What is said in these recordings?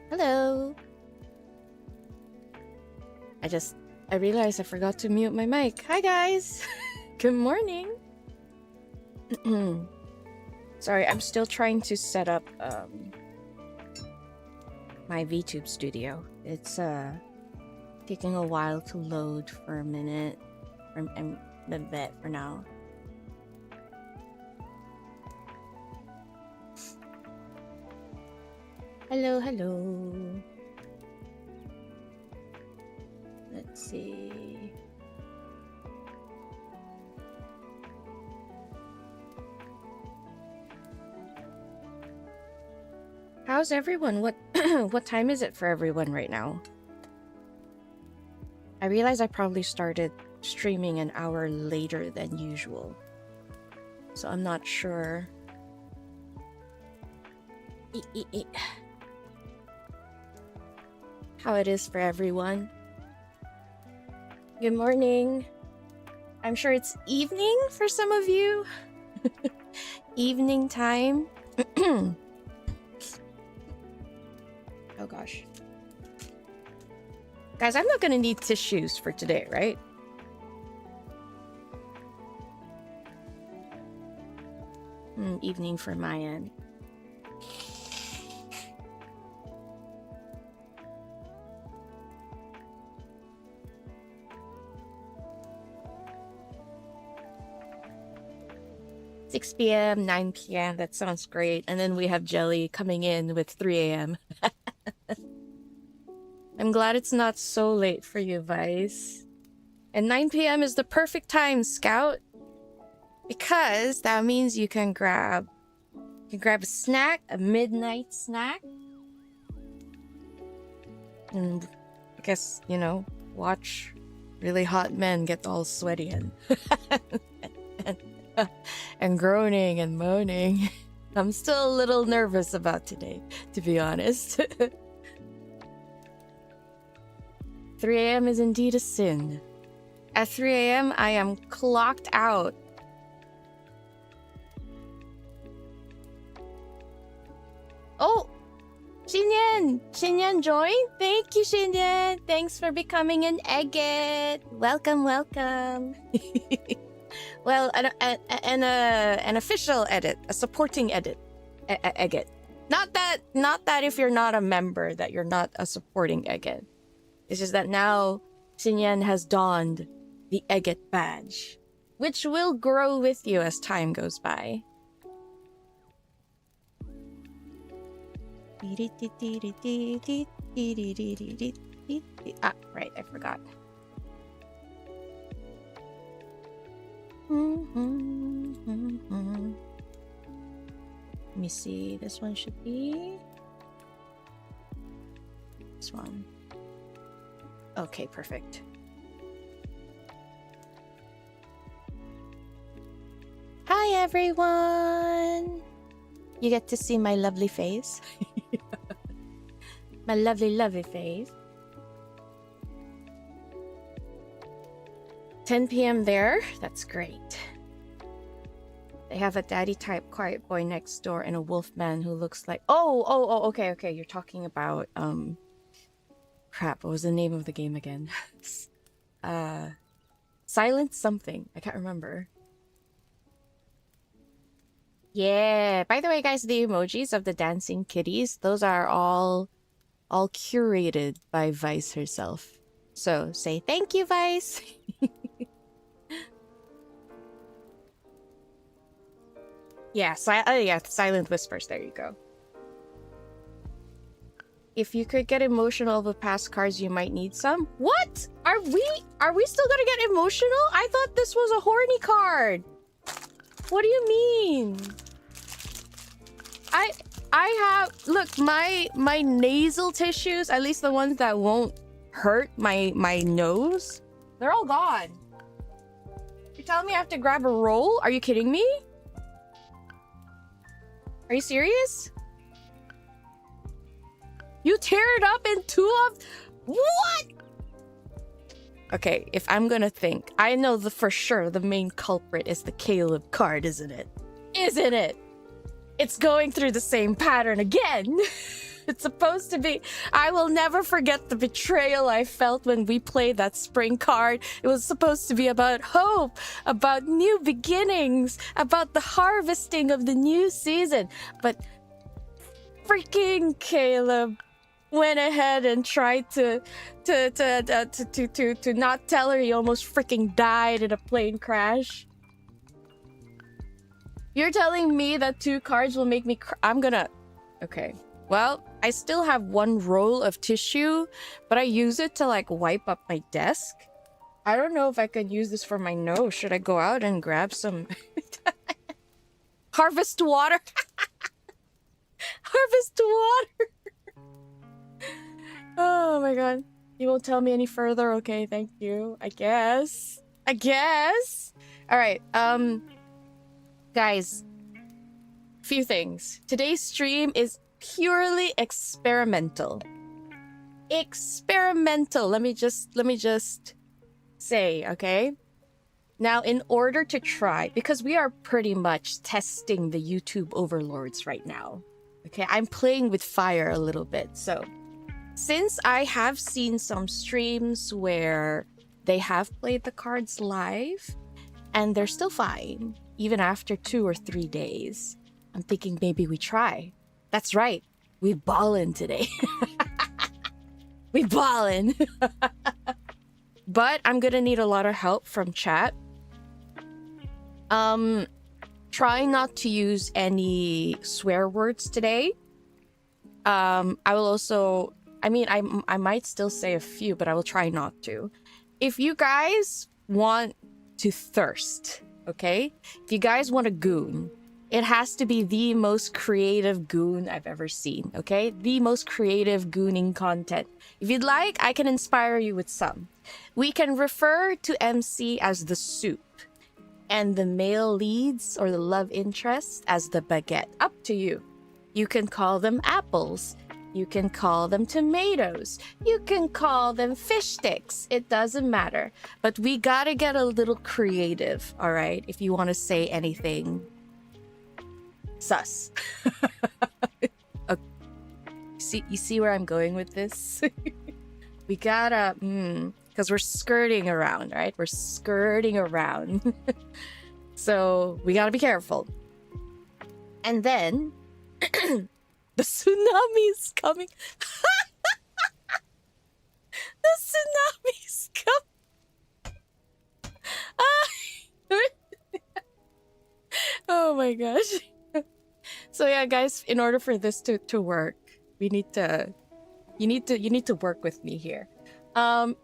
Hello. I realized I forgot to mute my mic. Hi guys. Good morning. Sorry, I'm still trying to set up my VTube studio. It's taking a while to load for a minute. I'm a bit for now. Hello, hello. Let's see. How's everyone? What what time is it for everyone right now? I realize I probably started streaming an hour later than usual, so I'm not sure. How it is for everyone. Good morning. I'm sure it's evening for some of you. Evening time. Oh gosh. Guys, I'm not gonna need tissues for today, right? Evening for my end. Six p.m., 9 p.m. That sounds great. And then we have Jelly coming in with 3 a.m. I'm glad it's not so late for you, Vice. And 9 p.m. is the perfect time, Scout. Because that means you can grab a snack, a midnight snack. And I guess, you know, watch really hot men get all sweaty and groaning and moaning. I'm still a little nervous about today, to be honest. 3 a.m. is indeed a sin. At 3 a.m., I am clocked out. Oh! Xinyan! Xinyan joined? Thank you, Xinyan! Thanks for becoming an Egget! Welcome, welcome! Well, an official edit, a supporting edit, Egget. Not that if you're not a member, that you're not a supporting Egget. It's just that now Xinyan has donned the Egget badge, which will grow with you as time goes by. Ah, right, I forgot. Let me see, this one should be this one. Okay, perfect. Hi everyone! You get to see my lovely face. My lovely, lovely face. 10 p.m. there. That's great. They have a daddy type quiet boy next door and a wolf man who looks like okay, okay. You're talking about crap, what was the name of the game again? Silent something. I can't remember. Yeah. By the way, guys, the emojis of the dancing kitties, those are all curated by Vice herself. So say thank you, Vice. Yeah, silent whispers. There you go. If you could get emotional over past cards, you might need some. What? Are we still gonna get emotional? I thought this was a horny card. What do you mean? I have, look, my nasal tissues, at least the ones that won't hurt my nose, they're all gone. You're telling me I have to grab a roll? Are you kidding me? Are you serious? You tear it up in two of... What? Okay, if I'm gonna think, I know for sure the main culprit is the Caleb card, isn't it? Isn't it? It's going through the same pattern again. It's supposed to be... I will never forget the betrayal I felt when we played that spring card. It was supposed to be about hope, about new beginnings, about the harvesting of the new season. But freaking Caleb went ahead and tried to not tell her he almost freaking died in a plane crash. You're telling me that 2 cards will make me I'm gonna... Okay. Well, I still have 1 roll of tissue, but I use it to, like, wipe up my desk. I don't know if I could use this for my nose. Should I go out and grab some... Harvest water? Harvest water! Oh my god. You won't tell me any further? Okay, thank you. I guess. Alright, guys. Few things. Today's stream is purely experimental. Experimental. Let me just say, okay? Now, in order to try, because we are pretty much testing the YouTube overlords right now. Okay, I'm playing with fire a little bit. So, since I have seen some streams where they have played the cards live and they're still fine, even after 2 or 3 days, I'm thinking maybe we try. That's right. We ballin' today. We ballin'. But I'm gonna need a lot of help from chat. Try not to use any swear words today. I will also... I mean, I might still say a few, but I will try not to. If you guys want to thirst, okay? If you guys want a goon, it has to be the most creative goon I've ever seen, okay? The most creative gooning content. If you'd like, I can inspire you with some. We can refer to MC as the soup, and the male leads or the love interest as the baguette. Up to you. You can call them apples. You can call them tomatoes. You can call them fish sticks. It doesn't matter. But we gotta get a little creative, all right? If you want to say anything sus. Okay. You see where I'm going with this? We gotta... because we're skirting around, right? We're skirting around. So we gotta be careful. And then... The tsunami is coming. The tsunami is coming. Oh my gosh. So yeah, guys, in order for this to work, we need to... You need to work with me here.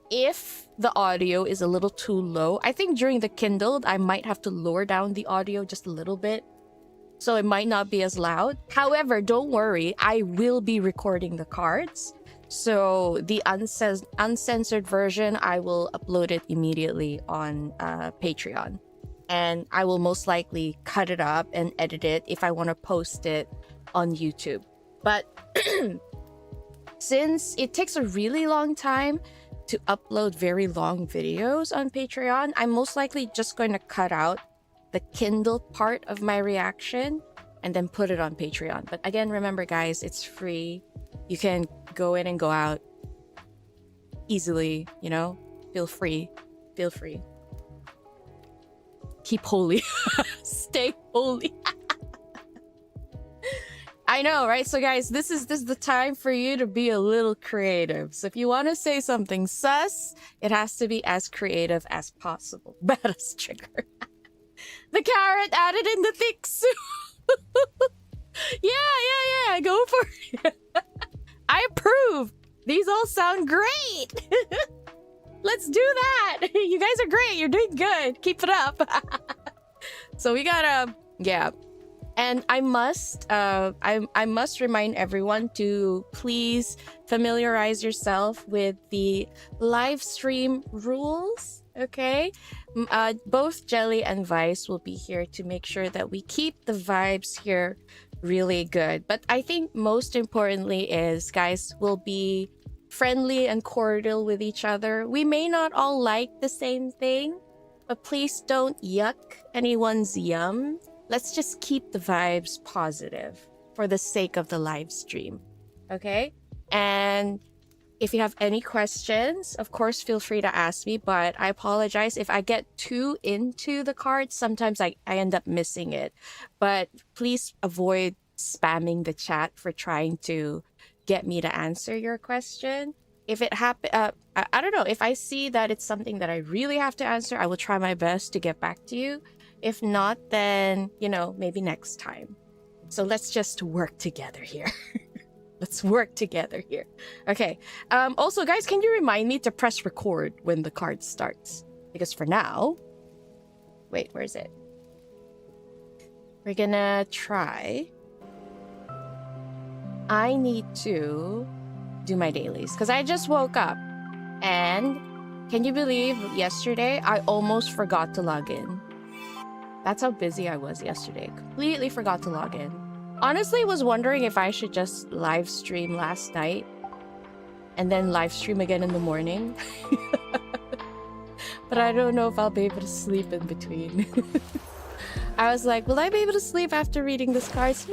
If the audio is a little too low, I think during the Kindled, I might have to lower down the audio just a little bit. So it might not be as loud. However, don't worry, I will be recording the cards. So the uncensored version, I will upload it immediately on Patreon. And I will most likely cut it up and edit it if I want to post it on YouTube. But since it takes a really long time to upload very long videos on Patreon, I'm most likely just going to cut out the Kindle part of my reaction and then put it on Patreon. But again, remember guys, it's free. You can go in and go out easily, you know? Feel free. Feel free. Keep holy. Stay holy. I know, right? So guys, this is the time for you to be a little creative. So if you want to say something sus, it has to be as creative as possible. Badass trigger. The carrot added in the thick soup. Yeah. Go for it. I approve. These all sound great. Let's do that. You guys are great. You're doing good. Keep it up. So we gotta, yeah. And I must remind everyone to please familiarize yourself with the live stream rules, okay? Both Jelly and Vice will be here to make sure that we keep the vibes here really good. But I think most importantly is, guys, we'll be friendly and cordial with each other. We may not all like the same thing, but please don't yuck anyone's yum. Let's just keep the vibes positive for the sake of the live stream, okay? And if you have any questions, of course, feel free to ask me, but I apologize if I get too into the cards. Sometimes I end up missing it, but please avoid spamming the chat for trying to get me to answer your question. If it happen, I don't know, if I see that it's something that I really have to answer, I will try my best to get back to you. If not, then, you know, maybe next time. So let's just work together here. Let's work together here. Okay. Also, guys, can you remind me to press record when the card starts? Because for now... Wait, where is it? We're gonna try... I need to do my dailies because I just woke up. And can you believe yesterday I almost forgot to log in? That's how busy I was yesterday. Completely forgot to log in. Honestly, was wondering if I should just live stream last night and then live stream again in the morning. But I don't know if I'll be able to sleep in between. I was like, will I be able to sleep after reading this cards?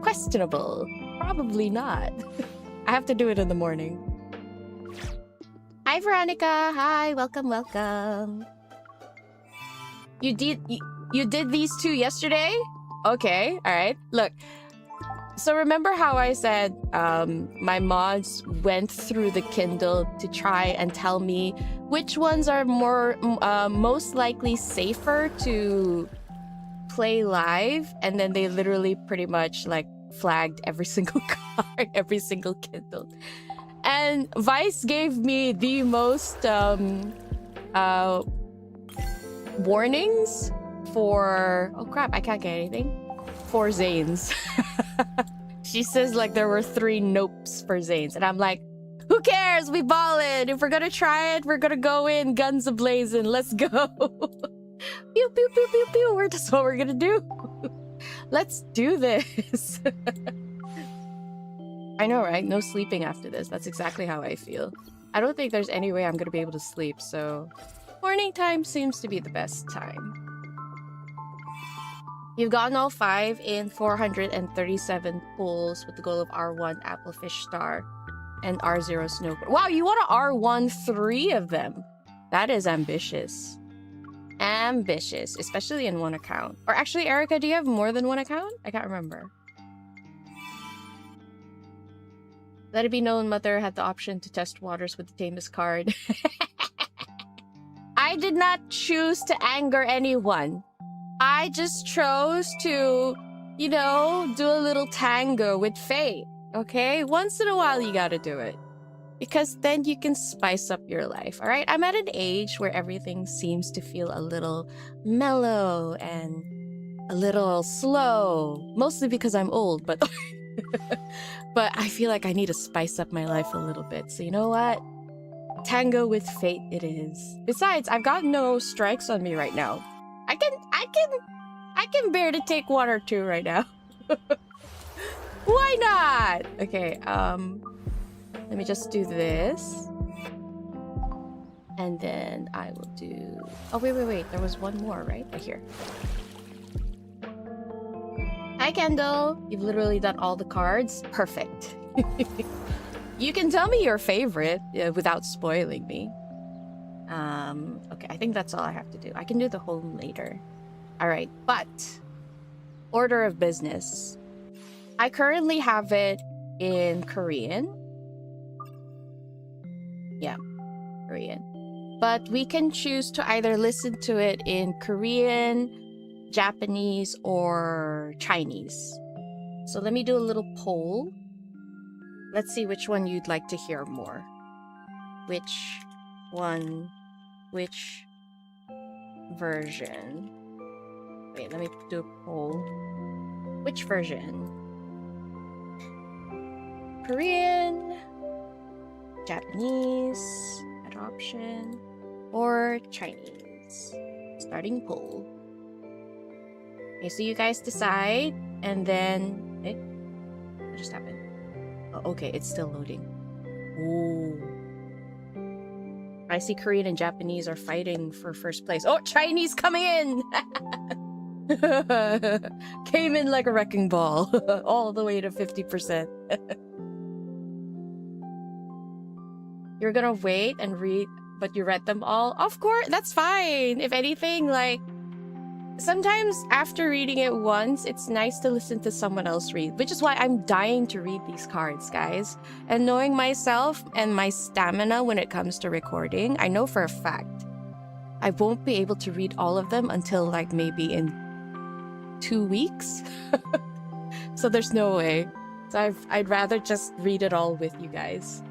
Questionable. Probably not. I have to do it in the morning. Hi, Veronica. Hi, welcome. You did these two yesterday? Okay, all right. Look, so remember how I said my mods went through the Kindle to try and tell me which ones are most likely safer to play live, and then they literally pretty much like flagged every single card, every single Kindle. And Vice gave me the most warnings for... Oh crap, I can't get anything. For Zaynes. She says like there were 3 nopes for Zaynes. And I'm like, who cares? We ballin'. If we're gonna try it, we're gonna go in guns a-blazing. Let's go. Pew, pew, pew, pew, pew. That's what we're gonna do. Let's do this. I know, right? No sleeping after this. That's exactly how I feel. I don't think there's any way I'm gonna be able to sleep, so... Morning time seems to be the best time. You've gotten all 5 in 437 pulls with the goal of R1 Applefish Star and R0 Snow. Wow, you want to R1 3 of them. That is ambitious. Ambitious, especially in one account. Or actually, Erica, do you have more than one account? I can't remember. Let it be known, Mother had the option to test waters with the tamest card. I did not choose to anger anyone. I just chose to, you know, do a little tango with fate, okay? Once in a while, you gotta do it. Because then you can spice up your life, all right? I'm at an age where everything seems to feel a little mellow and a little slow. Mostly because I'm old, but... but I feel like I need to spice up my life a little bit. So you know what? Tango with fate it is. Besides, I've got no strikes on me right now. I can bear to take 1 or 2 right now. Why not? Okay, let me just do this. And then I will do... Oh, wait. There was one more, right? Right here. Hi, Kendall. You've literally done all the cards. Perfect. You can tell me your favorite without spoiling me. Okay, I think that's all I have to do. I can do the home later. All right, but order of business. I currently have it in Korean. Yeah, Korean. But we can choose to either listen to it in Korean, Japanese, or Chinese. So let me do a little poll. Let's see which one you'd like to hear more. Which version? Wait, let me do a poll. Which version? Korean, Japanese, adoption, or Chinese? Starting poll. Okay, so you guys decide, and then... what just happened? Oh, okay, it's still loading. Ooh. I see Korean and Japanese are fighting for first place. Oh, Chinese coming in! Came in like a wrecking ball. All the way to 50%. You're gonna wait and read, but you read them all? Of course, that's fine. If anything, like... Sometimes after reading it once, it's nice to listen to someone else read, which is why I'm dying to read these cards, guys. And knowing myself and my stamina when it comes to recording, I know for a fact I won't be able to read all of them until like maybe in 2 weeks. So there's no way. So I'd rather just read it all with you guys.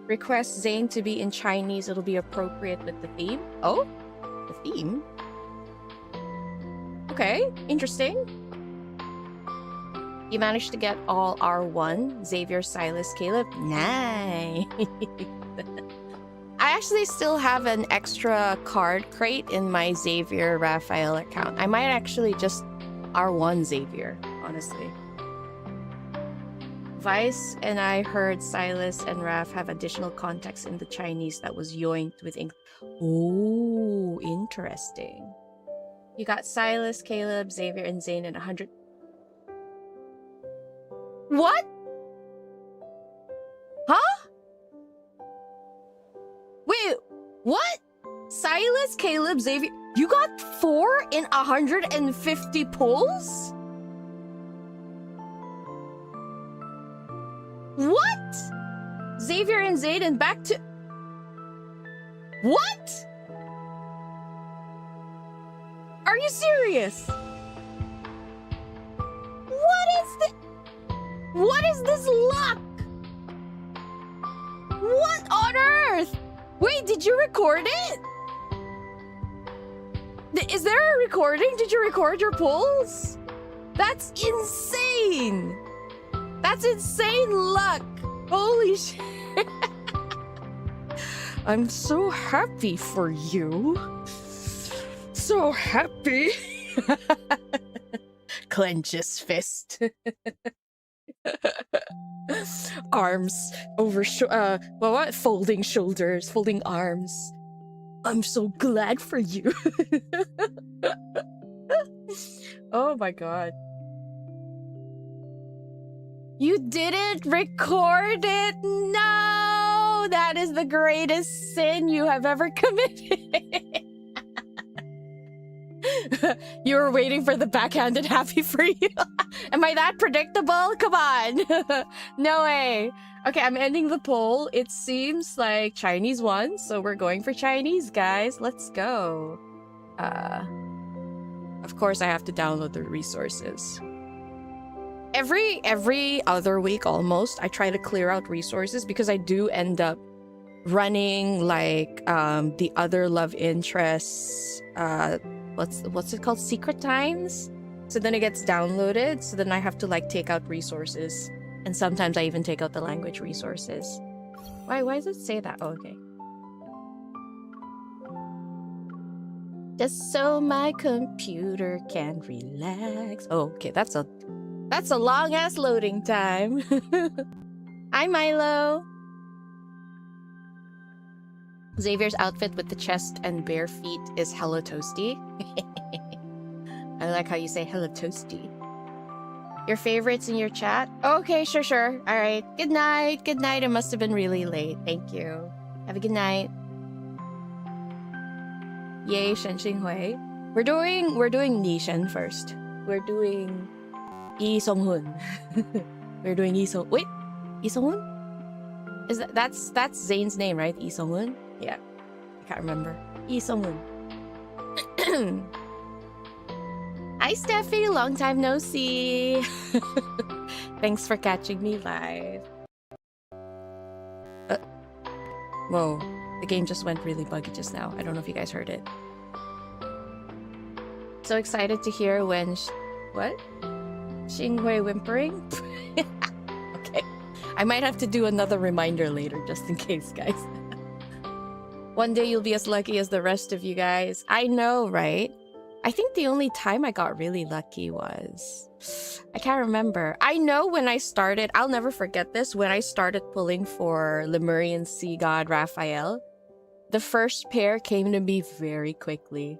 Request Zayne to be in Chinese. It'll be appropriate with the theme. Oh? The theme? Okay, interesting. You managed to get all R1. Xavier, Silas, Caleb. Nice. I actually still have an extra card crate in my Xavier Raphael account. I might actually just R1 Xavier, honestly. Vice and I heard Silas and Raph have additional context in the Chinese that was yoinked with ink. Oh, interesting. You got Silas, Caleb, Xavier, and Zayne at 100. What? Huh? Wait, what? Silas, Caleb, Xavier. You got 4 in 150 pulls? What? Xavier and Zayden back to... What? Are you serious? What is this luck? What on earth? Wait, did you record it? Is there a recording? Did you record your pulls? That's insane. That's insane luck. Holy shit. I'm so happy for you. So happy. Clench his fist. Arms over what? Folding shoulders, folding arms. I'm so glad for you. Oh my god. You didn't record it? No! That is the greatest sin you have ever committed. You were waiting for the backhanded happy for you. Am I that predictable? Come on. No way. Okay, I'm ending the poll. It seems like Chinese won, so we're going for Chinese, guys. Let's go. Of course, I have to download the resources. Every other week almost, I try to clear out resources because I do end up running like the other love interests. What's it called? Secret times. So then it gets downloaded. So then I have to like take out resources, and sometimes I even take out the language resources. Why does it say that? Oh, okay. Just so my computer can relax. Oh, okay, that's a long ass loading time. Hi, Milo. Xavier's outfit with the chest and bare feet is hella toasty. I like how you say hella toasty. Your favorites in your chat? Okay, sure. All right. Good night. Good night. It must have been really late. Thank you. Have a good night. Yay, Shen Xinghui. We're doing Nishan first. We're doing 𝓥𝓲𝓮𝓻. We're doing wait, 𝓥𝓲𝓮? Is that's Zayne's name, right? 𝓥𝓲𝓮? Yeah. I can't remember. 𝓥𝓲𝓮. Hi, Steffi. Long time no see. Thanks for catching me live. Whoa. The game just went really buggy just now. I don't know if you guys heard it. So excited to hear when... what? Xinghui whimpering? Okay. I might have to do another reminder later just in case, guys. One day you'll be as lucky as the rest of you guys. I know, right? I think the only time I got really lucky was... I can't remember. I know when I started, I'll never forget this, when I started pulling for Lemurian sea god Raphael, the first pair came to me very quickly.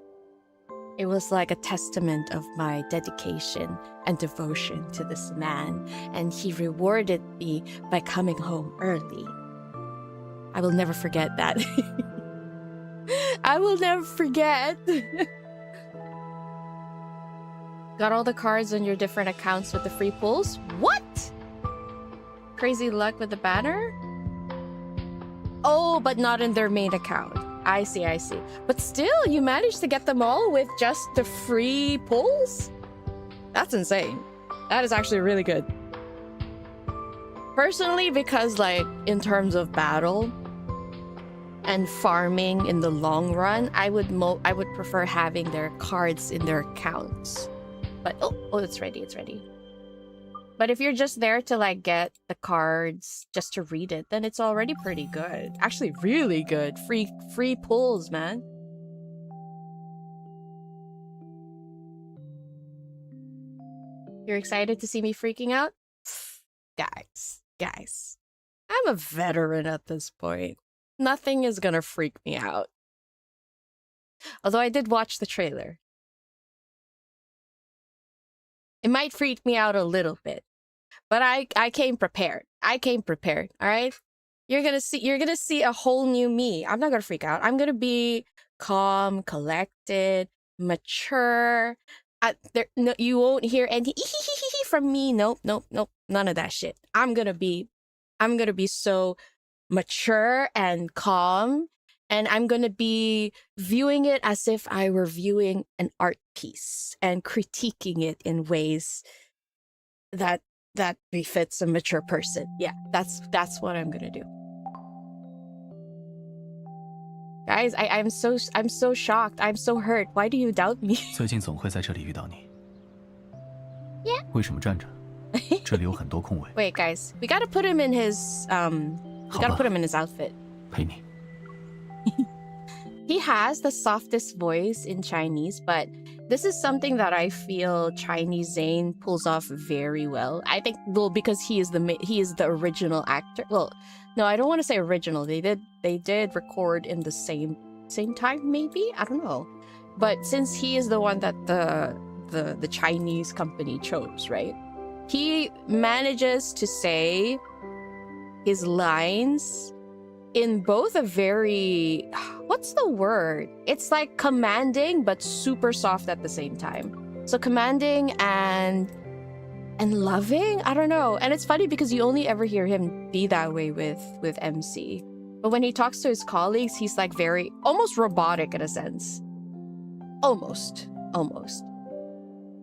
It was like a testament of my dedication and devotion to this man, and he rewarded me by coming home early. I will never forget that. I will never forget. Got all the cards on your different accounts with the free pulls? What? Crazy luck with the banner? Oh, but not in their main account. I see. But still, you managed to get them all with just the free pulls? That's insane. That is actually really good. Personally, because like, in terms of battle and farming in the long run, I would prefer having their cards in their accounts. But oh, it's ready. But if you're just there to like get the cards just to read it, then it's already pretty good. Actually, really good. Free pulls, man. You're excited to see me freaking out? Guys. I'm a veteran at this point. Nothing is gonna freak me out. Although I did watch the trailer. It might freak me out a little bit. But I came prepared. All right? You're gonna see a whole new me. I'm not gonna freak out. I'm gonna be calm, collected, mature. No, you won't hear any from me. Nope. None of that shit. I'm gonna be so mature and calm, and I'm gonna be viewing it as if I were viewing an art piece and critiquing it in ways that befits a mature person. Yeah, that's what I'm gonna do. Guys, I'm so shocked. I'm so hurt. Why do you doubt me? 最近总会在这里遇到你。 Yeah. 为什么站着？这里有很多空位。 Wait, guys, we gotta put him in his outfit. 陪你。 He has the softest voice in Chinese, but this is something that I feel Chinese Zayne pulls off very well. I think, well, because he is the original actor. Well, no, I don't want to say original. They did record in the same time, maybe? I don't know. But since he is the one that the Chinese company chose, right? He manages to say his lines in both a very, what's the word? It's like commanding, but super soft at the same time. So commanding and loving? I don't know. And it's funny because you only ever hear him be that way with MC. But when he talks to his colleagues, he's like very, almost robotic in a sense. Almost.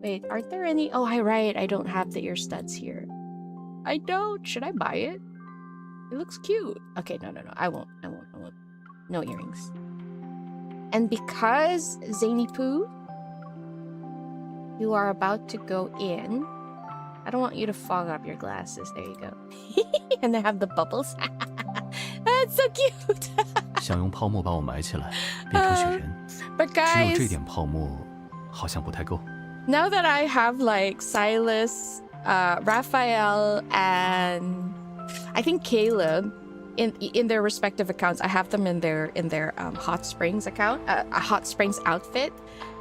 Wait, aren't there any? Oh, right. I don't have the ear studs here. I don't. Should I buy it? It looks cute. Okay, no. I won't. No earrings. And because, Zany Poo, you are about to go in, I don't want you to fog up your glasses. There you go. And they have the bubbles. That's so cute. 想用泡沫把我埋起来，变成雪人。 But 只有 guys, 这点泡沫，好像不太够。 now that I have like Silas, Raphael, and I think Caleb, in their respective accounts. I have them in their Hot Springs account, a Hot Springs outfit.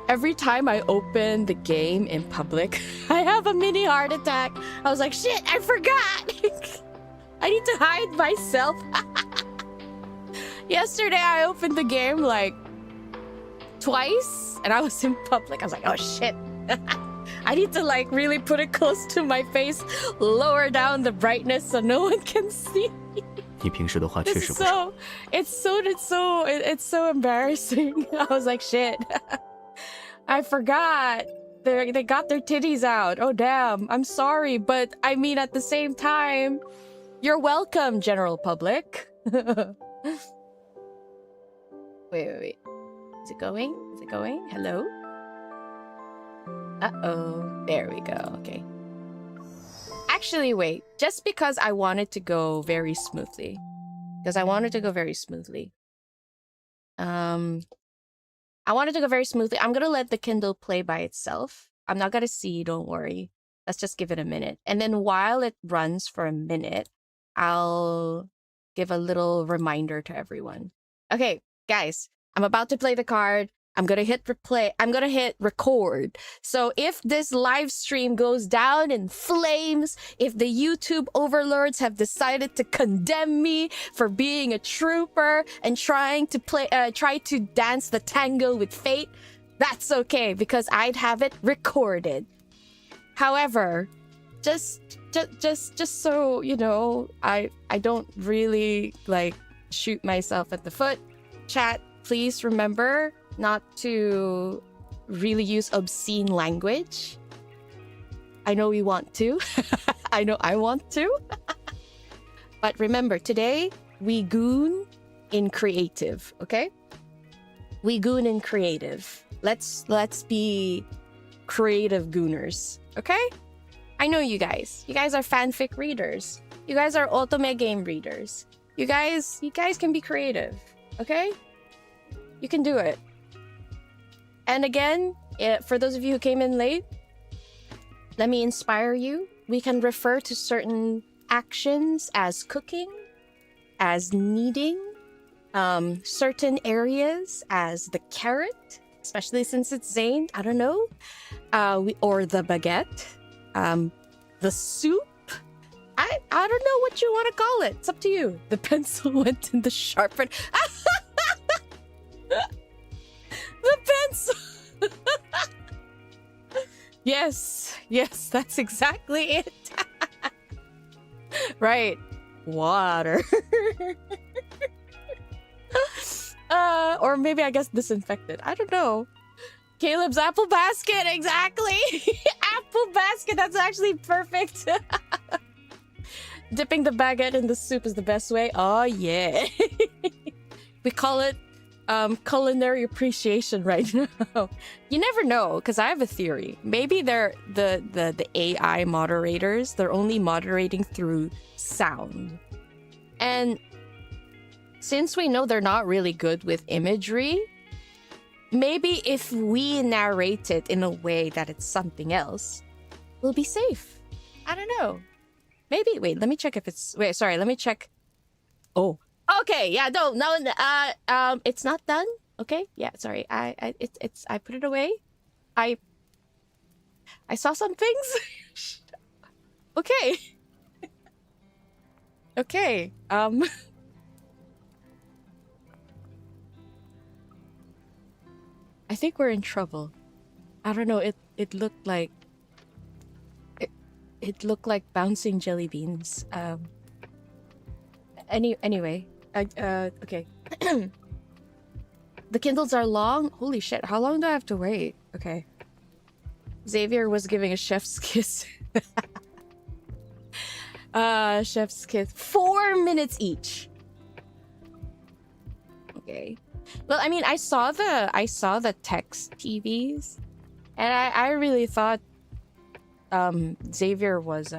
Every time I open the game in public, I have a mini heart attack. I was like, shit, I forgot. I need to hide myself. Yesterday, I opened the game like twice and I was in public. I was like, oh shit. I need to like really put it close to my face, lower down the brightness so no one can see. 你平时的话确实不少。 It's so embarrassing. I was like, shit. I forgot. They got their titties out. Oh, damn. I'm sorry. But I mean, at the same time, you're welcome, general public. Wait. Is it going? Is it going? Hello? Uh-oh. There we go. Okay. Actually, wait. Just because I wanted to go very smoothly. I'm gonna let the Kindle play by itself. I'm not gonna see, don't worry. Let's just give it a minute. And then while it runs for a minute, I'll give a little reminder to everyone. Okay, guys, I'm about to play the card. I'm gonna hit replay. I'm gonna hit record. So if this live stream goes down in flames, if the YouTube overlords have decided to condemn me for being a trooper and try to dance the tango with fate, that's okay because I'd have it recorded. However, just so you know, I don't really like shoot myself at the foot. Chat, please remember not to really use obscene language. I know we want to. I know I want to. But remember, today we goon in creative, okay? We goon in creative. Let's be creative gooners, okay? I know you guys. You guys are fanfic readers. You guys are otome game readers. You guys can be creative, okay? You can do it. And again, for those of you who came in late, let me inspire you. We can refer to certain actions as cooking, as kneading, certain areas as the carrot, especially since it's Zayne, I don't know, or the baguette, the soup. I don't know what you want to call it. It's up to you. The pencil went in the sharpener. The pencil. Yes, that's exactly it. Right. Water. Or maybe I guess disinfected. I don't know. Caleb's apple basket, exactly. Apple basket, that's actually perfect. Dipping the baguette in the soup is the best way. Oh yeah. We call it culinary appreciation right now. You never know, because I have a theory. Maybe they're the AI moderators. They're only moderating through sound. And since we know they're not really good with imagery, maybe if we narrate it in a way that it's something else, we'll be safe. I don't know. Maybe. Wait, let me check if it's... Wait, sorry, let me check. Oh. Okay, yeah, no, it's not done. Okay, yeah, sorry. I put it away. I saw some things. Okay. Okay. I think we're in trouble. I don't know. It looked like it looked like bouncing jelly beans. Anyway. Okay. The Kindles are long. Holy shit, how long do I have to wait? Okay. Xavier was giving a chef's kiss. Chef's kiss. 4 minutes each. Okay. Well, I mean, I saw the text TVs, and I really thought Xavier was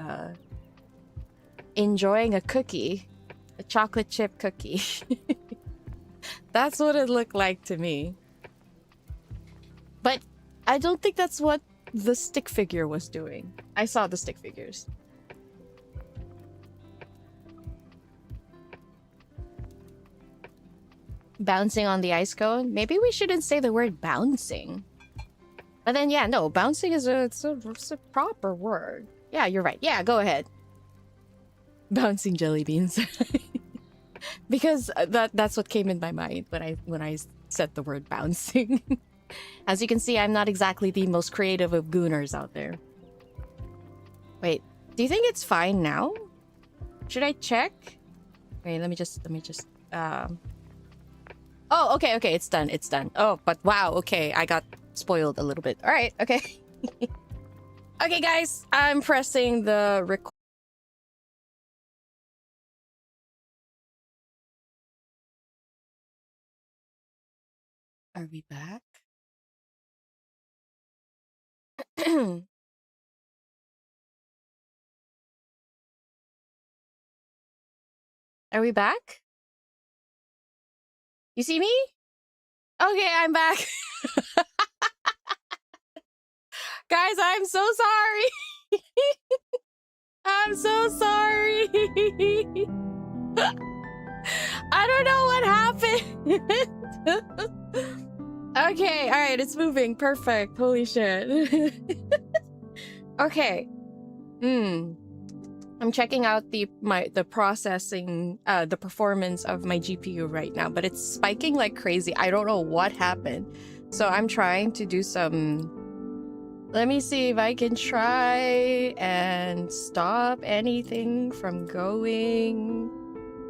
enjoying a cookie. A chocolate chip cookie. That's what it looked like to me. But I don't think that's what the stick figure was doing. I saw the stick figures. Bouncing on the ice cone. Maybe we shouldn't say the word bouncing. But then, yeah, no, bouncing is it's a proper word. Yeah, you're right. Yeah, go ahead. Bouncing jelly beans. Because that's what came in my mind when I said the word bouncing. As you can see, I'm not exactly the most creative of gooners out there. Wait, do you think it's fine now? Should I check? Wait, let me just Oh, okay, it's done. Oh, but wow, okay, I got spoiled a little bit. All right, okay. Okay, guys, I'm pressing the record. Are we back? Are we back? You see me? Okay, I'm back. Guys, I'm so sorry. I'm so sorry. I don't know what happened. Okay, all right, it's moving. Perfect. Holy shit. Okay. I'm checking out the processing, the performance of my GPU right now, but it's spiking like crazy. I don't know what happened. So I'm trying to do some... Let me see if I can try and stop anything from going.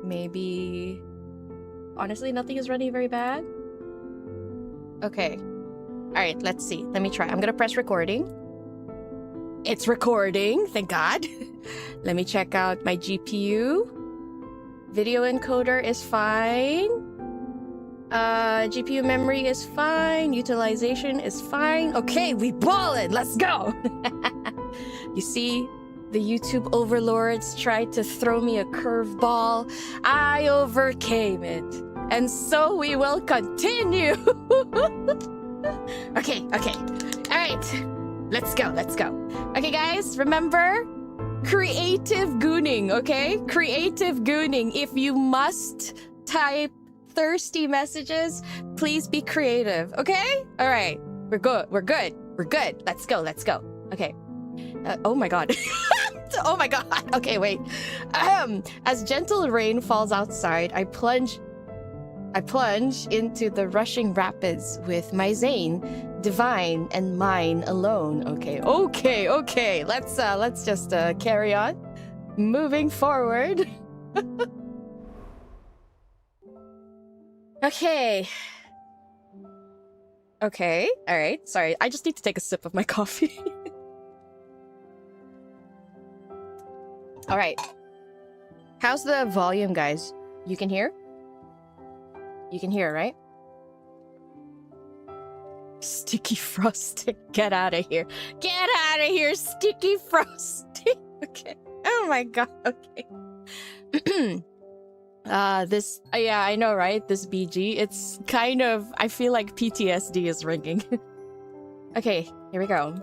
Maybe... Honestly, nothing is running very bad. Okay. Alright, let's see. Let me try. I'm gonna press recording. It's recording, thank God. Let me check out my GPU. Video encoder is fine. GPU memory is fine. Utilization is fine. Okay, we ballin'. Let's go. You see, the YouTube overlords tried to throw me a curveball. I overcame it. And so we will continue. Okay. All right. Let's go. Okay, guys, remember, creative gooning, okay? Creative gooning. If you must type thirsty messages, please be creative, okay? All right, we're good. Let's go. Okay. Oh my god. Oh my god. Okay, wait. As gentle rain falls outside, I plunge into the rushing rapids with my Zayne, divine and mine alone. Okay. Let's just carry on. Moving forward. Okay. All right. Sorry, I just need to take a sip of my coffee. All right. How's the volume, guys? You can hear? You can hear, right? Sticky frosting. Get out of here. Get out of here, sticky frosting. Okay. Oh my god. Okay. Yeah, I know, right? This BG. It's kind of... I feel like PTSD is ringing. Okay, here we go.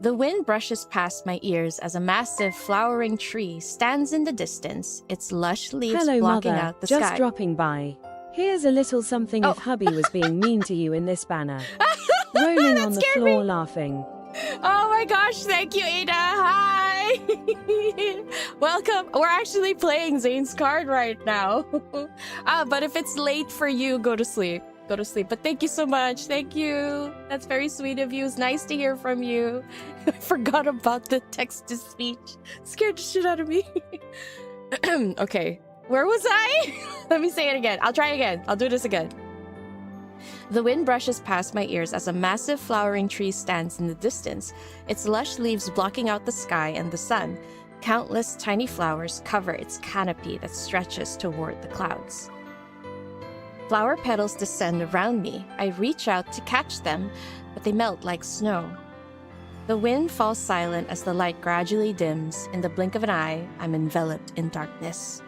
The wind brushes past my ears as a massive flowering tree stands in the distance, its lush leaves blocking out the sky. Just dropping by. Here's a little something if hubby was being mean to you in this banner. Rolling on the floor laughing. Oh my gosh, thank you, Ada. Hi. Welcome. We're actually playing Zayne's card right now. But if it's late for you, go to sleep. But thank you so much. Thank you. That's very sweet of you. It's nice to hear from you. I forgot about the text-to-speech. Scared the shit out of me. Okay. Where was I? Let me say it again. I'll try again. I'll do this again. The wind brushes past my ears as a massive flowering tree stands in the distance, its lush leaves blocking out the sky and the sun. Countless tiny flowers cover its canopy that stretches toward the clouds. Flower petals descend around me. I reach out to catch them, but they melt like snow. The wind falls silent as the light gradually dims. In the blink of an eye, I'm enveloped in darkness.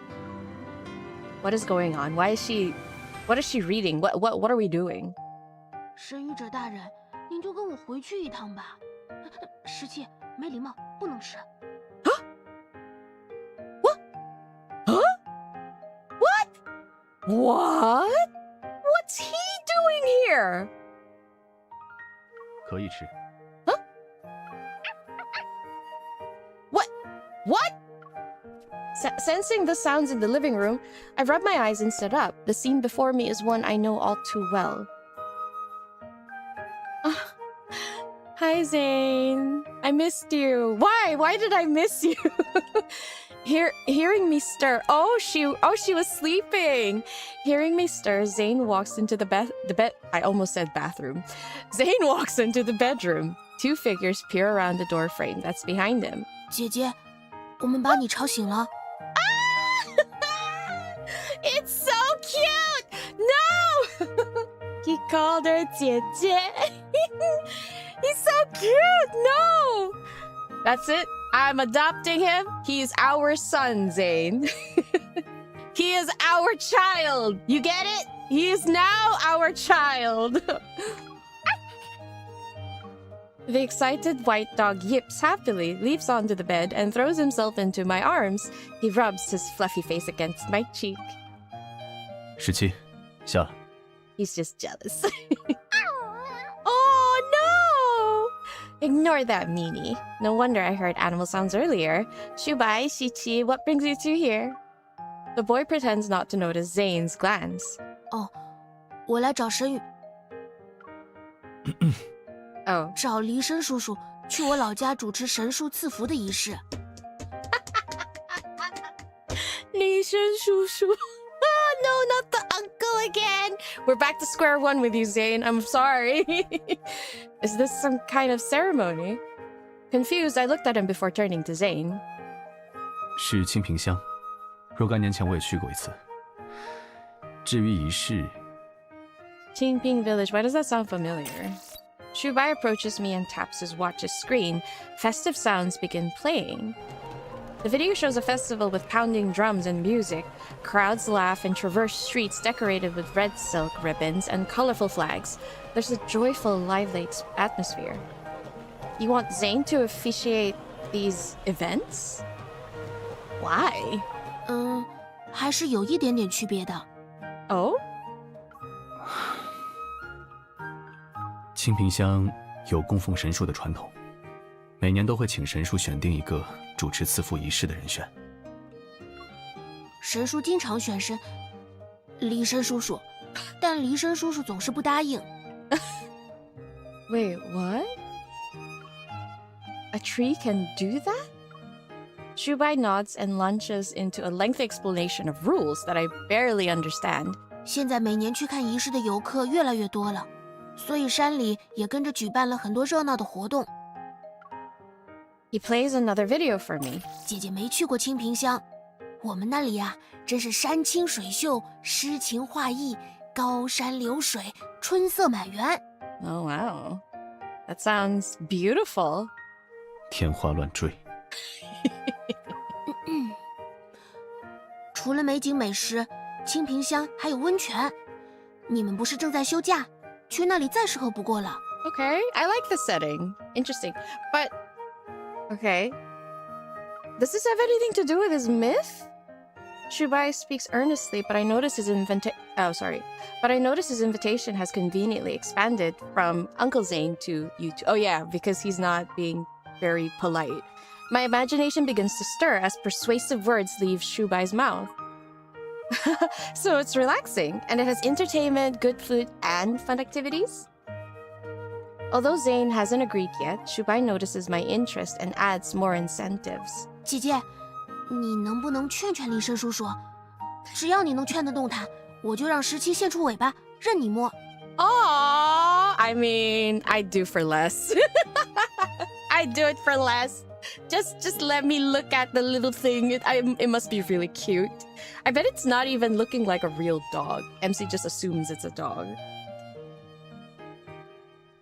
What is going on? Why is she... What is she reading? What are we doing? 神谕者大人，您就跟我回去一趟吧。石器没礼貌，不能吃。Huh? What? Huh? What? What? What's he doing here? 可以吃。 What? Sensing the sounds in the living room, I rub my eyes and stood up. The scene before me is one I know all too well. Hi, Zayne. I missed you. Why? Why did I miss you? Hearing me stir. Oh, she was sleeping. Hearing me stir, Zayne walks into the bed. I almost said bathroom. Zayne walks into the bedroom. Two figures peer around the door frame that's behind him. 姐姐，我们把你吵醒了。 It's so cute! No! He called her 姐姐. He's so cute! No! That's it. I'm adopting him. He's our son, Zayne. He is our child. You get it? He is now our child. The excited white dog yips happily, leaps onto the bed, and throws himself into my arms. He rubs his fluffy face against my cheek. 17，下了。 He's just jealous. Oh no! Ignore that meanie. No wonder I heard animal sounds earlier. Shubai, Shichi, what brings you two here? The boy pretends not to notice Zayne's glance. 哦，我来找神宇， Oh. 找黎生叔叔去我老家主持神树赐福的仪式。李生叔叔. Oh no, not the uncle again. We're back to square one with you, Zayne. I'm sorry. Is this some kind of ceremony? Confused, I looked at him before turning to Zayne. 是清平乡，若干年前我也去过一次。至于仪式， Qingping Village, why does that sound familiar? Shubai approaches me and taps his watch's screen. Festive sounds begin playing. The video shows a festival with pounding drums and music. Crowds laugh and traverse streets decorated with red silk ribbons and colorful flags. There's a joyful, lively atmosphere. You want Zayne to officiate these events? Why? 还是有一点点区别的。 Oh? 清平乡有供奉神树的传统，每年都会请神树选定一个主持赐福仪式的人选。神叔经常选神黎生叔叔，但黎生叔叔总是不答应。 Wait, what? A tree can do that? Shubai nods and launches into a lengthy explanation of rules that I barely understand. 现在每年去看仪式的游客越来越多了，所以山里也跟着举办了很多热闹的活动。 He plays another video for me. 姐姐没去过清平乡，我们那里呀，真是山清水秀，诗情画意，高山流水，春色满园。 Oh, wow. That sounds beautiful. 天花乱坠。除了美景美食，清平乡还有温泉。你们不是正在休假，去那里再适合不过了。 Okay, I like the setting. Interesting. But, okay. Does this have anything to do with his myth? Shubai speaks earnestly, but I notice his invitation has conveniently expanded from Uncle Zayne to you two. Oh yeah, because he's not being very polite. My imagination begins to stir as persuasive words leave Shubai's mouth. So it's relaxing, and it has entertainment, good food, and fun activities? Although Zayne hasn't agreed yet, Shubai notices my interest and adds more incentives. 姐姐，你能不能劝劝黎生叔叔？只要你能劝得动他，我就让17献出尾巴，任你摸。 Aww, I mean, I'd do for less. I'd do it for less. Just let me look at the little thing. It must be really cute. I bet it's not even looking like a real dog. MC just assumes it's a dog.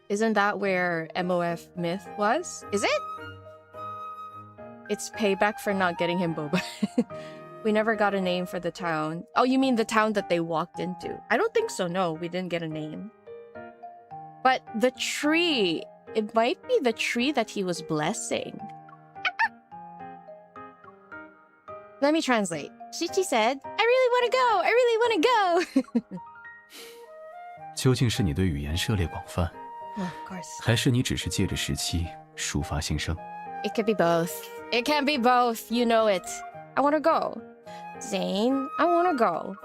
Isn't that where MOF myth was? Is it? It's payback for not getting him boba. We never got a name for the town. Oh, you mean the town that they walked into? I don't think so. No, we didn't get a name. But the tree, it might be the tree that he was blessing. Let me translate. Shichi said, I really want to go. I really want to go. 究竟是你对语言涉猎广泛， Of course. 还是你只是借着时期抒发心声？ It could be both. It can be both. You know it. I want to go. Zayne, I want to go.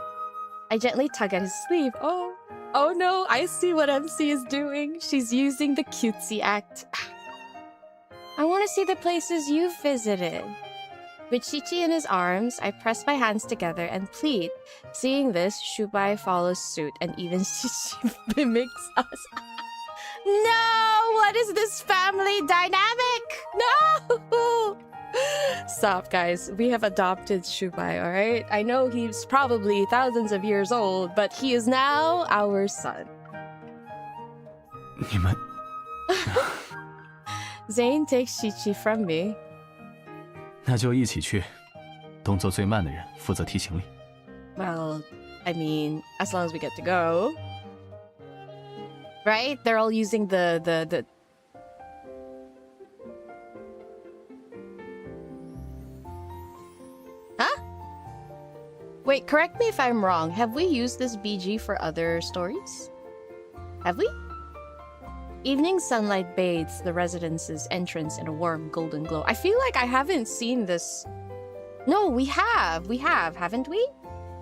I gently tug at his sleeve. Oh no, I see what MC is doing. She's using the cutesy act. I want to see the places you've visited. With Qiqi in his arms, I press my hands together and plead. Seeing this, Shubai follows suit and even Qiqi mimics us. No! What is this family dynamic? No! Stop, guys. We have adopted Shubai, alright? I know he's probably thousands of years old, but he is now our son. 你们 Zayne takes Qiqi from me. 那就一起去，动作最慢的人负责提行李。 Well, I mean, as long as we get to go. Right? They're all using the... Huh? Wait, correct me if I'm wrong. Have we used this BG for other stories? Have we? Evening sunlight bathes the residence's entrance in a warm golden glow. I feel like I haven't seen this. No, we have. We have, haven't we?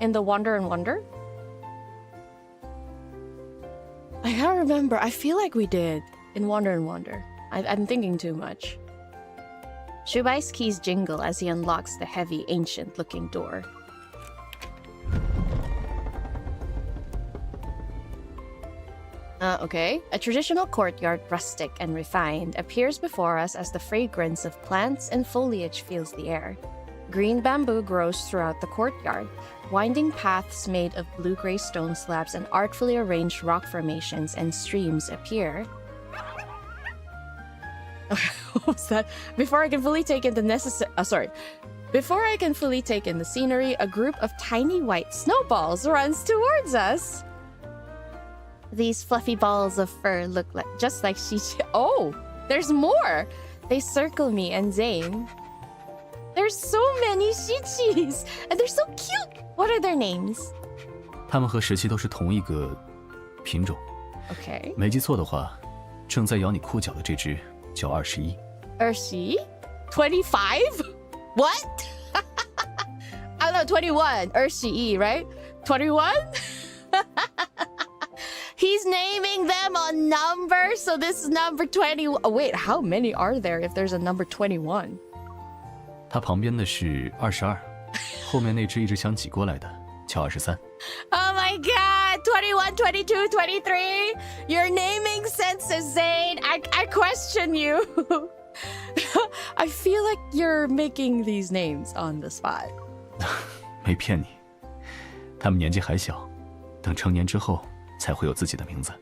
In the Wander and Wonder? I can't remember. I feel like we did in Wander and Wonder. I'm thinking too much. Shubai's keys jingle as he unlocks the heavy, ancient-looking door. Okay. A traditional courtyard, rustic and refined, appears before us as the fragrance of plants and foliage fills the air. Green bamboo grows throughout the courtyard. Winding paths made of blue-gray stone slabs and artfully arranged rock formations and streams appear. What was that? Before I can fully take in the Before I can fully take in the scenery, a group of tiny white snowballs runs towards us. These fluffy balls of fur look just like Qiqi. Oh, there's more! They circle me and Zayne. There's so many Qiqis, and they're so cute! What are their names? 它们和17都是同一个品种。 Okay. 没记错的话，正在咬你裤脚的这只叫21。Urshi? 25? What? I know, 21. Urshi, right? 21? He's naming them on numbers, so this is number 20. Oh, wait, how many are there if there's a number 21? 它旁边的是22，后面那只一直想挤过来的叫23。Oh my god! 21, 22, 23! Your naming sense is Zayne. I question you. I feel like you're making these names on the spot. 没骗你，他们年纪还小，等成年之后才会有自己的名字。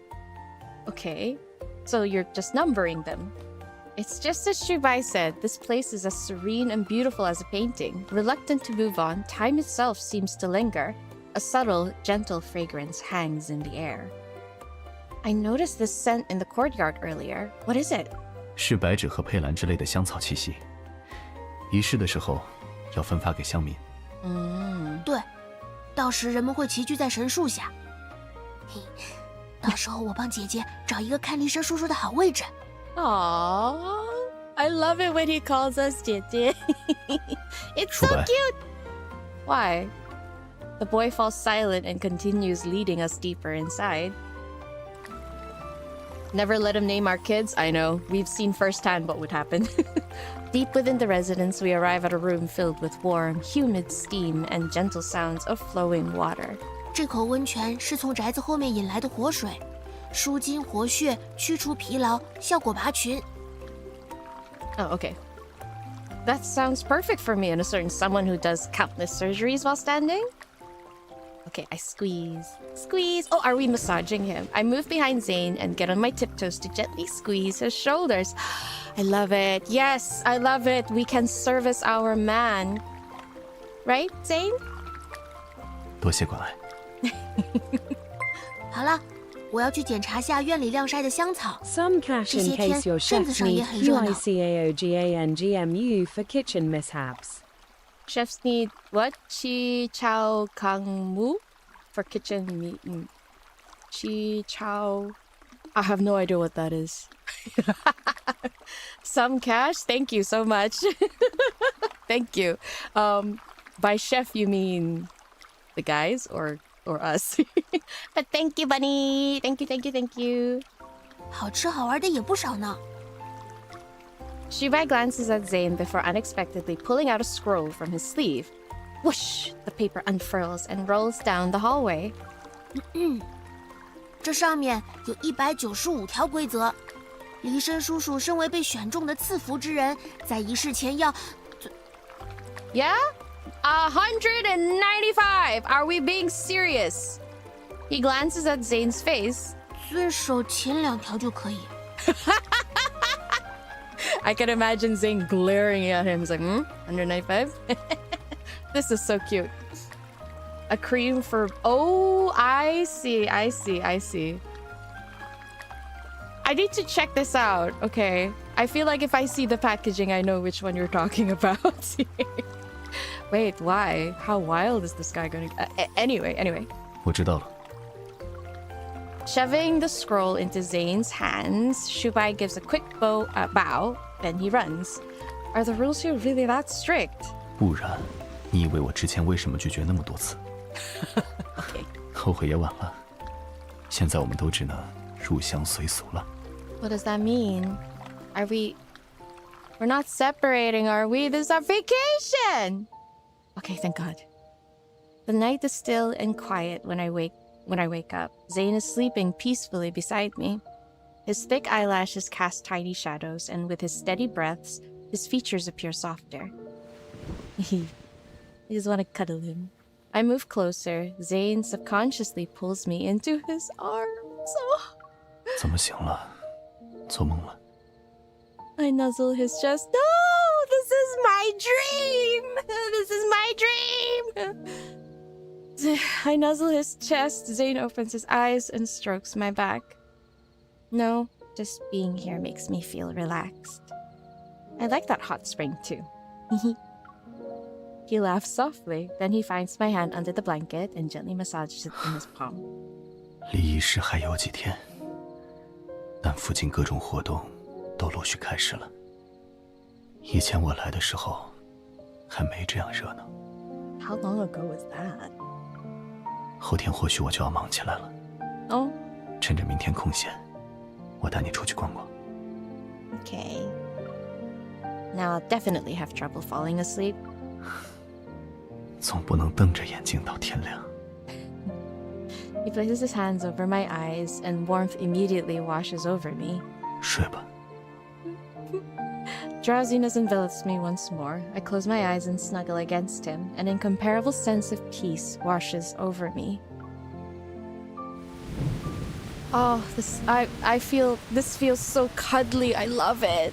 Okay, so you're just numbering them. It's just as Shubai said, this place is as serene and beautiful as a painting. Reluctant to move on, time itself seems to linger. A subtle, gentle fragrance hangs in the air. I noticed this scent in the courtyard earlier. What is it? 是白芷和佩兰之类的香草气息。仪式的时候要分发给乡民。对，到时人们会齐聚在神树下。嘿，到时候我帮姐姐找一个看丽莎叔叔的好位置。 Aww, I love it when he calls us Jie. It's so cute. Why? The boy falls silent and continues leading us deeper inside. Never let him name our kids. I know. We've seen firsthand what would happen. Deep within the residence, we arrive at a room filled with warm, humid steam and gentle sounds of flowing water. 这口温泉是从宅子后面引来的活水，舒筋活血，驱除疲劳，效果拔群。 Oh, okay. That sounds perfect for me and a certain someone who does countless surgeries while standing. Okay, I squeeze. Squeeze! Oh, are we massaging him? I move behind Zayne and get on my tiptoes to gently squeeze his shoulders. I love it. Yes, I love it. We can service our man. Right, Zayne? 多谢关爱。好了，我要去检查下院里晾晒的香草。 Some cash in case your chefs need QICAOGANGMU for kitchen mishaps. Chefs need what? 𝓥𝓲𝓮𝓻 for kitchen meat. 𝓥𝓲. I have no idea what that is. Some cash? Thank you so much. Thank you. By chef, you mean the guys or us? But thank you, bunny. Thank you, thank you, thank you. 好吃好玩的也不少呢。Shubai glances at Zayne before unexpectedly pulling out a scroll from his sleeve. Whoosh! The paper unfurls and rolls down the hallway. 这上面有195条规则。黎生叔叔身为被选中的赐福之人，在仪式前要 Yeah? 195! Are we being serious? He glances at Zayne's face. 遵守前2条就可以。I can imagine Zayne glaring at him. He's like, 195? This is so cute. A cream for... Oh, I see. I need to check this out. Okay. I feel like if I see the packaging, I know which one you're talking about. Wait, why? How wild is this guy gonna... Anyway. 我知道了。 Shoving the scroll into Zayne's hands, Shubai gives a quick bow, then he runs. Are the rules here really that strict? 不然，你以为我之前为什么拒绝那么多次？ Okay. 后悔也晚了。现在我们都只能入乡随俗了。 What does that mean? We're not separating, are we? This is our vacation! Okay, thank God. The night is still and quiet when I wake up. Zayne is sleeping peacefully beside me. His thick eyelashes cast tiny shadows, and with his steady breaths, his features appear softer. I just want to cuddle him. I move closer. Zayne subconsciously pulls me into his arms. Oh. 怎么醒了？做梦了？ I nuzzle his chest. No! This is my dream! This is my dream! I nuzzle his chest. Zayne opens his eyes and strokes my back. No, just being here makes me feel relaxed. I like that hot spring too. He laughs softly, then he finds my hand under the blanket and gently massages it in his palm. 离仪式还有几天，但附近各种活动都陆续开始了。以前我来的时候，还没这样热闹。 How long ago was that? 后天或许我就要忙起来了。Oh. 趁着明天空闲，我带你出去逛逛。 Okay. Now I'll definitely have trouble falling asleep. 总不能瞪着眼睛到天亮。 He places his hands over my eyes, and warmth immediately washes over me. 睡吧。 Drowsiness envelops me once more. I close my eyes and snuggle against him. An incomparable sense of peace washes over me. Oh, I feel this feels so cuddly. I love it.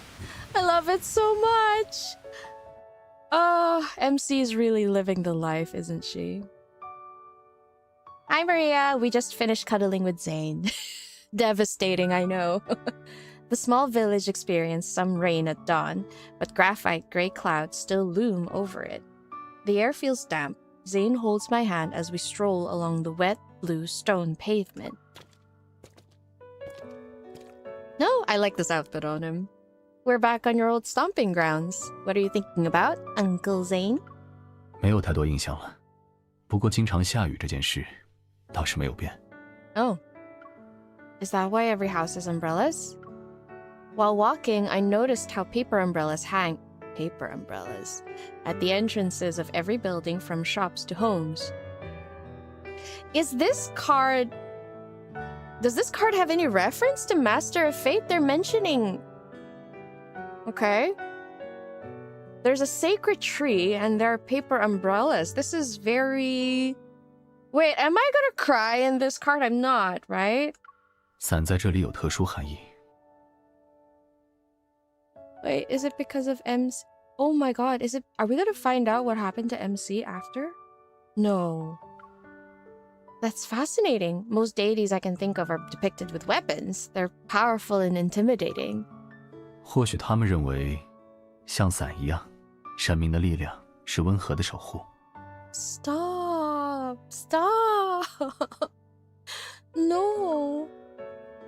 I love it so much. Oh, MC is really living the life, isn't she? Hi, Maria. We just finished cuddling with Zayne. Devastating, I know. The small village experienced some rain at dawn, but graphite gray clouds still loom over it. The air feels damp. Zayne holds my hand as we stroll along the wet, blue stone pavement. No, I like this outfit on him. We're back on your old stomping grounds. What are you thinking about, Uncle Zayne? 没有太多印象了，不过经常下雨这件事倒是没有变。 Oh. Is that why every house has umbrellas? While walking, I noticed how paper umbrellas hang at the entrances of every building from shops to homes. Does this card have any reference to Master of Fate? They're mentioning... Okay. There's a sacred tree and there are paper umbrellas. This is very... Wait, am I gonna cry in this card? I'm not, right? 伞在这里有特殊含义。 Wait, is it because of MC? Oh my god, are we gonna find out what happened to MC after? No. That's fascinating. Most deities I can think of are depicted with weapons. They're powerful and intimidating. 或许他们认为，像伞一样，神明的力量是温和的守护。Stop! No.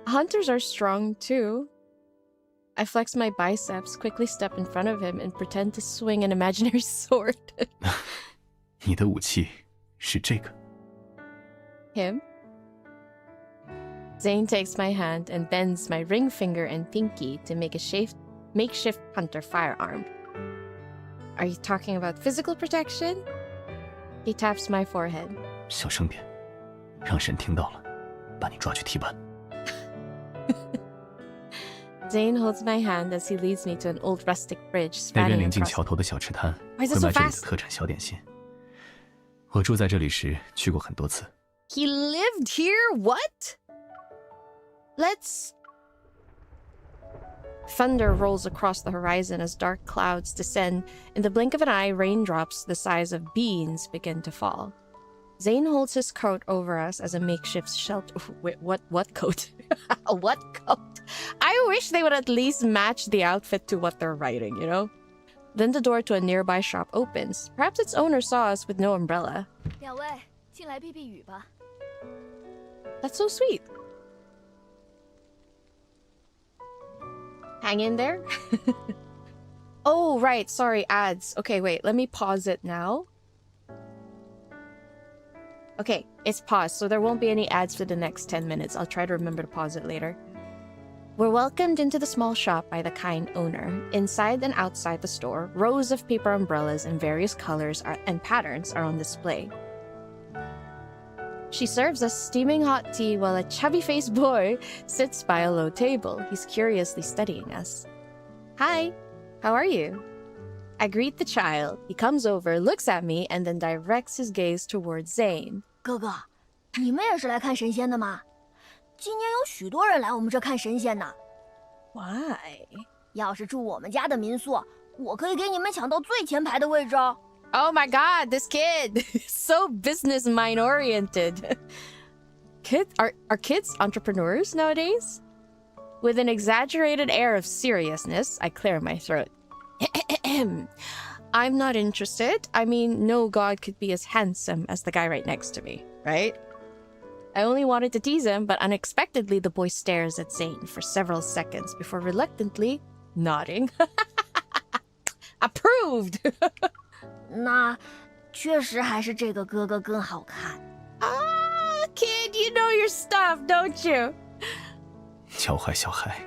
Hunters are strong too. I flex my biceps, quickly step in front of him, and pretend to swing an imaginary sword. 你的武器是这个。 Him? Zayne takes my hand and bends my ring finger and pinky to make a makeshift hunter firearm. Are you talking about physical protection? He taps my forehead. 小声点，让神听到了，把你抓去踢板。 Zayne holds my hand as he leads me to an old rustic bridge 那边 spanning 临近 across. 桥头的小吃摊 Why 会 is it so 卖这里的 fast? 特产小点心。我住在这里时去过很多次。 He lived here? What? Let's... Thunder rolls across the horizon as dark clouds descend. In the blink of an eye, raindrops the size of beans begin to fall. Zayne holds his coat over us as a makeshift shelter. Wait, what coat? What coat? I wish they would at least match the outfit to what they're writing, you know? Then the door to a nearby shop opens. Perhaps its owner saw us with no umbrella. 两位，进来避避雨吧。 That's so sweet. Hang in there. Oh, right. Sorry, ads. Okay, wait. Let me pause it now. Okay, it's paused, so there won't be any ads for the next 10 minutes. I'll try to remember to pause it later. We're welcomed into the small shop by the kind owner. Inside and outside the store, rows of paper umbrellas in various colors and patterns are on display. She serves us steaming hot tea while a chubby-faced boy sits by a low table. He's curiously studying us. Hi, how are you? I greet the child. He comes over, looks at me, and then directs his gaze towards Zayne. 哥哥，你们也是来看神仙的吗？今年有许多人来我们这看神仙呢。Why? 要是住我们家的民宿，我可以给你们抢到最前排的位置哦。 Oh my god, this kid! So business mind oriented. Are kids entrepreneurs nowadays? With an exaggerated air of seriousness, I clear my throat. I'm not interested. I mean, no god could be as handsome as the guy right next to me, right? I only wanted to tease him, but unexpectedly the boy stares at Zayne for several seconds before reluctantly nodding. Approved! 那确实还是这个哥哥更好看。 Ah, kid, you know your stuff, don't you? 教坏小孩。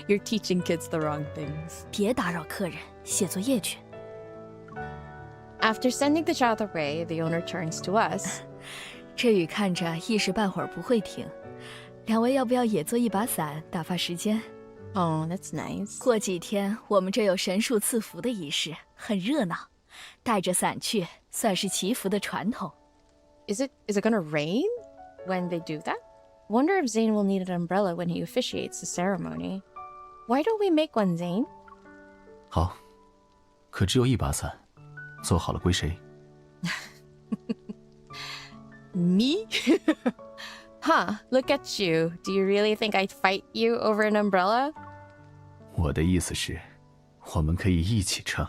You're teaching kids the wrong things. 别打扰客人，写作业去。 After sending the child away, the owner turns to us. 这雨看着一时半会儿不会停，两位要不要也做一把伞，打发时间？ Oh, that's nice. 过几天我们这有神树赐福的仪式，很热闹，带着伞去，算是祈福的传统。 Is it gonna rain when they do that? Wonder if Zayne will need an umbrella when he officiates the ceremony. Why don't we make one, Zayne? 好，可只有一把伞，做好了归谁？ Me? Huh, look at you. Do you really think I'd fight you over an umbrella? 我的意思是，我们可以一起唱。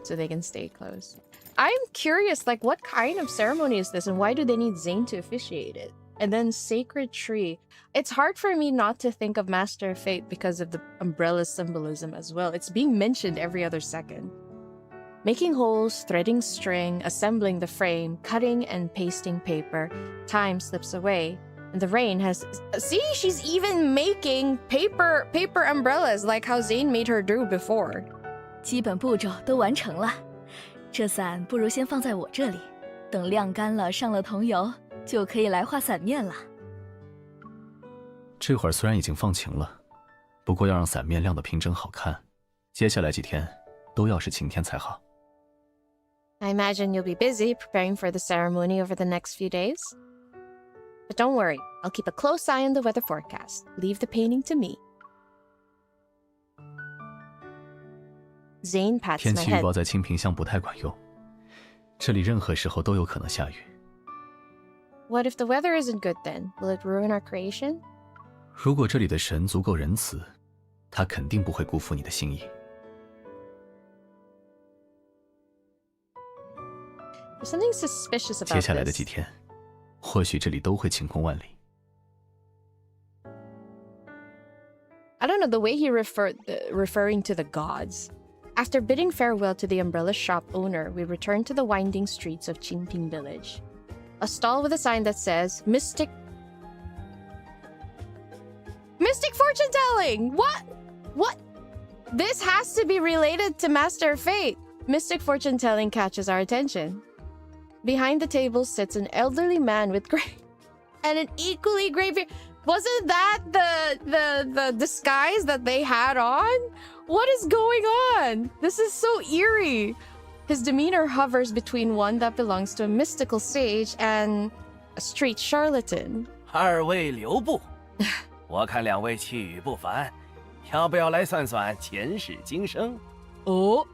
So they can stay close. I'm curious, like, what kind of ceremony is this and why do they need Zayne to officiate it? And then Sacred Tree. It's hard for me not to think of Master of Fate because of the umbrella symbolism as well. It's being mentioned every other second. Making holes, threading string, assembling the frame, cutting and pasting paper. Time slips away. And the rain has... See, she's even making paper umbrellas like how Zayne made her do before. 基本步骤都完成了，这伞不如先放在我这里，等晾干了，上了桐油，就可以来画伞面了。这会儿虽然已经放晴了，不过要让伞面亮得平整好看，接下来几天都要是晴天才好。 I imagine you'll be busy preparing for the ceremony over the next few days. But don't worry, I'll keep a close eye on the weather forecast. Leave the painting to me. Zayne pats 天 my 气预 head. 报在清平乡不太管用，这里任何时候都有可能下雨。 What if the weather isn't good then? Will it ruin our creation? 如果这里的神足够仁慈，他肯定不会辜负你的心意。There's something suspicious about 接下来的 this. 几天，或许这里都会晴空万里。I don't know, the way he referring to the gods. After bidding farewell to the umbrella shop owner, we returned to the winding streets of Qingping village. A stall with a sign that says, Mystic fortune telling! What? This has to be related to Master of Fate. Mystic fortune telling catches our attention. Behind the table sits an elderly man with gray and an equally gray beard. Wasn't that the disguise that they had on? What is going on? This is so eerie. His demeanor hovers between one that belongs to a mystical sage and a street charlatan. 二位留步，我看两位气宇不凡，要不要来算算前世今生？哦。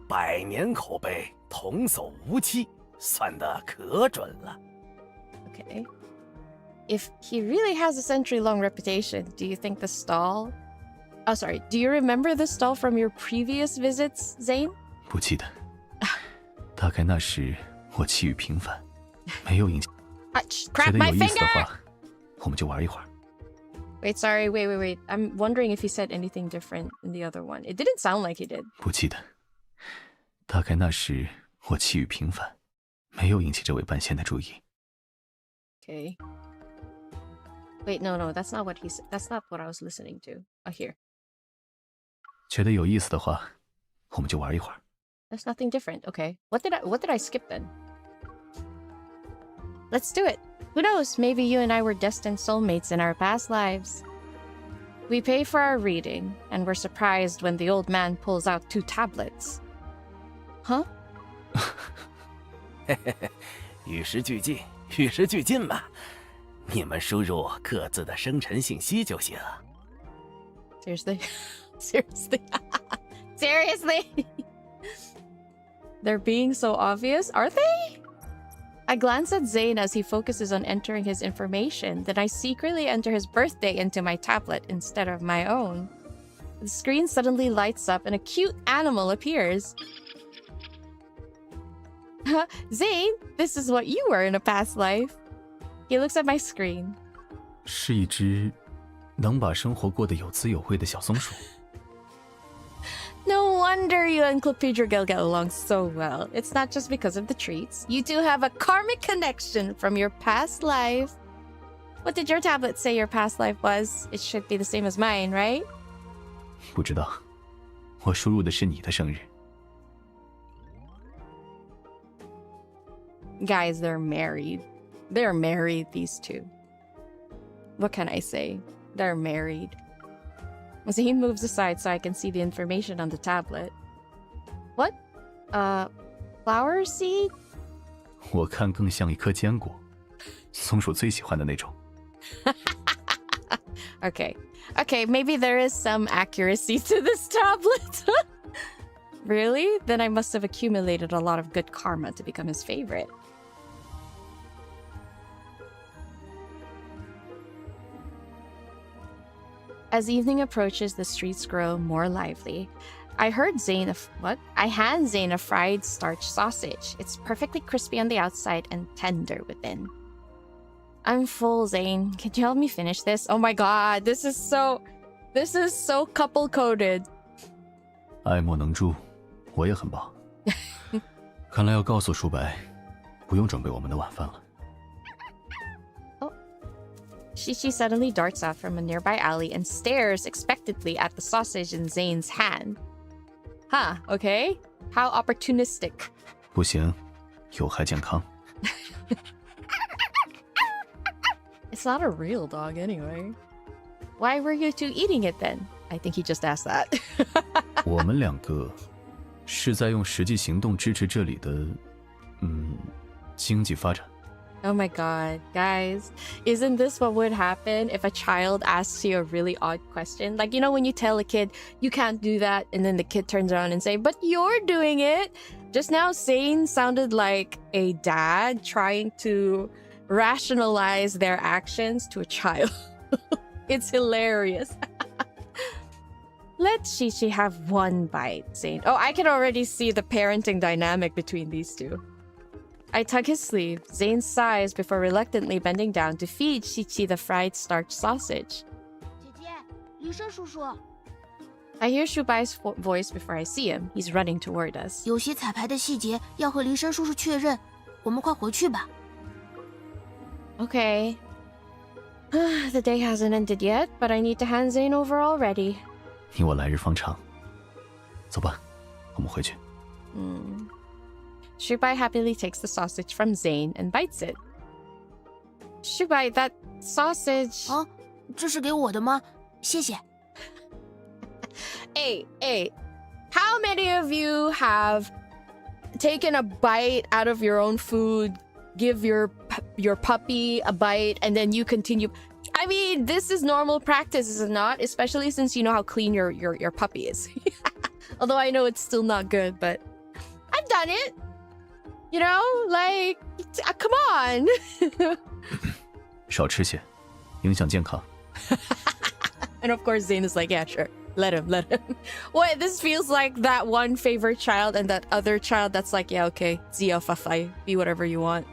百年口碑，童叟无欺，算得可准了。Okay. If he really has a century-long reputation, do you think the stall... Oh, sorry. Do you remember the stall from your previous visits, Zayne? 不记得，大概那时我气宇平凡，没有引起。觉 Crap 得 my 有意思的 finger! 话，我们就玩一会儿。Wait, sorry. Wait. I'm wondering if he said anything different in the other one. It didn't sound like he did. 不记得，大概那时我气宇平凡，没有引起这位半仙的注意。Okay. Wait, no, that's not what he said. That's not what I was listening to. Oh, here. 觉得有意思的话，我们就玩一会儿。There's nothing different. Okay. What did I skip then? Let's do it. Who knows? Maybe you and I were destined soulmates in our past lives. We pay for our reading, and we're surprised when the old man pulls out 2 tablets. Huh? 与时俱进，与时俱进嘛。你们输入各自的生辰信息就行。Seriously? Seriously? They're being so obvious, are they? I glance at Zayne as he focuses on entering his information, then I secretly enter his birthday into my tablet instead of my own. The screen suddenly lights up and a cute animal appears. Zayne, this is what you were in a past life. He looks at my screen. 是一只能把生活过得有滋有味的小松鼠。No wonder you and 𝓥𝓲𝓮𝓻 get along so well. It's not just because of the treats. You two have a karmic connection from your past life. What did your tablet say your past life was? It should be the same as mine, right? 不知道，我输入的是你的生日。Guys, they're married. They're married, these two. What can I say? They're married. Zayne moves aside so I can see the information on the tablet. What? Flower seed? 我看更像一颗坚果，松鼠最喜欢的那种。Okay, maybe there is some accuracy to this tablet. Really? Then I must have accumulated a lot of good karma to become his favorite. As evening approaches, the streets grow more lively. I hand Zayne a fried starch sausage. It's perfectly crispy on the outside and tender within. I'm full, Zayne. Can you help me finish this? Oh my god, this is so couple-coded. 爱莫能助，我也很饱。看来要告诉舒白，不用准备我们的晚饭了。Shichi suddenly darts out from a nearby alley and stares expectantly at the sausage in Zayne's hand. Huh, okay. How opportunistic. 不行，有害健康。It's not a real dog anyway. Why were you two eating it then? I think he just asked that. 我们两个是在用实际行动支持这里的，经济发展。Oh my god, guys. Isn't this what would happen if a child asks you a really odd question? Like, you know, when you tell a kid, you can't do that, and then the kid turns around and say, but you're doing it. Just now, Zayne sounded like a dad trying to rationalize their actions to a child. It's hilarious. Let Qiqi have one bite, Zayne. Oh, I can already see the parenting dynamic between these two. I tug his sleeve. Zayne sighs before reluctantly bending down to feed Qiqi the fried starch sausage. 姐姐，黎生叔叔， I hear Shubai's voice before I see him. He's running toward us. 有些彩排的细节要和黎生叔叔确认，我们快回去吧。 Okay. The day hasn't ended yet, but I need to hand Zayne over already. 你我来日方长，走吧，我们回去。Shubai happily takes the sausage from Zayne and bites it. Shubai, that sausage... 啊，这是给我的吗？谢谢。 Hey, how many of you have taken a bite out of your own food, give your puppy a bite, and then you continue? I mean, this is normal practice, is it not? Especially since you know how clean your puppy is. Although I know it's still not good, but I've done it. You know, like, come on. 少吃些，影响健康。 And of course, Zayne is like, yeah, sure. Let him. Wait, this feels like that one favorite child and that other child that's like, yeah, okay, Zia Fafai, be whatever you want.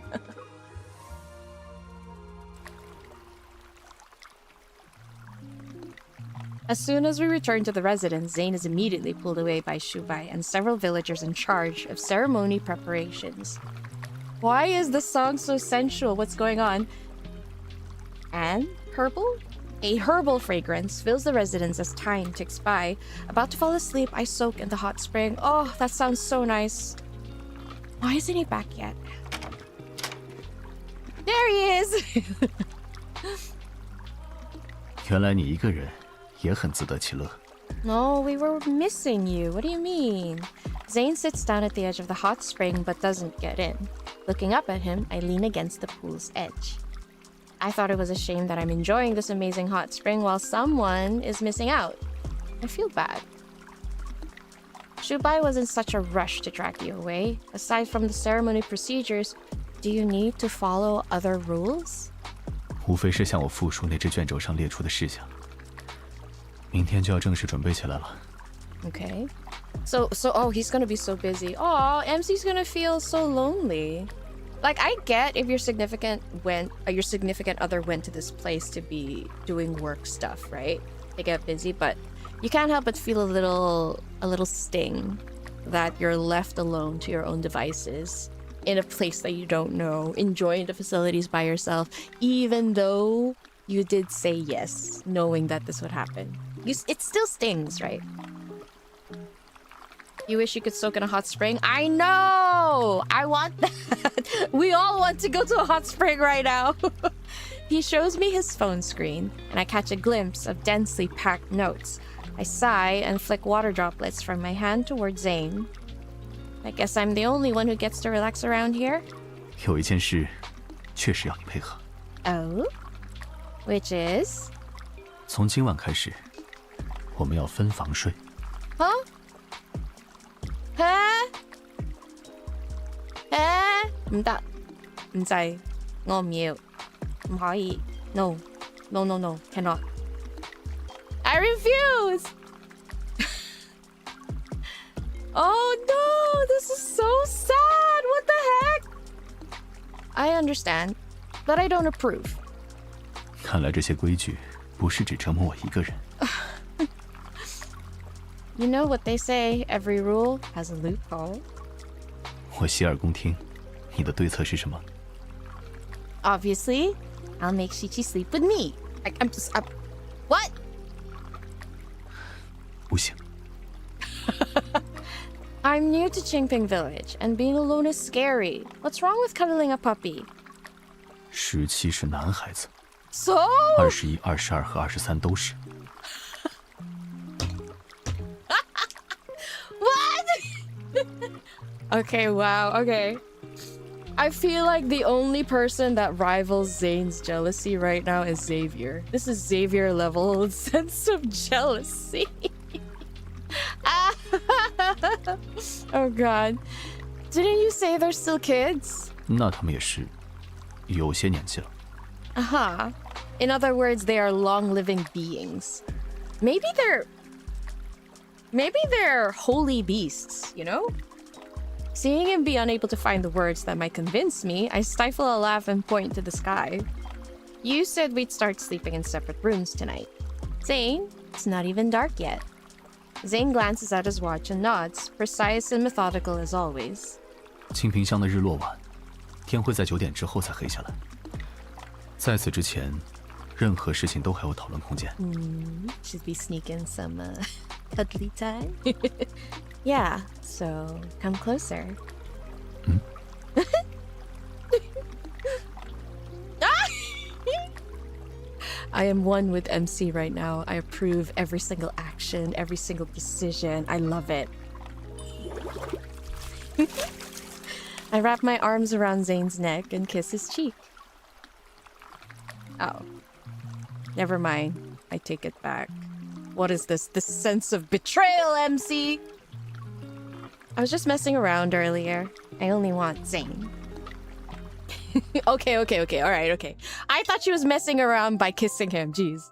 As soon as we return to the residence, Zayne is immediately pulled away by Shubai and several villagers in charge of ceremony preparations. Why is the song so sensual? What's going on? And herbal? A herbal fragrance fills the residence as time ticks by. About to fall asleep, I soak in the hot spring. Oh, that sounds so nice. Why isn't he back yet? There he is! 原来你一个人也很自得其乐。 No, we were missing you. What do you mean? Zayne sits down at the edge of the hot spring but doesn't get in. Looking up at him, I lean against the pool's edge. I thought it was a shame that I'm enjoying this amazing hot spring while someone is missing out. I feel bad. Shubai was in such a rush to track you away. Aside from the ceremony procedures, do you need to follow other rules? 无非是向我复述那只卷轴上列出的事项。明天就要正式准备起来了。 Okay. So, oh, he's gonna be so busy. Oh, MC's gonna feel so lonely. Like, I get if your significant other went to this place to be doing work stuff, right? They get busy, but you can't help but feel a little sting that you're left alone to your own devices in a place that you don't know, enjoying the facilities by yourself, even though you did say yes, knowing that this would happen. It still stings, right? You wish you could soak in a hot spring? I know! I want that! We all want to go to a hot spring right now! He shows me his phone screen, and I catch a glimpse of densely packed notes. I sigh and flick water droplets from my hand toward Zayne. I guess I'm the only one who gets to relax around here? 有一件事，确实要你配合。 Oh? Which is? 从今晚开始，我们要分房睡。 Huh? Huh? Huh? 唔得，唔制，我唔要，唔可以。No, cannot. I refuse! Oh no, this is so sad. What the heck? I understand, but I don't approve. 看来这些规矩不是只折磨我一个人。 You know what they say, every rule has a loophole. 我洗耳恭听，你的对策是什么？ Obviously, I'll make Qiqi sleep with me. What? 不行， I'm new to Qingping Village, and being alone is scary. What's wrong with cuddling a puppy? 17是男孩子， So? 21、22和23都是。 What? Okay, wow, okay. I feel like the only person that rivals Zayne's jealousy right now is Xavier. This is Xavier level sense of jealousy. Oh god. Didn't you say they're still kids? 那他们也是有些年纪了。 Uh-huh. In other words, they are long-living beings. Maybe they're... Maybe they're holy beasts, you know? Seeing him be unable to find the words that might convince me, I stifle a laugh and point to the sky. You said we'd start sleeping in separate rooms tonight. Zayne, it's not even dark yet. Zayne glances at his watch and nods, precise and methodical as always. 清平乡的日落晚，天会在9点之后才黑下来。在此之前，任何事情都还有讨论空间。Should be sneaking some cuddly time. Yeah, so come closer. I am one with MC right now. I approve every single action, every single decision. I love it. I wrap my arms around Zayne's neck and kiss his cheek. Oh. Never mind. I take it back. What is this? This sense of betrayal, MC? I was just messing around earlier. I only want Zayne. Okay. All right, okay. I thought she was messing around by kissing him. Jeez.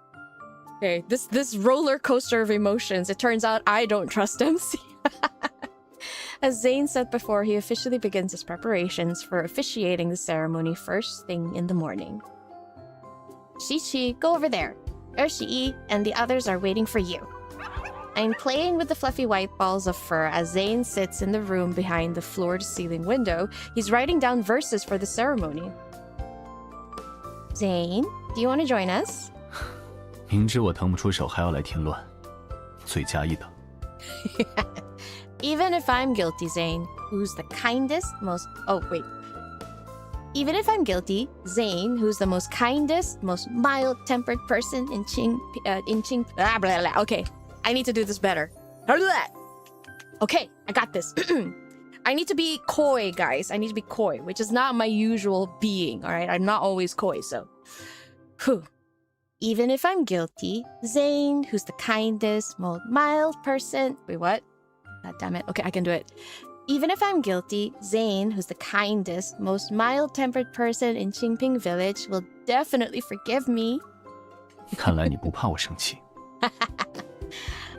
Okay, this roller coaster of emotions. It turns out I don't trust MC. As Zayne said before, he officially begins his preparations for officiating the ceremony first thing in the morning. Xi, go over there. Shi and the others are waiting for you. I'm playing with the fluffy white balls of fur as Zayne sits in the room behind the floor-to-ceiling window. He's writing down verses for the ceremony. Zayne, do you want to join us? 明知我腾不出手，还要来添乱，罪加一等。Even if I'm guilty, Zayne, who's the kindest, most... Oh, wait. Even if I'm guilty, Zayne, who's the most kindest, most mild-tempered person in blah, blah, blah. Okay, I need to do this better. Okay, I got this. I need to be coy, guys. I need to be coy, which is not my usual being, all right? I'm not always coy, so... Whew. Even if I'm guilty, Zayne, who's the kindest, most mild person... Wait, what? God damn it. Okay, I can do it. Even if I'm guilty, Zayne, who's the kindest, most mild-tempered person in Qingping Village, will definitely forgive me. 看来你不怕我生气。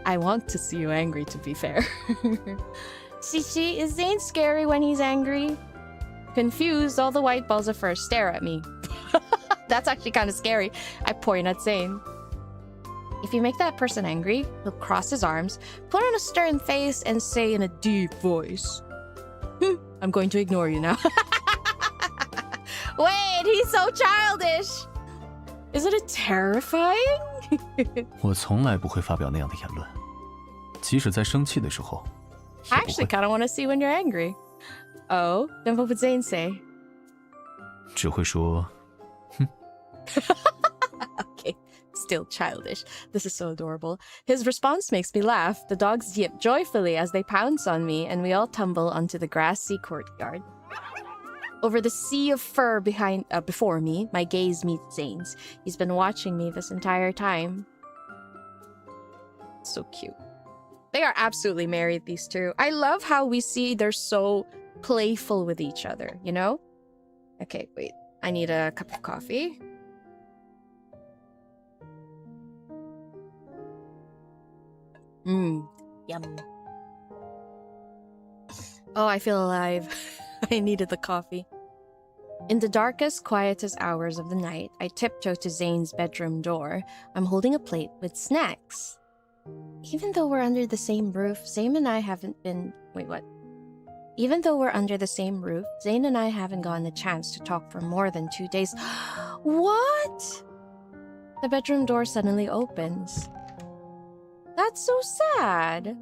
I want to see you angry, to be fair. Xi, is Zayne scary when he's angry? Confused, all the white balls of fur stare at me. That's actually kind of scary. I point at Zayne. If you make that person angry, he'll cross his arms, put on a stern face, and say in a deep voice, I'm going to ignore you now. Wait, he's so childish! Isn't it terrifying? 我从来不会发表那样的言论，即使在生气的时候。I actually kind of want to see when you're angry. Oh, then what would Zayne say? 只会说，哼。Okay. Still childish. This is so adorable. His response makes me laugh. The dogs yip joyfully as they pounce on me, and we all tumble onto the grassy courtyard. Over the sea of fur before me, my gaze meets Zayne's. He's been watching me this entire time. So cute. They are absolutely married, these two. I love how we see they're so playful with each other, you know? Okay, wait. I need a cup of coffee. Yum. Oh, I feel alive. I needed the coffee. In the darkest, quietest hours of the night, I tiptoe to Zayne's bedroom door. I'm holding a plate with snacks. Even though we're under the same roof, Zayne and I haven't been... Wait, what? Even though we're under the same roof, Zayne and I haven't gotten a chance to talk for more than 2 days. What? The bedroom door suddenly opens. That's so sad.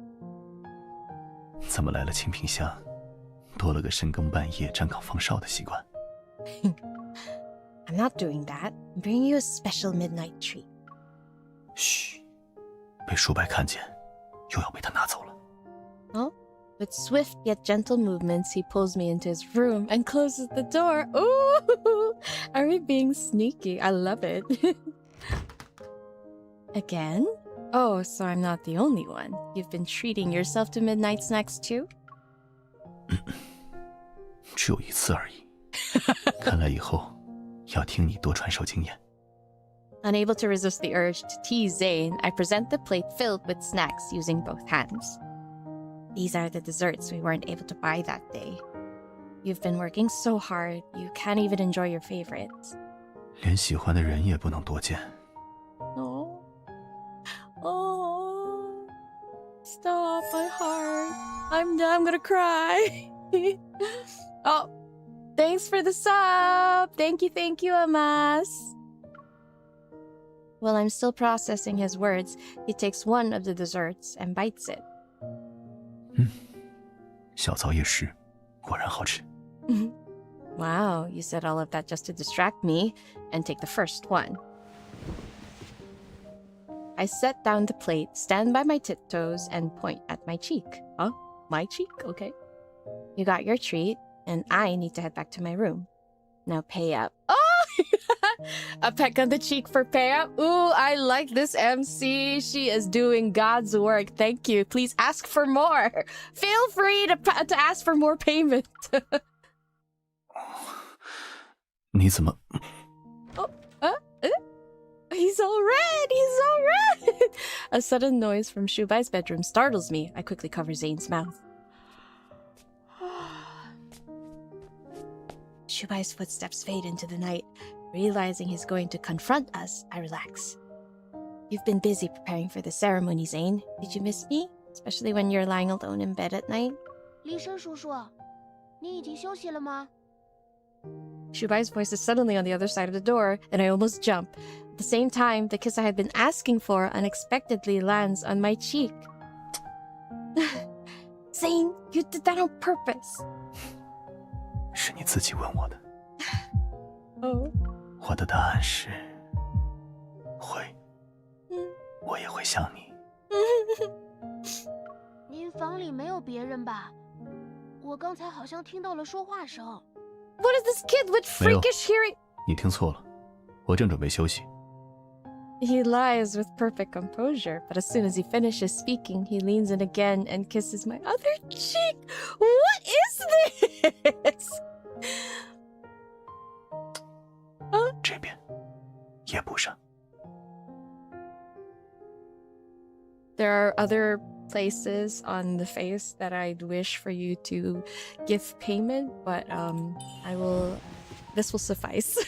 怎么来了清平乡，多了个深更半夜站岗放哨的习惯。I'm not doing that. I'm bringing you a special midnight treat. 嘘，被叔伯看见，又要被他拿走了。Oh? With swift yet gentle movements, he pulls me into his room and closes the door. Ooh! Are we being sneaky? I love it. Again? Oh, so I'm not the only one. You've been treating yourself to midnight snacks too? 只有一次而已。看来以后要听你多传授经验。Unable to resist the urge to tease Zayne, I present the plate filled with snacks using both hands. These are the desserts we weren't able to buy that day. You've been working so hard, you can't even enjoy your favorites. 连喜欢的人也不能多见。 Oh. Oh. Stop, my heart. I'm gonna cry. Oh. Thanks for the sub. Thank you, Amas. While I'm still processing his words, he takes one of the desserts and bites it. 小枣也是，果然好吃。 Wow, you said all of that just to distract me and take the first one. I set down the plate, stand by my tiptoes, and point at my cheek. Oh, my cheek? Okay. You got your treat, and I need to head back to my room. Now pay up. Oh! A peck on the cheek for pay up. Ooh, I like this MC. She is doing God's work. Thank you. Please ask for more. Feel free to ask for more payment. 你怎么？ He's all red! He's all red! A sudden noise from Shubai's bedroom startles me. I quickly cover Zayne's mouth. Shubai's footsteps fade into the night. Realizing he's going to confront us, I relax. You've been busy preparing for the ceremony, Zayne. Did you miss me? Especially when you're lying alone in bed at night? 李生叔叔，你已经休息了吗？ Shubai's voice is suddenly on the other side of the door, and I almost jump. At the same time, the kiss I had been asking for unexpectedly lands on my cheek. Zayne, you did that on purpose. 是你自己问我的。 Oh. 我的答案是会，我也会想你。您房里没有别人吧？我刚才好像听到了说话声。 What is this kid with freakish hearing? 你听错了，我正准备休息。 He lies with perfect composure, but as soon as he finishes speaking, he leans in again and kisses my other cheek. What is this? 这边也补上。 There are other places on the face that I'd wish for you to give payment, but this will suffice.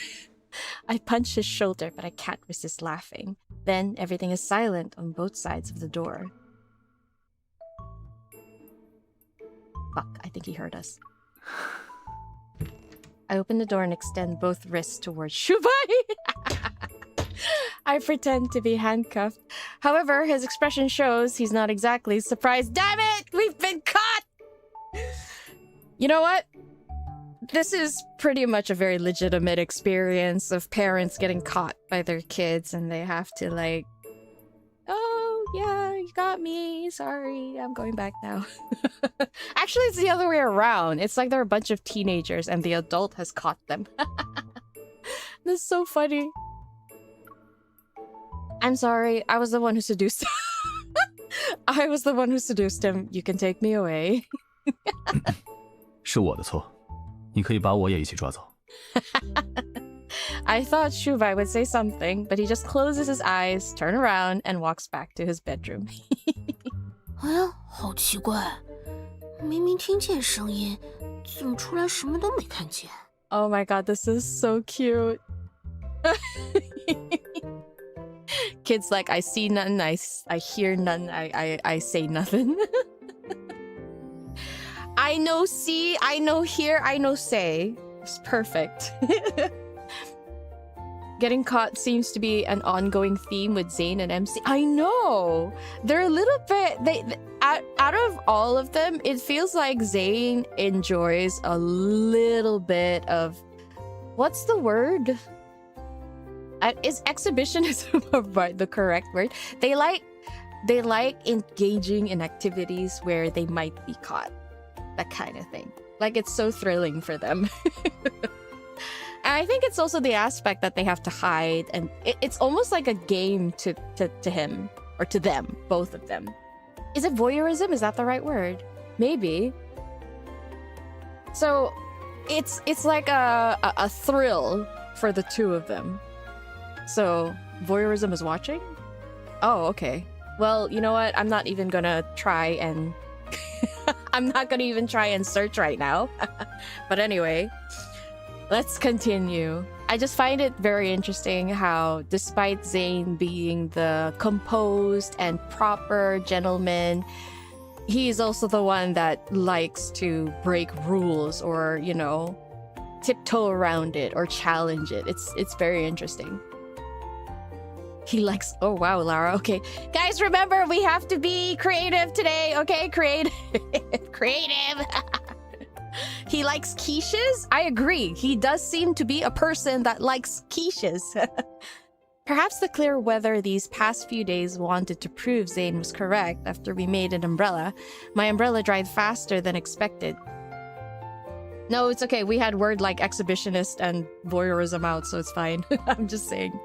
I punch his shoulder, but I can't resist laughing. Then everything is silent on both sides of the door. Fuck, I think he heard us. I open the door and extend both wrists towards Shubai. I pretend to be handcuffed. However, his expression shows he's not exactly surprised. Damn it! We've been caught! You know what? This is pretty much a very legitimate experience of parents getting caught by their kids and they have to like, oh yeah, you got me, sorry, I'm going back now. Actually, it's the other way around. It's like they're a bunch of teenagers and the adult has caught them. This is so funny. I'm sorry, I was the one who seduced him. I was the one who seduced him. You can take me away. 是我的错，你可以把我也一起抓走。 I thought Shubai would say something, but he just closes his eyes, turns around, and walks back to his bedroom. 哎呀，好奇怪，明明听见声音，怎么出来什么都没看见？ Oh my god, this is so cute. Kids like, I see none, I hear none, I say nothing. I know see, I know hear, I know say. It's perfect. Getting caught seems to be an ongoing theme with Zayne and MC. I know! They're a little bit... Out of all of them, it feels like Zayne enjoys a little bit of... What's the word? Is exhibitionism the correct word? They like engaging in activities where they might be caught. That kind of thing. Like, it's so thrilling for them. And I think it's also the aspect that they have to hide, and it's almost like a game to him, or to them, both of them. Is it voyeurism? Is that the right word? Maybe. So, it's like a thrill for the two of them. So, voyeurism is watching? Oh, okay. Well, you know what? I'm not even gonna try and... I'm not gonna even try and search right now. But anyway, let's continue. I just find it very interesting how, despite Zayne being the composed and proper gentleman, he's also the one that likes to break rules or, you know, tiptoe around it or challenge it. It's very interesting. He likes... Oh, wow, Lara. Okay. Guys, remember, we have to be creative today, okay? Creative. Creative. He likes quiches? I agree. He does seem to be a person that likes quiches. Perhaps the clear weather these past few days wanted to prove Zayne was correct after we made an umbrella. My umbrella dried faster than expected. No, it's okay. We had word like exhibitionist and voyeurism out, so it's fine. I'm just saying.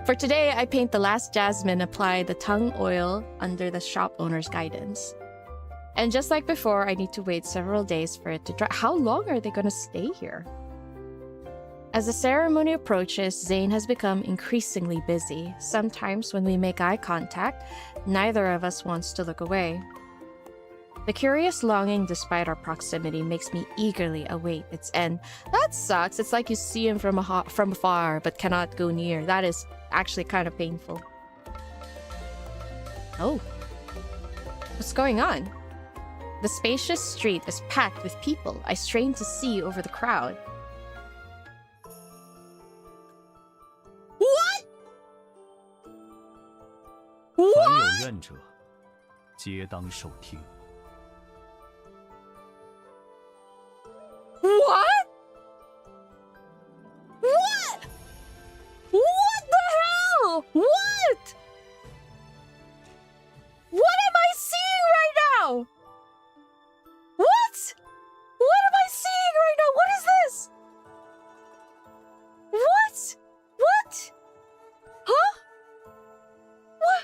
For today, I paint the last jasmine, apply the tongue oil under the shop owner's guidance. And just like before, I need to wait several days for it to dry. How long are they going to stay here? As the ceremony approaches, Zayne has become increasingly busy. Sometimes when we make eye contact, neither of us wants to look away. The curious longing despite our proximity makes me eagerly await its end. That sucks. It's like you see him from afar but cannot go near. That is actually kind of painful. Oh. What's going on? The spacious street is packed with people. I strain to see over the crowd. What? 凡有愿者，皆当受听。 What? What? What the hell? What? What am I seeing right now? What? What am I seeing right now? What is this? What? What? Huh? What?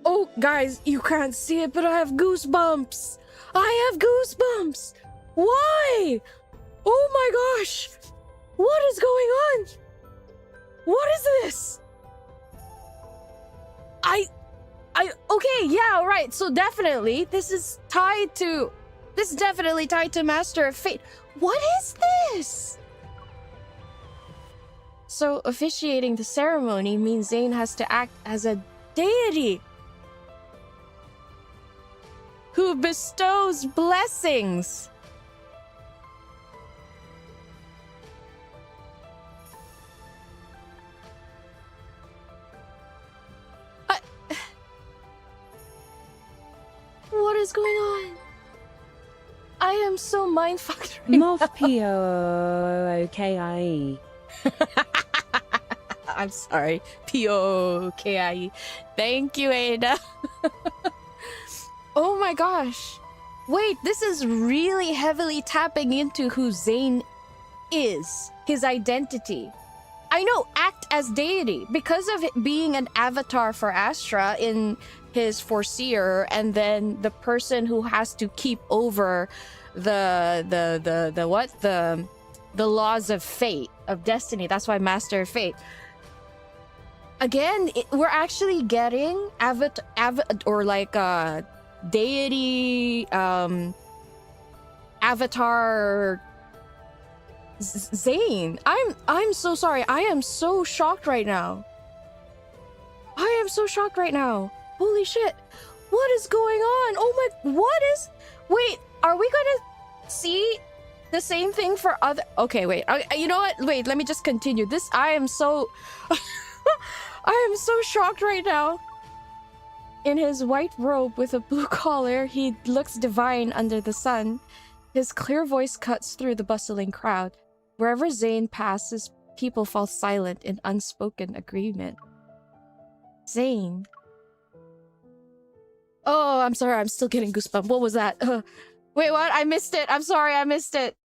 Oh, guys, you can't see it, but I have goosebumps. I have goosebumps. Why? Oh my gosh. What is going on? What is this? Okay, yeah, right. So definitely, this is definitely tied to Master of Fate. What is this? So officiating the ceremony means Zayne has to act as a deity who bestows blessings. What is going on? I am so mind-fucked right now. Moth P-O-O-K-I-E. I'm sorry. P-O-K-I-E. Thank you, Ada. Oh my gosh. Wait, this is really heavily tapping into who Zayne is. His identity. I know, act as deity. Because of it being an avatar for Astra in his Foreseer, and then the person who has to keep over the laws of fate, of destiny. That's why Master of Fate. Again, we're actually getting deity avatar Zayne. I'm so sorry. I am so shocked right now. I am so shocked right now. Holy shit. What is going on? Oh my, wait, are we gonna see the same thing for other... Okay, wait. You know what? Wait, let me just continue. I am so... I am so shocked right now. In his white robe with a blue collar, he looks divine under the sun. His clear voice cuts through the bustling crowd. Wherever Zayne passes, people fall silent in unspoken agreement. Zayne. Oh, I'm sorry. I'm still getting goosebumps. What was that? Wait, what? I missed it. I'm sorry. I missed it.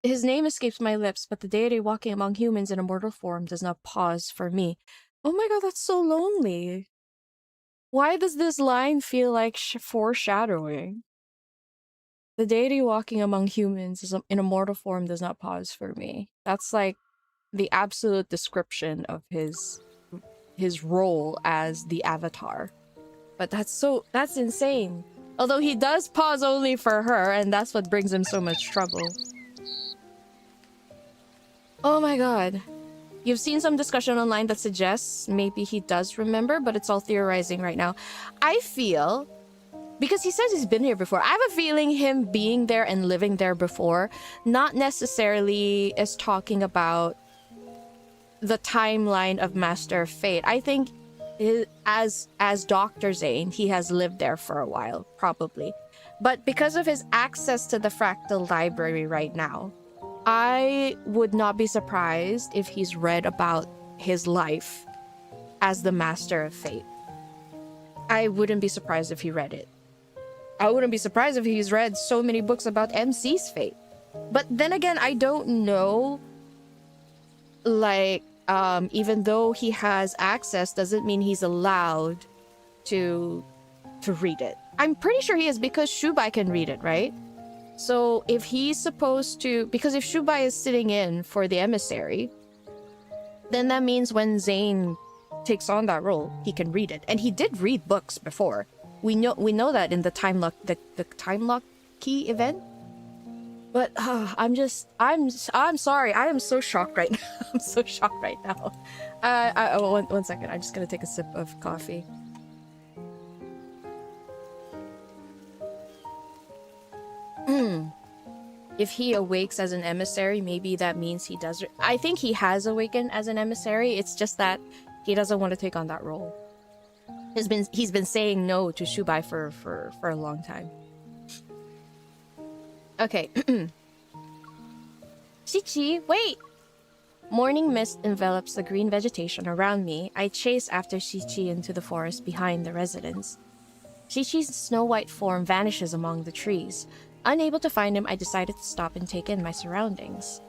His name escapes my lips, but the deity walking among humans in a mortal form does not pause for me. Oh my god, that's so lonely. Why does this line feel like foreshadowing? The deity walking among humans is in a mortal form does not pause for me. That's like the absolute description of his role as the avatar. But that's insane. Although he does pause only for her, and that's what brings him so much trouble. Oh my god. You've seen some discussion online that suggests maybe he does remember, but it's all theorizing right now. I feel, because he says he's been here before, I have a feeling him being there and living there before, not necessarily is talking about the timeline of Master of Fate. I think as Dr. Zayne, he has lived there for a while, probably. But because of his access to the fractal library right now, I would not be surprised if he's read about his life as the Master of Fate. I wouldn't be surprised if he read it. I wouldn't be surprised if he's read so many books about MC's fate. But then again, I don't know, like, even though he has access doesn't mean he's allowed to read it. I'm pretty sure he is, because Shubai can read it, right? So if he's supposed to, because if Shubai is sitting in for the emissary, then that means when Zayne takes on that role, he can read it. And he did read books before. We know that in the time lock key event. But I'm sorry. I am so shocked right now. I'm so shocked right now. One second. I'm just gonna take a sip of coffee. If he awakes as an emissary, maybe that means he does. I think he has awakened as an emissary. It's just that he doesn't want to take on that role. He's been saying no to Shubai for a long time. Okay. Shichi, wait! Morning mist envelops the green vegetation around me. I chase after Shichi into the forest behind the residence. Shichi's snow-white form vanishes among the trees. Unable to find him, I decided to stop and take in my surroundings.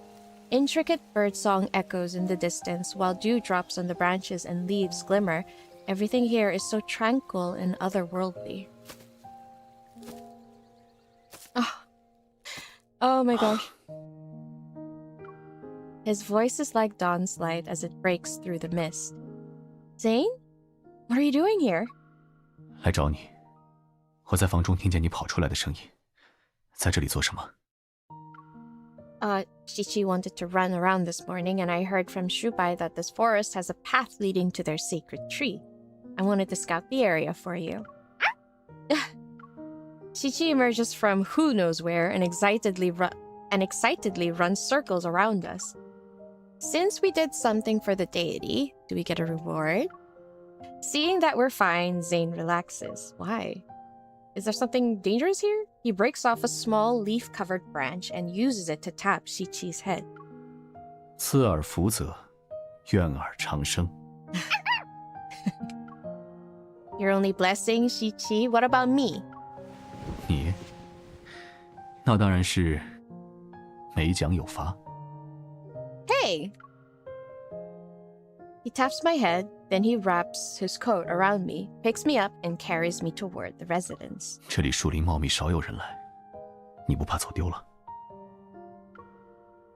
Intricate birdsong echoes in the distance, while dew drops on the branches and leaves glimmer. Everything here is so tranquil and otherworldly. Oh my gosh. His voice is like dawn's light as it breaks through the mist. Zayne? What are you doing here? 来找你。我在房中听见你跑出来的声音。在这里做什么？ Shichi wanted to run around this morning, and I heard from Shubai that this forest has a path leading to their sacred tree. I wanted to scout the area for you. Shichi emerges from who knows where and excitedly runs circles around us. Since we did something for the deity, do we get a reward? Seeing that we're fine, Zayne relaxes. Why? Is there something dangerous here? He breaks off a small leaf-covered branch and uses it to tap Shichi's head. 赐尔福泽，愿尔长生。 You're only blessing, Shichi. What about me? 你？那当然是没奖有罚。 Hey! He taps my head, then he wraps his coat around me, picks me up, and carries me toward the residence. 这里树林茂密，少有人来，你不怕走丢了？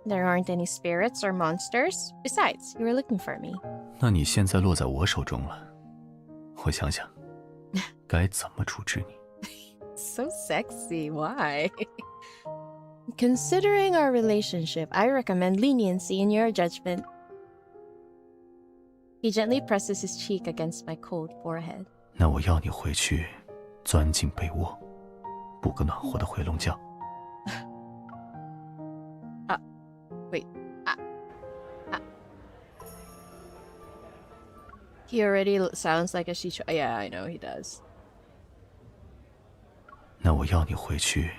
There aren't any spirits or monsters. Besides, you were looking for me. 那你现在落在我手中了，我想想，该怎么处置你？ So sexy. Why? Considering our relationship, I recommend leniency in your judgment. He gently presses his cheek against my cold forehead. 那我要你回去，钻进被窝，补个暖和的回笼觉。Wait. He already sounds like a Shicho. Yeah, I know he does. 那我要你回去，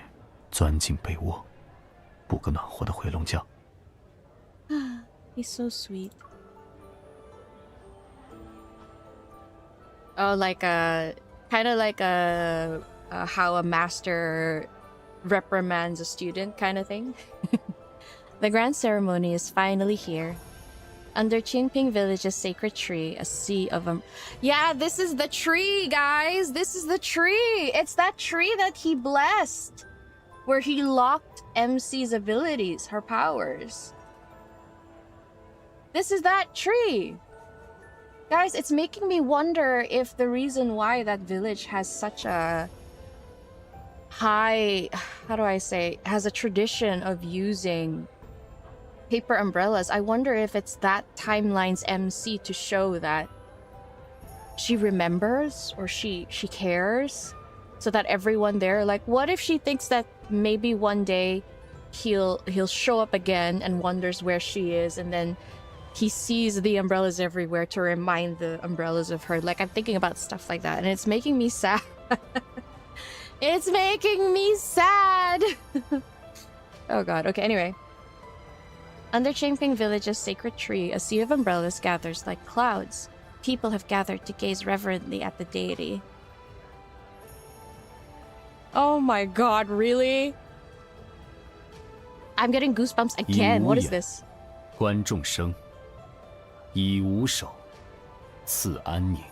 钻进被窝，补个暖和的回笼觉。 He's so sweet. Oh, like kind of like how a master reprimands a student kind of thing. The grand ceremony is finally here. Under Qingping Village's sacred tree, a sea of Yeah, this is the tree, guys! This is the tree! It's that tree that he blessed! where he locked MC's abilities, her powers. This is that tree. Guys, it's making me wonder if the reason why that village has such a high, how do I say, has a tradition of using paper umbrellas. I wonder if it's that timeline's MC to show that she remembers or she cares, so that everyone there, like, what if she thinks that maybe one day he'll show up again and wonders where she is, and then he sees the umbrellas everywhere to remind the umbrellas of her. Like, I'm thinking about stuff like that, and it's making me sad. It's making me sad. Oh god. Okay, anyway. Under 𝓥𝓮𝓻 Village's sacred tree, a sea of umbrellas gathers like clouds. People have gathered to gaze reverently at the deity. Oh my god, really? I'm getting goosebumps again. What is this? 观众生，以无手，赐安宁。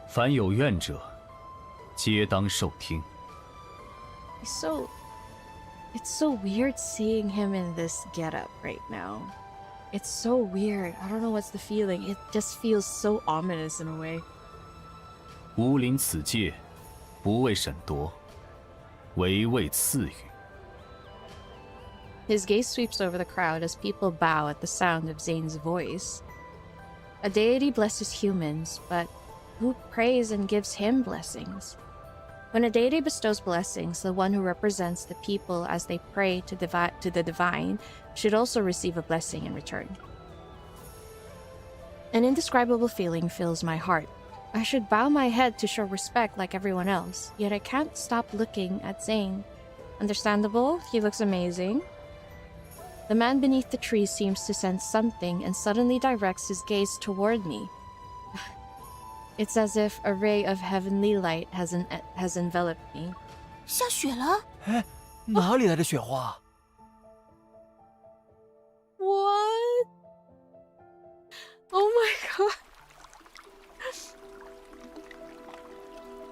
凡有愿者，皆当受听。 It's so weird seeing him in this getup right now. It's so weird. I don't know what's the feeling. It just feels so ominous in a way. 吾临此界，不为审夺，唯为赐予。 His gaze sweeps over the crowd as people bow at the sound of Zayne's voice. A deity blesses humans, but who prays and gives him blessings? When a deity bestows blessings, the one who represents the people as they pray to the divine should also receive a blessing in return. An indescribable feeling fills my heart. I should bow my head to show respect like everyone else, yet I can't stop looking at Zayne. Understandable, he looks amazing. The man beneath the tree seems to sense something and suddenly directs his gaze toward me. It's as if a ray of heavenly light has enveloped me. 下雪了？哎，哪里来的雪花？ What? Oh my god.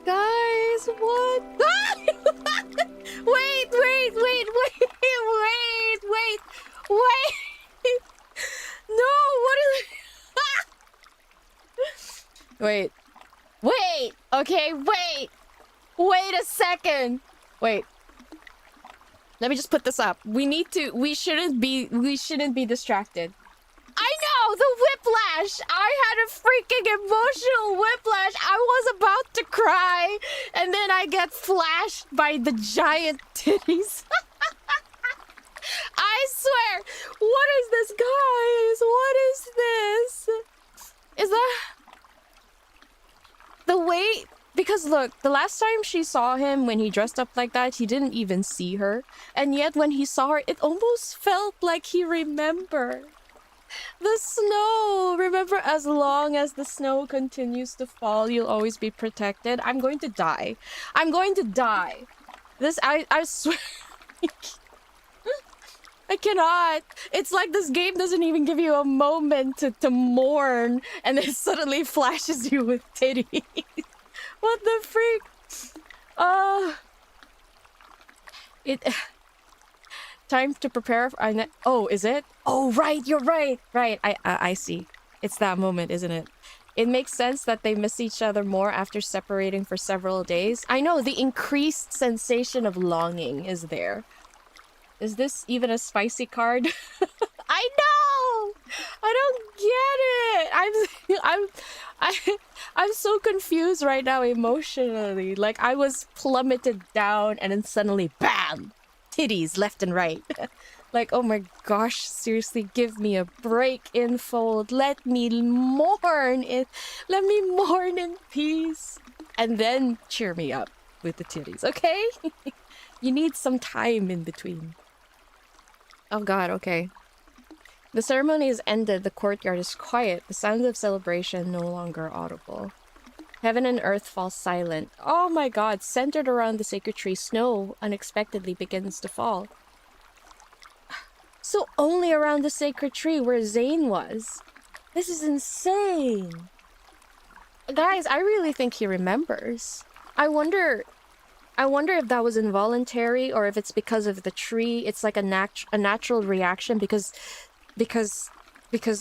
Guys, what? Wait. No, what is Wait. Okay, wait. Wait a second. Wait. Let me just put this up. We shouldn't be distracted. I know, the whiplash. I had a freaking emotional whiplash. I was about to cry, and then I get flashed by the giant titties. I swear. What is this, guys? What is this? Is that the way? Because look, the last time she saw him when he dressed up like that, he didn't even see her. And yet when he saw her, it almost felt like he remembered. The snow! Remember, as long as the snow continues to fall, you'll always be protected. I'm going to die. I'm going to die. I swear. I cannot. It's like this game doesn't even give you a moment to mourn, and then suddenly flashes you with titties. What the freak? Time to prepare. Oh, is it? Oh, right. You're right. Right. I see. It's that moment, isn't it? It makes sense that they miss each other more after separating for several days. I know, the increased sensation of longing is there. Is this even a spicy card? I know! I don't get it! I'm so confused right now emotionally. Like, I was plummeted down and then suddenly, BAM! Titties left and right. Like, oh my gosh, seriously, give me a break in fold. Let me mourn in peace. And then cheer me up with the titties, okay? You need some time in between. Oh god, okay. The ceremony is ended, the courtyard is quiet, the sounds of celebration no longer audible. Heaven and earth fall silent. Oh my god, centered around the sacred tree, snow unexpectedly begins to fall. So only around the sacred tree where Zayne was. This is insane. Guys, I really think he remembers. I wonder I wonder if that was involuntary or if it's because of the tree. It's like a natural reaction because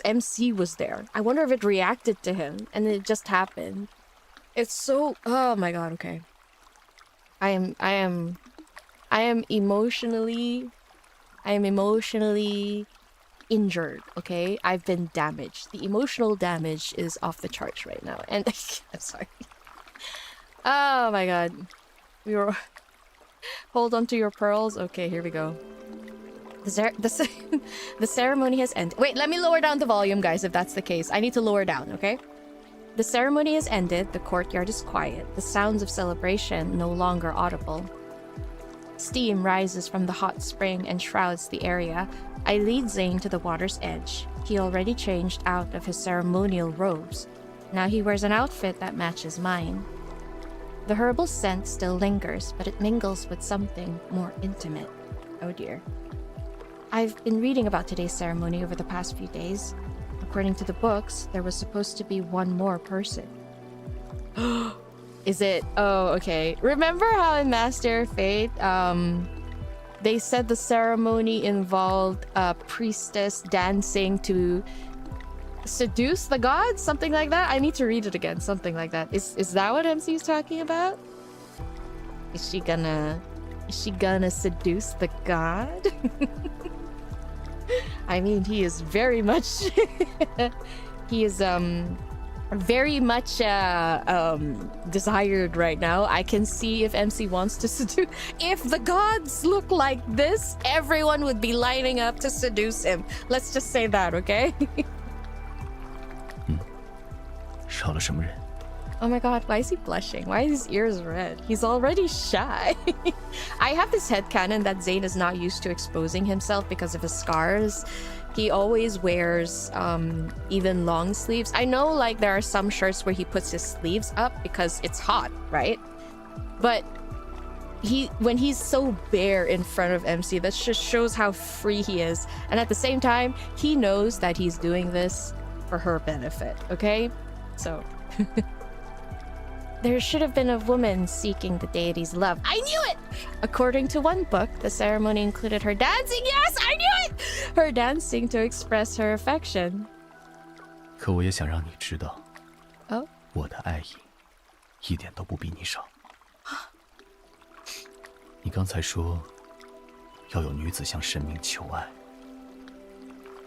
MC was there. I wonder if it reacted to him and it just happened. It's so, oh my god, okay. I am emotionally injured, okay? I've been damaged. The emotional damage is off the charts right now. And I'm sorry. Oh my god. We were hold on to your pearls. Okay, here we go. The ceremony has ended. Wait, let me lower down the volume, guys, if that's the case. I need to lower down, okay? The ceremony has ended. The courtyard is quiet. The sounds of celebration no longer audible. Steam rises from the hot spring and shrouds the area. I lead Zayne to the water's edge. He already changed out of his ceremonial robes. Now he wears an outfit that matches mine. The herbal scent still lingers, but it mingles with something more intimate. Oh dear. I've been reading about today's ceremony over the past few days. According to the books, there was supposed to be one more person. Is it? Oh, okay. Remember how in Master of Fate, they said the ceremony involved a priestess dancing to seduce the gods? Something like that? I need to read it again. Something like that. Is that what MC is talking about? Is she gonna seduce the god? I mean, he is very much he is very much desired right now. I can see if MC wants to seduce. If the gods look like this, everyone would be lining up to seduce him. Let's just say that, okay? 少了什么人？ Oh my god, why is he blushing? Why are his ears red? He's already shy. I have this headcanon that Zayne is not used to exposing himself because of his scars. He always wears even long sleeves. I know like there are some shirts where he puts his sleeves up because it's hot, right? But when he's so bare in front of MC, that just shows how free he is. And at the same time, he knows that he's doing this for her benefit, okay? So there should have been a woman seeking the deity's love. I knew it! According to one book, the ceremony included her dancing. Yes, I knew it! Her dancing to express her affection. 可我也想让你知道， Oh? 我的爱意一点都不比你少。你刚才说要有女子向神明求爱，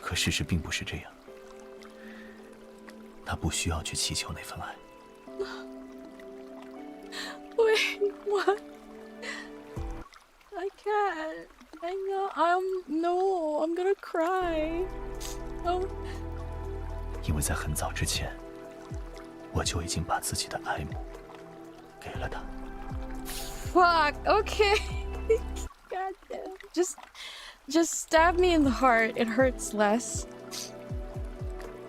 可事实并不是这样。她不需要去祈求那份爱。 Wait, what? I can't. I know. No, I'm gonna cry. Oh. 因为在很早之前，我就已经把自己的爱慕给了她。 Fuck. Okay. God damn. Just stab me in the heart. It hurts less.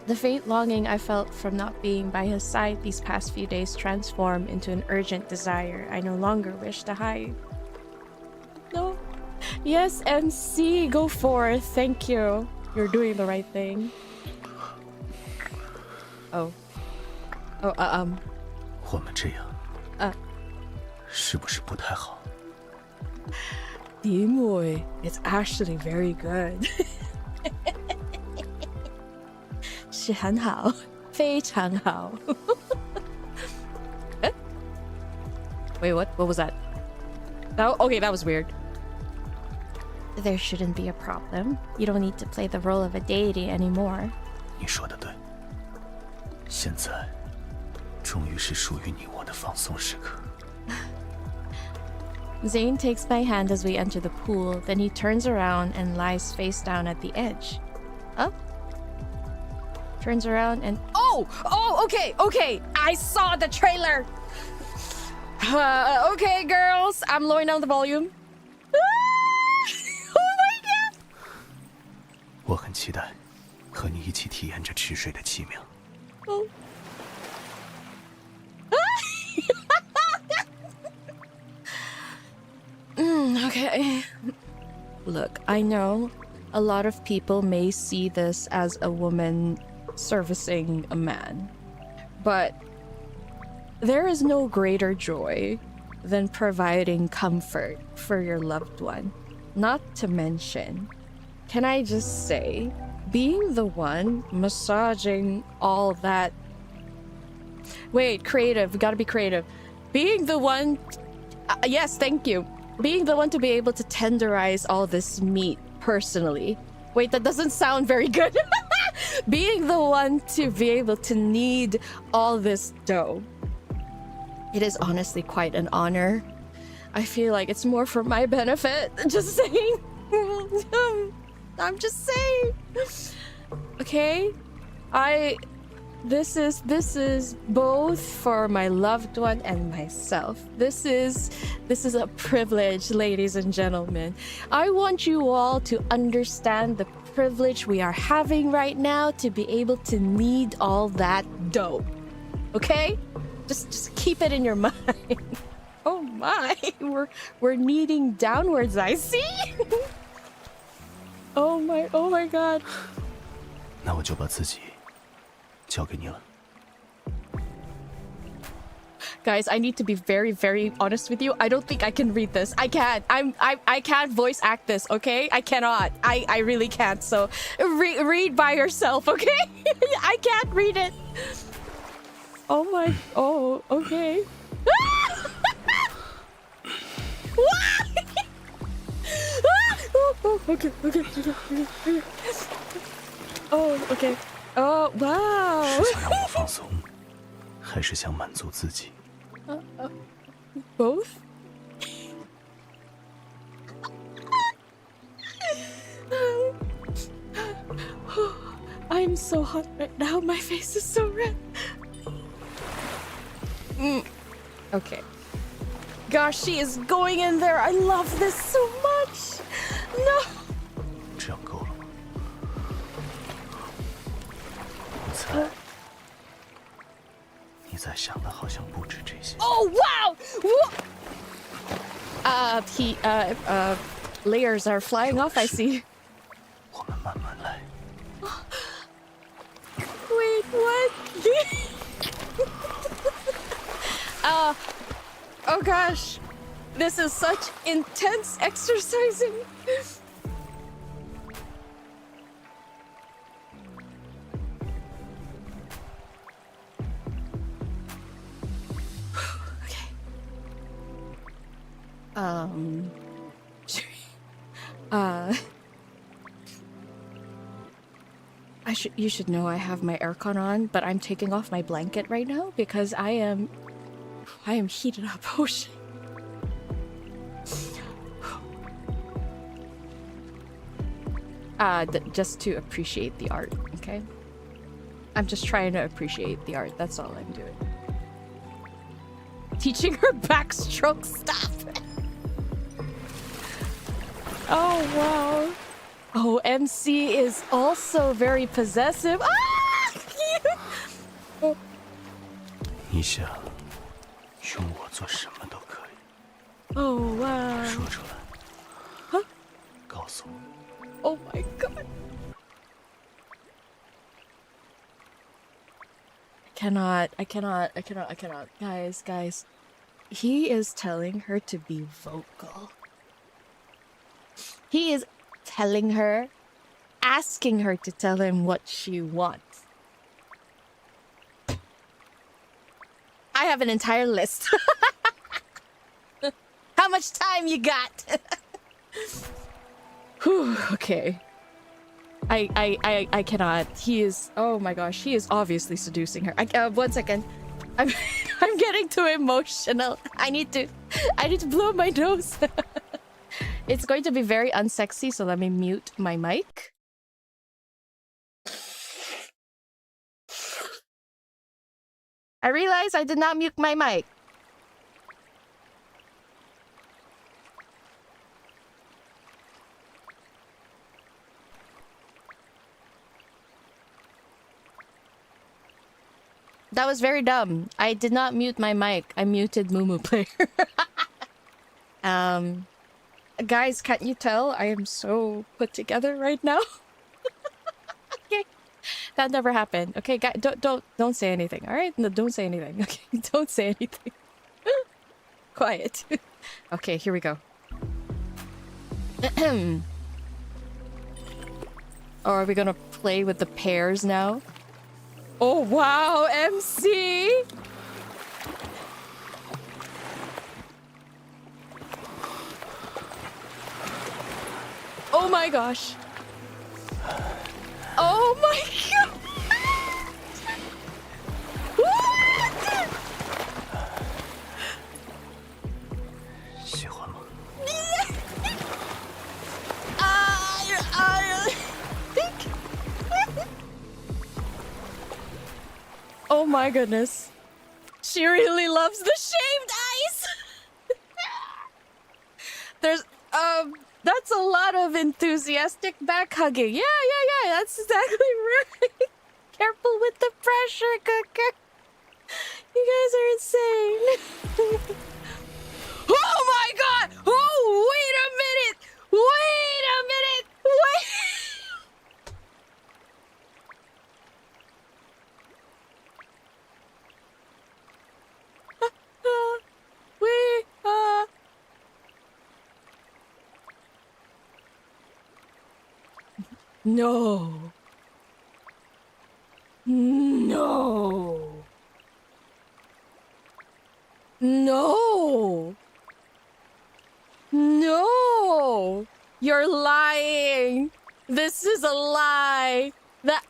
The faint longing I felt from not being by his side these past few days transformed into an urgent desire I no longer wish to hide. No. Yes, MC, go forth. Thank you. You're doing the right thing. Oh. Oh, 我们这样，是不是不太好？ Dimoy, it's actually very good. 是很好，非常好。Wait, what? What was that? Okay, that was weird. There shouldn't be a problem. You don't need to play the role of a deity anymore. 你说的对，现在终于是属于你我的放松时刻。 Zayne takes my hand as we enter the pool, then he turns around and lies face down at the edge. Huh? Turns around and... Oh, okay. I saw the trailer. Okay, girls. I'm lowering down the volume. Oh my god. 我很期待和你一起体验这吃水的奇妙。 Oh. Okay. Look, I know a lot of people may see this as a woman servicing a man, but there is no greater joy than providing comfort for your loved one. Not to mention, can I just say, being the one massaging all that... Wait, creative. Gotta be creative. Being the one... yes, thank you. Being the one to be able to tenderize all this meat personally. Wait, that doesn't sound very good. Being the one to be able to knead all this dough. It is honestly quite an honor. I feel like it's more for my benefit. Just saying. I'm just saying. Okay? This is both for my loved one and myself. This is a privilege, ladies and gentlemen. I want you all to understand the privilege we are having right now to be able to knead all that dough. Okay? Just keep it in your mind. Oh my, we're kneading downwards, I see. Oh my god. 那我就把自己交给你了。 Guys, I need to be very, very honest with you. I don't think I can read this. I can't. I can't voice act this, okay? I cannot. I really can't. So read by yourself, okay? I can't read it. Oh my. Oh, okay. Oh, okay. Oh, okay. Oh, wow. 是想让我放松，还是想满足自己？ Both? I'm so hot right now. My face is so red. Okay. Gosh, she is going in there. I love this so much. No. 这样够了吗？我猜你在想的好像不止这些。 Oh wow! Layers are flying off. I see. 我们慢慢来。 Wait, what? Oh gosh, this is such intense exercising. Okay. You should know I have my aircon on, but I'm taking off my blanket right now because I am heated up. Oh shit. Just to appreciate the art, okay? I'm just trying to appreciate the art. That's all I'm doing. Teaching her backstroke. Stop. Oh wow. Oh, MC is also very possessive. Ah! 你想用我做什么都可以。 Oh wow. 说出来。 Huh? 告诉我。 Oh my god. I cannot. Guys. He is telling her to be vocal. He is telling her, asking her to tell him what she wants. I have an entire list. How much time you got? Whew, okay. I cannot. He is, oh my gosh, he is obviously seducing her. 1 second. I'm getting too emotional. I need to blow my nose. It's going to be very unsexy, so let me mute my mic. I realized I did not mute my mic. That was very dumb. I did not mute my mic. I muted Mumu Player. Guys, can't you tell I am so put together right now? Okay. That never happened. Okay, guys, don't say anything. All right? No, don't say anything. Okay, don't say anything. Quiet. Okay, here we go. Oh, are we gonna play with the pairs now? Oh, wow, MC! Oh my gosh. Oh my god! What? 喜欢吗？ Oh my goodness. She really loves the shaved ice. There's that's a lot of enthusiastic back hugging. Yeah, that's exactly right. Careful with the pressure cooker. You guys are insane. Oh my god! Oh, wait a minute! Wait a minute! Wait! No. No. No. No. You're lying. This is a lie. That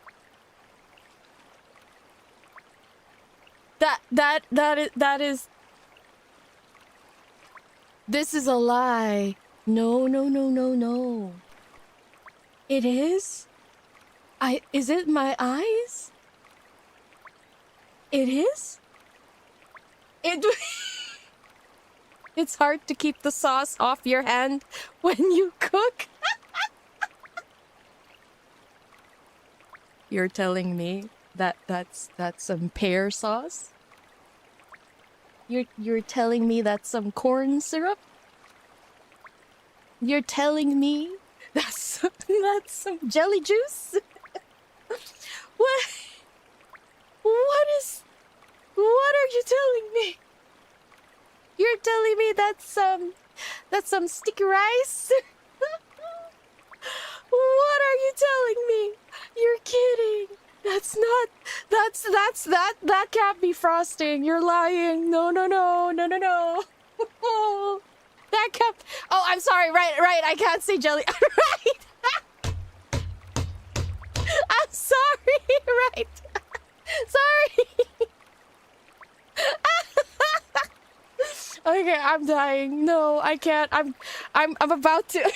is. This is a lie. No. It is? Is it my eyes? It is? It's hard to keep the sauce off your hand when you cook. You're telling me that's some pear sauce? You're telling me that's some corn syrup? You're telling me that's some jelly juice? What are you telling me? You're telling me that's some sticky rice? What are you telling me? You're kidding. That can't be frosting. You're lying. No. That can't. Oh, I'm sorry. Right. I can't say jelly. Right. I'm sorry. Right. Sorry. Okay, I'm dying. No, I can't. I'm about to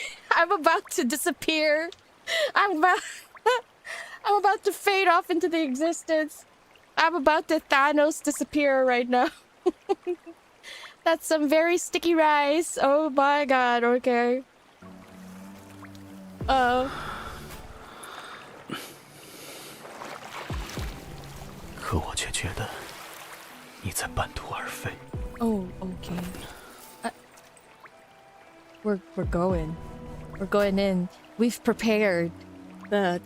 disappear. I'm about to fade off into the existence. I'm about to Thanos disappear right now. That's some very sticky rice. Oh my god, okay. 可我却觉得你在半途而废。 Oh, okay. We're going. We're going in. We've prepared. The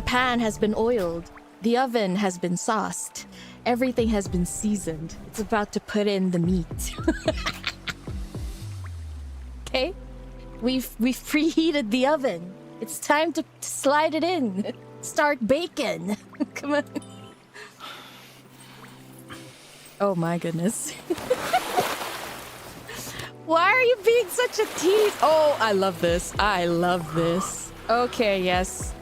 pan has been oiled. The oven has been sauced. Everything has been seasoned. It's about to put in the meat. Okay? We've preheated the oven. It's time to slide it in. Start baking. Come on. Oh my goodness. Why are you being such a tease? Oh, I love this. I love this. Okay, yes.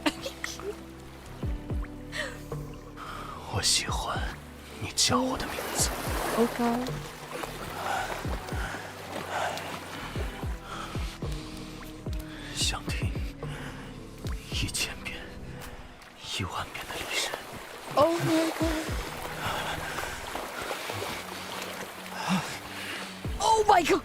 我喜欢你叫我的名字。 Okay. 想听1000遍、10000遍的李神。 Oh my god. Oh my god.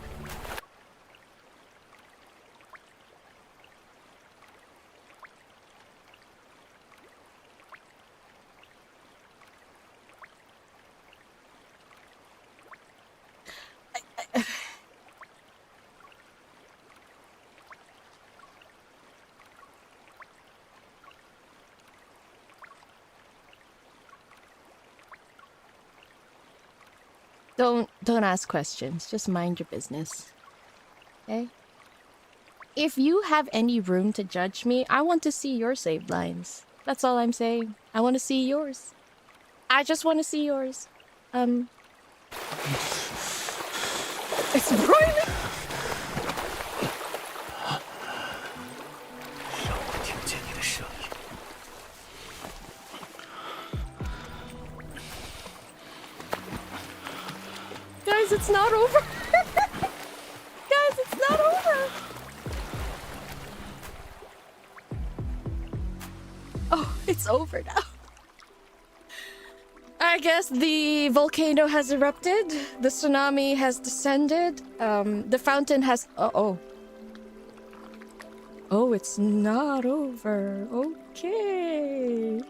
Don't ask questions. Just mind your business. Okay? If you have any room to judge me, I want to see your saved lines. That's all I'm saying. I want to see yours. I just want to see yours. It's broiling! Guys, it's not over. Guys, it's not over. Oh, it's over now. I guess the volcano has erupted. The tsunami has descended. The fountain has... Oh, it's not over. Okay.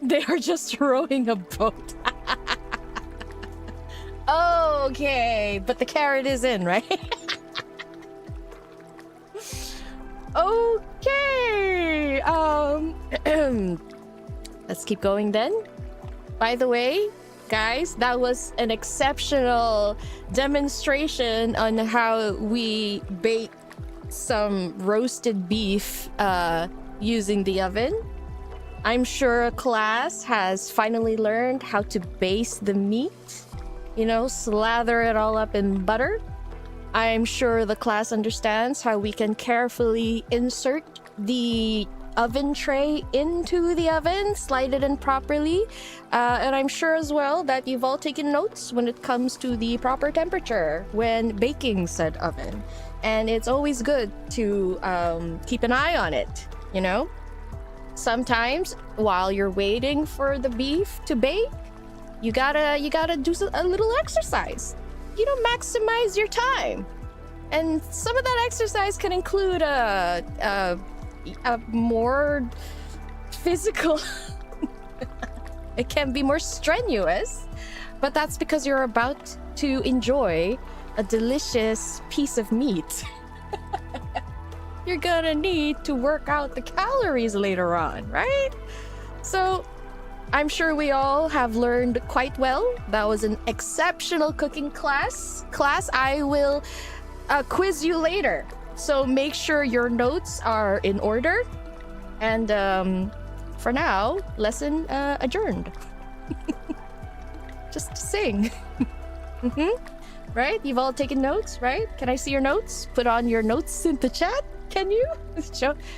They are just rowing a boat. Okay, but the carrot is in, right? Okay. Let's keep going then. By the way, guys, that was an exceptional demonstration on how we bake some roasted beef using the oven. I'm sure class has finally learned how to baste the meat. You know, slather it all up in butter. I'm sure the class understands how we can carefully insert the oven tray into the oven, slide it in properly. And I'm sure as well that you've all taken notes when it comes to the proper temperature when baking said oven. And it's always good to keep an eye on it, you know? Sometimes while you're waiting for the beef to bake, you gotta do a little exercise. You know, maximize your time. And some of that exercise can include a more physical... It can be more strenuous, but that's because you're about to enjoy a delicious piece of meat. You're gonna need to work out the calories later on, right? So I'm sure we all have learned quite well. That was an exceptional cooking class. I will quiz you later. So make sure your notes are in order. And for now, lesson adjourned. Just sing. Right? You've all taken notes, right? Can I see your notes? Put on your notes in the chat. Can you?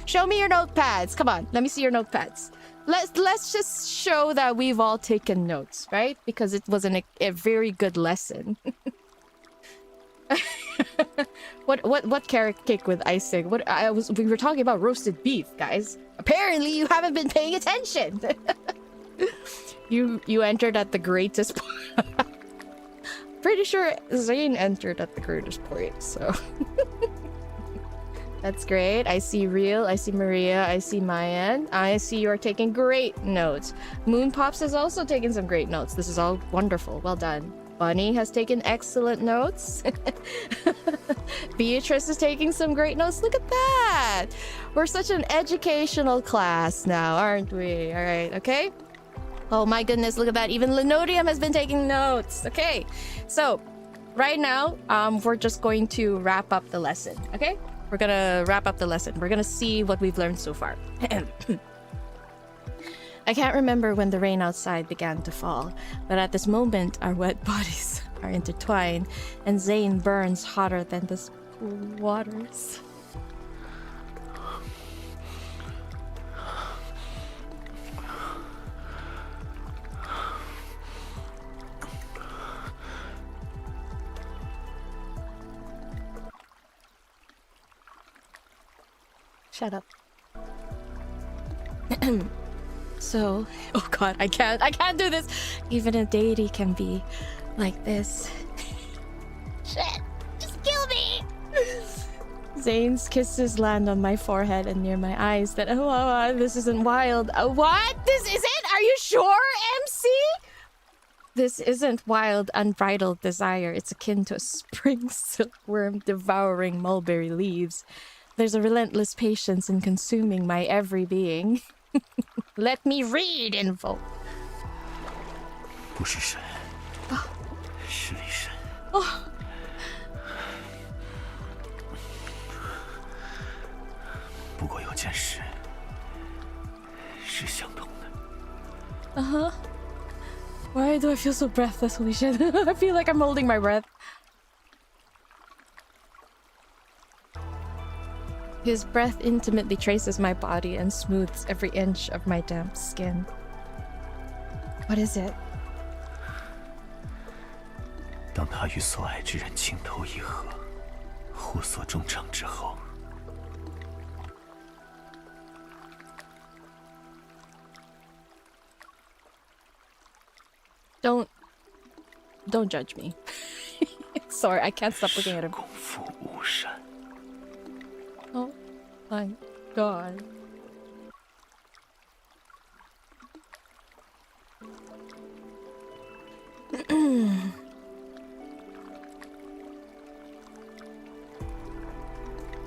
Show me your notepads. Come on, let me see your notepads. Let's just show that we've all taken notes, right? Because it was a very good lesson. What carrot cake with icing? We were talking about roasted beef, guys. Apparently you haven't been paying attention. You entered at the greatest point. Pretty sure Zayne entered at the greatest point, so that's great. I see Real, I see Maria, I see Mayan. I see you are taking great notes. Moon Pops has also taken some great notes. This is all wonderful. Well done. Bunny has taken excellent notes. Beatrice is taking some great notes. Look at that. We're such an educational class now, aren't we? All right, okay? Oh my goodness, look at that. Even Linodium has been taking notes. Okay, so right now, we're just going to wrap up the lesson, okay? We're gonna wrap up the lesson. We're gonna see what we've learned so far. I can't remember when the rain outside began to fall, but at this moment, our wet bodies are intertwined, and Zayne burns hotter than the waters. Shut up. So, oh god, I can't do this. Even a deity can be like this. Shit, just kill me. Zayne's kisses land on my forehead and near my eyes. This isn't wild. What? This isn't? Are you sure, MC? This isn't wild, unbridled desire. It's akin to a spring silkworm devouring mulberry leaves. There's a relentless patience in consuming my every being. Let me read info. 不是神，是是离神。哦。不过有件事是相同的。Why do I feel so breathless? Holy shit! I feel like I'm holding my breath. His breath intimately traces my body and smooths every inch of my damp skin. What is it? 当他与所爱之人情投意合，互诉衷肠之后， Don't judge me. Sorry, I can't stop looking at him. 功夫无善。 Oh my god.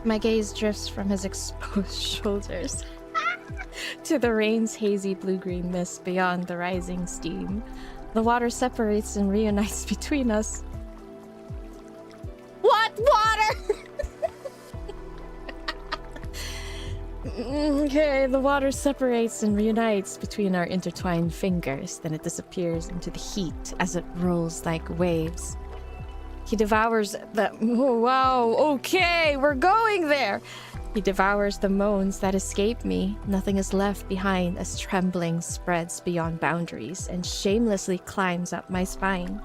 My gaze drifts from his exposed shoulders to the rain's hazy blue-green mist beyond the rising steam. The water separates and reunites between us. What water? Okay, the water separates and reunites between our intertwined fingers. Then it disappears into the heat as it rolls like waves. He devours the... Oh, wow, okay, we're going there. He devours the moans that escape me. Nothing is left behind as trembling spreads beyond boundaries and shamelessly climbs up my spine.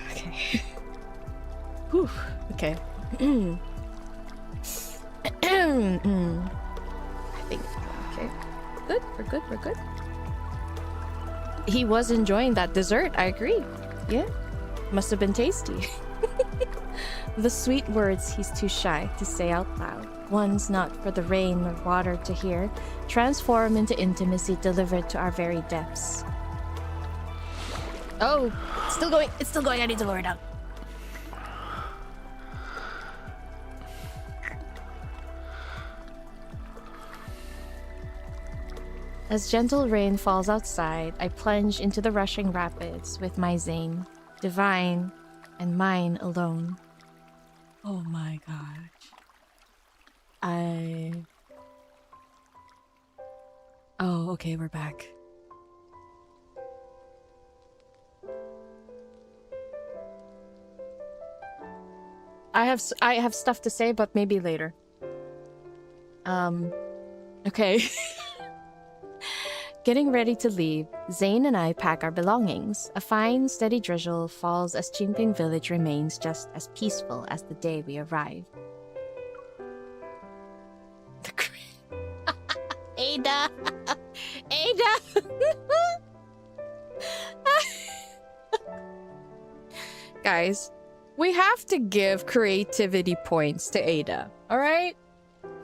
Okay. Whew, okay. I think, okay. Good, we're good. He was enjoying that dessert, I agree. Yeah, must have been tasty. The sweet words he's too shy to say out loud, ones not for the rain or water to hear, transform into intimacy delivered to our very depths. Oh, it's still going, I need to lower it down. As gentle rain falls outside, I plunge into the rushing rapids with my Zayne, divine and mine alone. Oh my gosh. Oh, okay, we're back. I have stuff to say, but maybe later. Okay. Getting ready to leave, Zayne and I pack our belongings. A fine, steady drizzle falls as 𝓥𝓮𝓻 village remains just as peaceful as the day we arrived. Ada! Ada! Guys, we have to give creativity points to Ada, alright?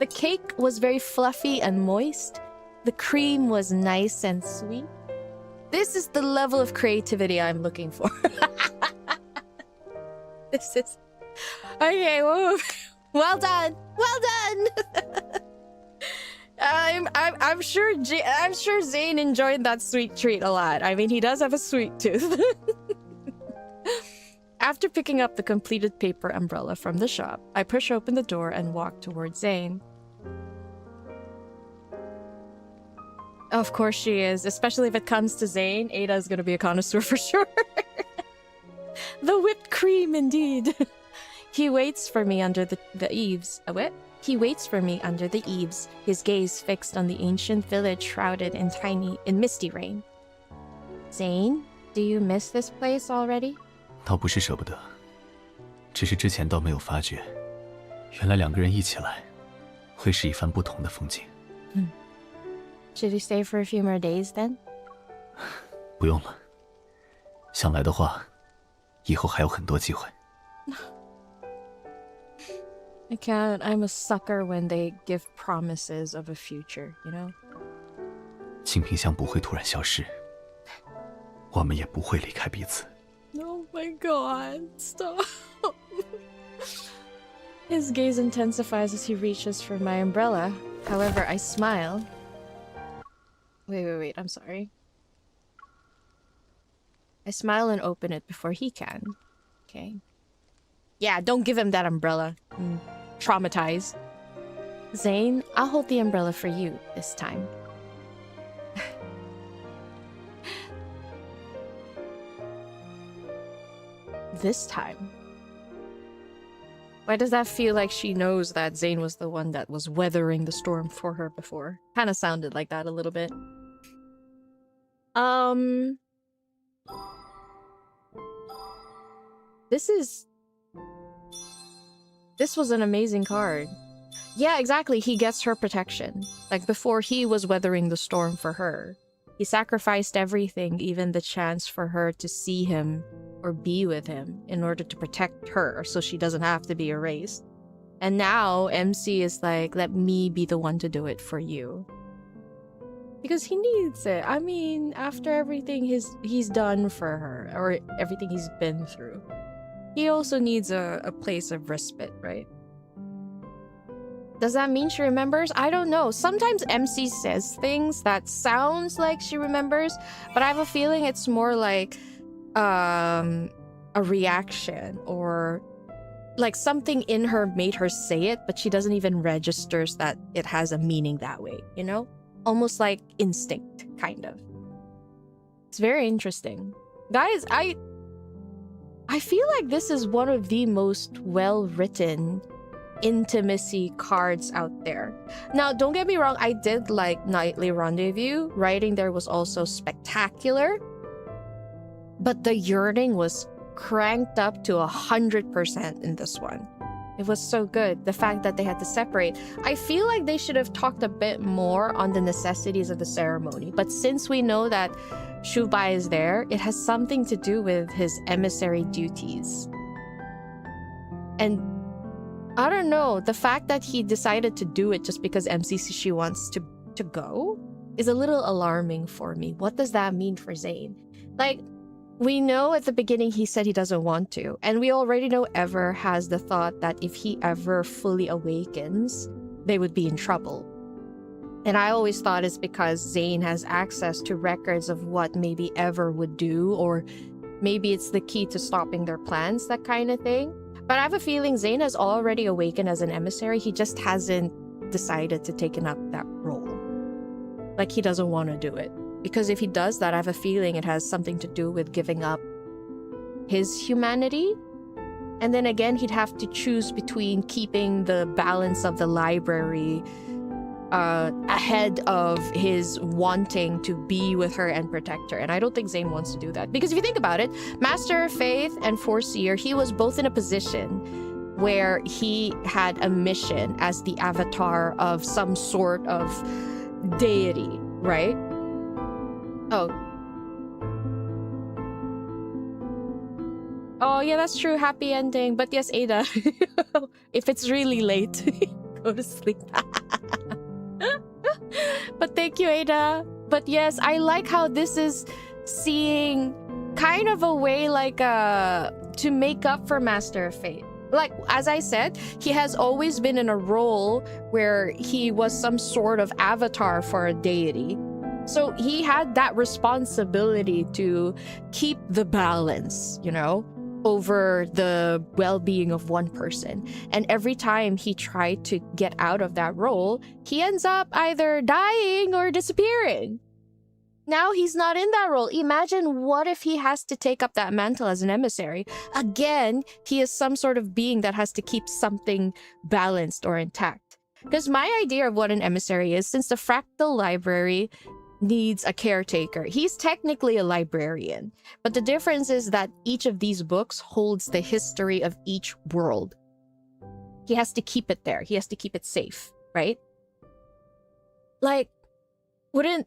The cake was very fluffy and moist. The cream was nice and sweet. This is the level of creativity I'm looking for. This is... Okay, whoa. Well done! Well done! I'm sure Zayne enjoyed that sweet treat a lot. I mean, he does have a sweet tooth. After picking up the completed paper umbrella from the shop, I push open the door and walk towards Zayne. Of course she is, especially if it comes to Zayne. Ada's gonna be a connoisseur for sure. The whipped cream, indeed. He waits for me under the eaves. What? He waits for me under the eaves, his gaze fixed on the ancient village shrouded in misty rain. Zayne, do you miss this place already? 倒不是舍不得，只是之前倒没有发觉，原来两个人一起来，会是一番不同的风景。Should we stay for a few more days then? 不用了，想来的话，以后还有很多机会。I can't. I'm a sucker when they give promises of a future, you know? 清萍香不会突然消失，我们也不会离开彼此。Oh my god, stop. His gaze intensifies as he reaches for my umbrella. However, I smile. Wait, I'm sorry. I smile and open it before he can. Okay. Yeah, don't give him that umbrella. I'm traumatized. Zayne, I'll hold the umbrella for you this time. This time? Why does that feel like she knows that Zayne was the one that was weathering the storm for her before? Kind of sounded like that a little bit. This was an amazing card. Yeah, exactly. He gets her protection. Like before, he was weathering the storm for her. He sacrificed everything, even the chance for her to see him or be with him in order to protect her so she doesn't have to be erased. And now MC is like, let me be the one to do it for you. Because he needs it. I mean, after everything he's done for her, or everything he's been through, he also needs a place of respite, right? Does that mean she remembers? I don't know. Sometimes MC says things that sounds like she remembers, but I have a feeling it's more like a reaction, or like something in her made her say it, but she doesn't even registers that it has a meaning that way, you know? Almost like instinct, kind of. It's very interesting. Guys, I feel like this is one of the most well-written intimacy cards out there. Now, don't get me wrong, I did like Nightly Rendezvous. Writing there was also spectacular. But the yearning was cranked up to 100% in this one. It was so good. The fact that they had to separate. I feel like they should have talked a bit more on the necessities of the ceremony. But since we know that Shubai is there, it has something to do with his emissary duties. And I don't know, the fact that he decided to do it just because MCCC wants to go is a little alarming for me. What does that mean for Zayne? Like, we know at the beginning he said he doesn't want to, and we already know Ever has the thought that if he ever fully awakens, they would be in trouble. And I always thought it's because Zayne has access to records of what maybe Ever would do, or maybe it's the key to stopping their plans, that kind of thing. But I have a feeling Zayne has already awakened as an emissary. He just hasn't decided to take up that role. Like, he doesn't want to do it. Because if he does that, I have a feeling it has something to do with giving up his humanity. And then again, he'd have to choose between keeping the balance of the library ahead of his wanting to be with her and protect her. And I don't think Zayne wants to do that. Because if you think about it, Master of Faith and Foreseer, he was both in a position where he had a mission as the avatar of some sort of deity, right? Oh yeah, that's true. Happy ending. But yes, Ada, if it's really late, go to sleep. But thank you, Ada. But yes, I like how this is seeing kind of a way like to make up for Master of Fate. Like, as I said, he has always been in a role where he was some sort of avatar for a deity. So he had that responsibility to keep the balance, you know, over the well-being of one person. And every time he tried to get out of that role, he ends up either dying or disappearing. Now he's not in that role. Imagine what if he has to take up that mantle as an emissary. Again, he is some sort of being that has to keep something balanced or intact. Because my idea of what an emissary is, since the fractal library needs a caretaker, he's technically a librarian. But the difference is that each of these books holds the history of each world. He has to keep it there. He has to keep it safe, right? Like, wouldn't...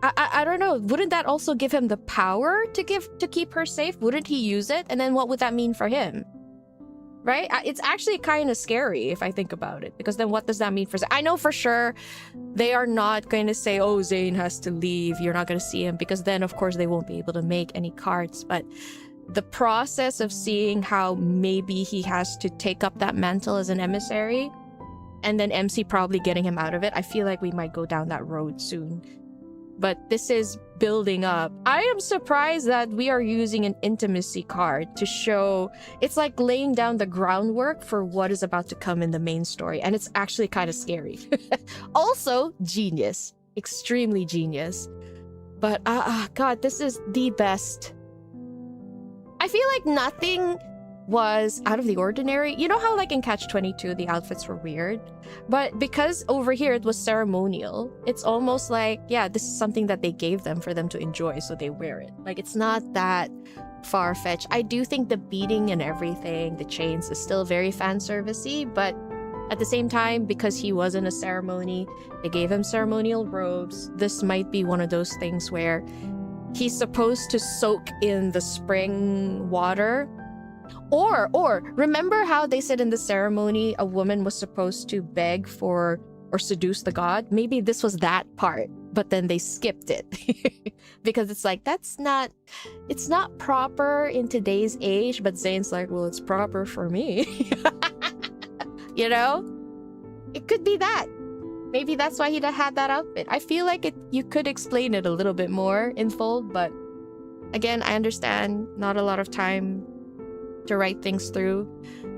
I don't know. Wouldn't that also give him the power to keep her safe? Wouldn't he use it? And then what would that mean for him? Right? It's actually kind of scary if I think about it, because then what does that mean for Zayne? I know for sure they are not going to say, oh, Zayne has to leave, you're not going to see him, because then of course they won't be able to make any cards. But the process of seeing how maybe he has to take up that mantle as an emissary, and then MC probably getting him out of it, I feel like we might go down that road soon. But this is building up. I am surprised that we are using an intimacy card to show... It's like laying down the groundwork for what is about to come in the main story. And it's actually kind of scary. Also, genius. Extremely genius. But, God, this is the best. I feel like nothing was out of the ordinary. You know how like in Catch-22 the outfits were weird? But because over here it was ceremonial, it's almost like, yeah, this is something that they gave them for them to enjoy, so they wear it. Like, it's not that far-fetched. I do think the beading and everything, the chains, is still very fan servicey, but at the same time, because he was in a ceremony, they gave him ceremonial robes. This might be one of those things where he's supposed to soak in the spring water. Or remember how they said in the ceremony a woman was supposed to beg for or seduce the god? Maybe this was that part, but then they skipped it. Because it's like, it's not proper in today's age, but Zayne's like, well, it's proper for me. You know? It could be that. Maybe that's why he had that outfit. I feel like you could explain it a little bit more in full, but again, I understand not a lot of time to write things through.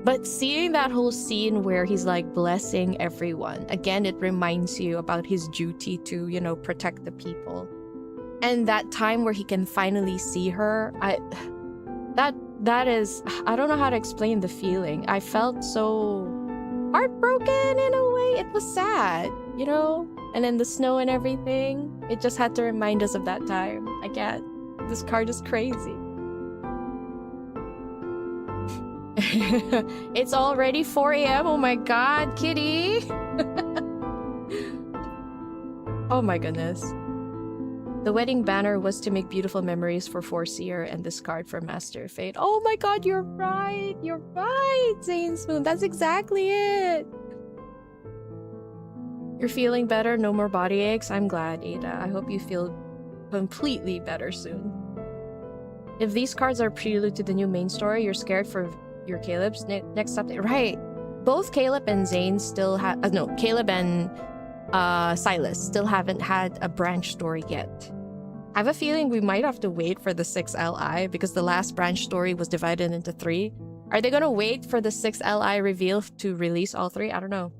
But seeing that whole scene where he's like blessing everyone, again, it reminds you about his duty to, you know, protect the people. And that time where he can finally see her, that is, I don't know how to explain the feeling. I felt so heartbroken in a way. It was sad, you know? And then the snow and everything, it just had to remind us of that time. I get, this card is crazy. It's already 4 a.m. Oh my god, kitty. Oh my goodness. The wedding banner was to make beautiful memories for Foreseer, and this card for Master of Fate. Oh my god, you're right. You're right, Zayne Spoon. That's exactly it. You're feeling better? No more body aches? I'm glad, Ada. I hope you feel completely better soon. If these cards are prelude to the new main story, you're scared for your Caleb's next update. Right. Both Caleb and Zayne still have... no, Caleb and Silas still haven't had a branch story yet. I have a feeling we might have to wait for the 6 LI because the last branch story was divided into 3. Are they gonna wait for the 6 LI reveal to release all 3? I don't know.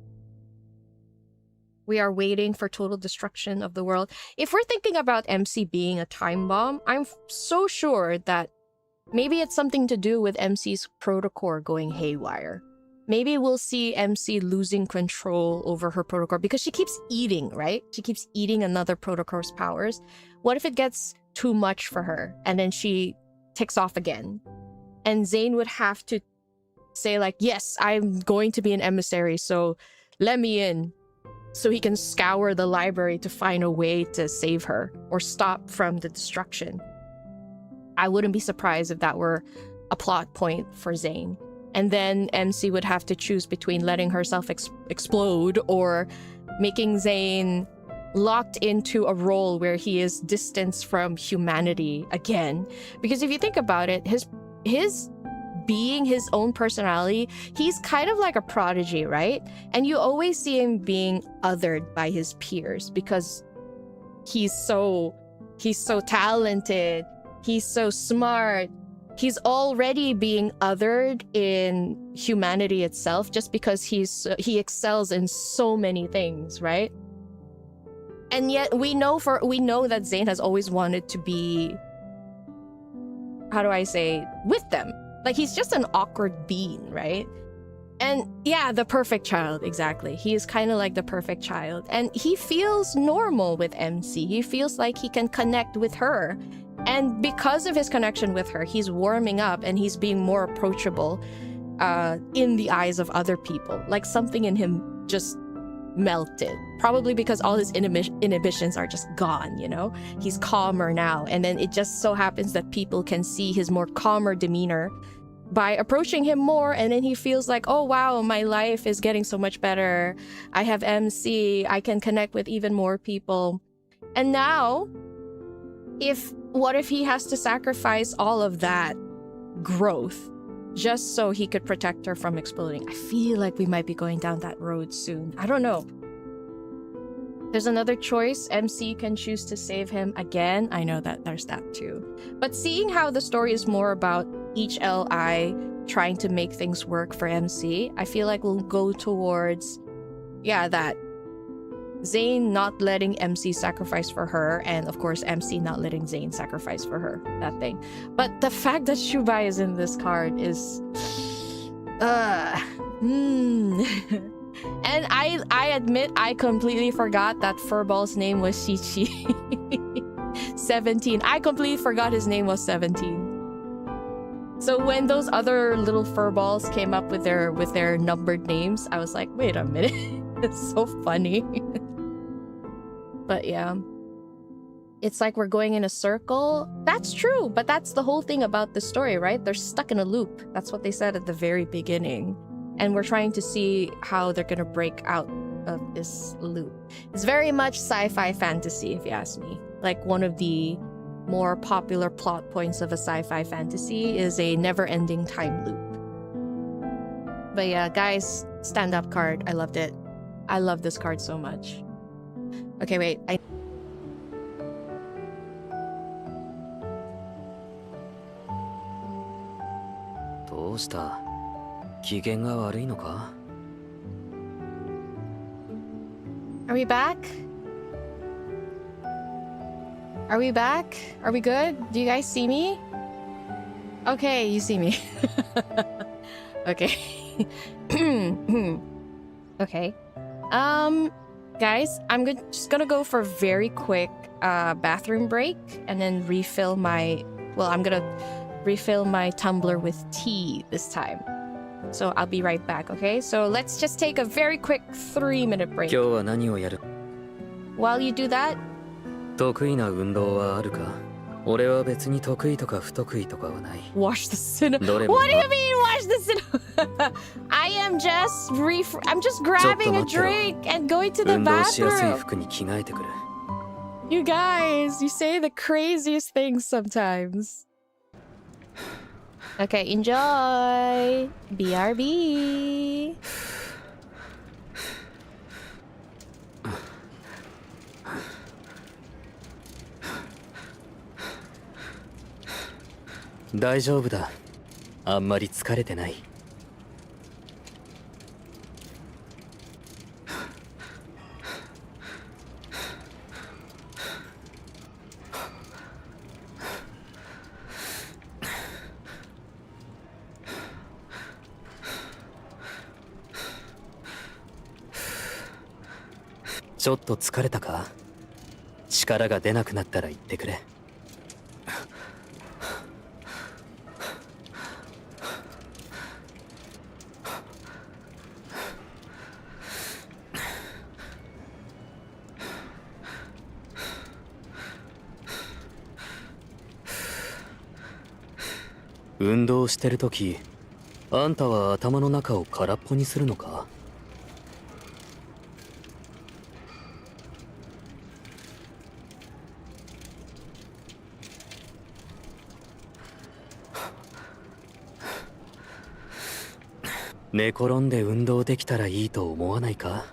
We are waiting for total destruction of the world. If we're thinking about MC being a time bomb, I'm so sure that maybe it's something to do with MC's protocore going haywire. Maybe we'll see MC losing control over her protocore because she keeps eating, right? She keeps eating another protocore's powers. What if it gets too much for her and then she ticks off again? And Zayne would have to say like, yes, I'm going to be an emissary, so let me in. So he can scour the library to find a way to save her or stop from the destruction. I wouldn't be surprised if that were a plot point for Zayne. And then MC would have to choose between letting herself explode or making Zayne locked into a role where he is distanced from humanity again. Because if you think about it, his being his own personality, he's kind of like a prodigy, right? And you always see him being othered by his peers because he's so talented, he's so smart. He's already being othered in humanity itself just because he excels in so many things, right? And yet we know that Zayne has always wanted to be, how do I say, with them. Like, he's just an awkward being, right? And yeah, the perfect child, exactly. He is kind of like the perfect child. And he feels normal with MC. He feels like he can connect with her. And because of his connection with her, he's warming up and he's being more approachable in the eyes of other people. Like something in him just melted. Probably because all his inhibitions are just gone, you know? He's calmer now. And then it just so happens that people can see his more calmer demeanor by approaching him more, and then he feels like, oh wow, my life is getting so much better. I have MC, I can connect with even more people. And now, what if he has to sacrifice all of that growth just so he could protect her from exploding? I feel like we might be going down that road soon. I don't know. There's another choice. MC can choose to save him again. I know that there's that too. But seeing how the story is more about each LI trying to make things work for MC, I feel like we'll go towards, yeah, that Zayne not letting MC sacrifice for her, and of course MC not letting Zayne sacrifice for her, that thing. But the fact that Shubai is in this card is and I admit I completely forgot that Furball's name was Shichi. 17. I completely forgot his name was 17. So when those other little furballs came up with their numbered names, I was like, wait a minute. It's so funny. But yeah. It's like we're going in a circle. That's true, but that's the whole thing about the story, right? They're stuck in a loop. That's what they said at the very beginning. And we're trying to see how they're gonna break out of this loop. It's very much sci-fi fantasy, if you ask me. Like, one of the more popular plot points of a sci-fi fantasy is a never-ending time loop. But yeah, guys, stand-up card. I loved it. I love this card so much. Okay, wait. どうした？機嫌が悪いのか？ Are we back? Are we back? Are we good? Do you guys see me? Okay, you see me. Okay. Okay. Guys, I'm just gonna go for a very quick bathroom break and then refill my... Well, I'm gonna refill my tumbler with tea this time. So I'll be right back, okay? So let's just take a very quick 3-minute break. 今日は何をやる？ While you do that... 得意な運動はあるか？俺は別に得意とか不得意とかはない。 Wash the cinema. どれも What do you mean wash the cinema? I am just I'm just grabbing a drink and going to the 運動しやすい bathroom. 服に着替えてくる。 You guys, you say the craziest things sometimes. Okay, enjoy. BRB. I'm 大丈夫だ。あんまり疲れてない。ちょっと疲れたか？力が出なくなったら言ってくれ。運動してるとき、あんたは頭の中を空っぽにするのか？寝転んで運動できたらいいと思わないか？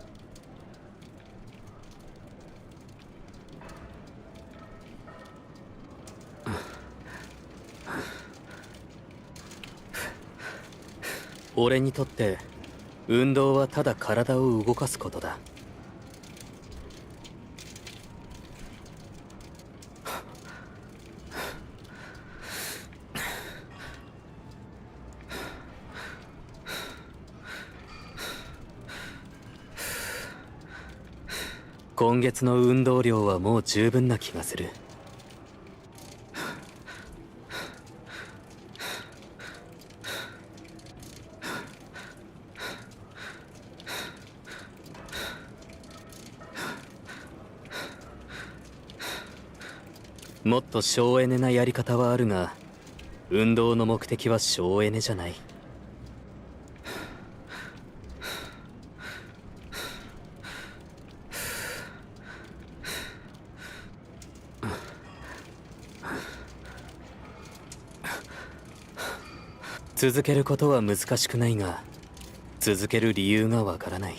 俺にとって運動はただ体を動かすことだ。今月の運動量はもう十分な気がする。もっと省エネなやり方はあるが、運動の目的は省エネじゃない。続けることは難しくないが、続ける理由がわからない。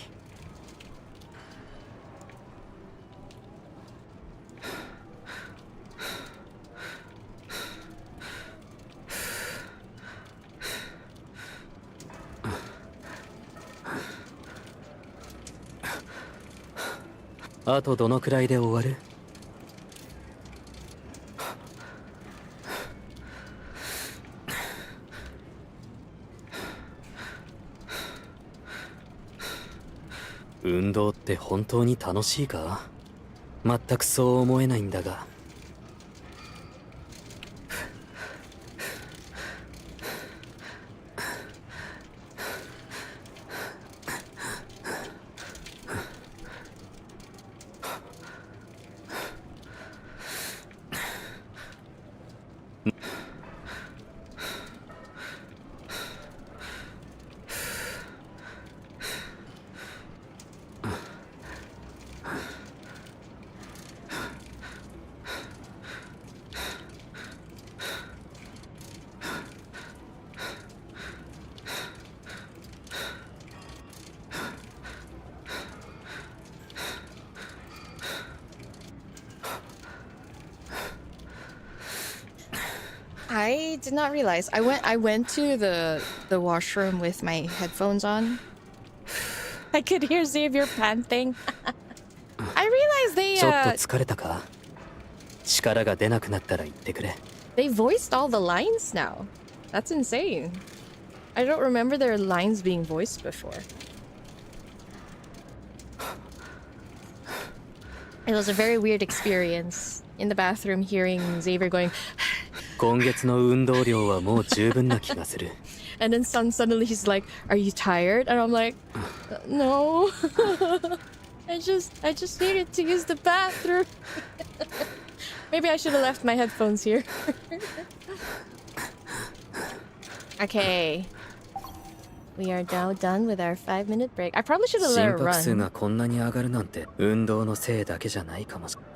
あとどのくらいで終わる？運動って本当に楽しいか？全くそう思えないんだが。I did not realize. I went to the washroom with my headphones on. I could hear Xavier panting. I realized they ちょっと疲れたか？力が出なくなったら言ってくれ。they voiced all the lines now. That's insane. I don't remember their lines being voiced before. It was a very weird experience in the bathroom hearing Xavier going 今月の運動量はもう十分な気がする。and then suddenly he's like, "Are you tired?" And I'm like, "No." I just needed to use the bathroom. Maybe I should have left my headphones here. Okay. We are now done with our 5-minute break. I probably should have let it 心拍数 run. がこんなに上がるなんて運動のせいだけじゃないかもしれない。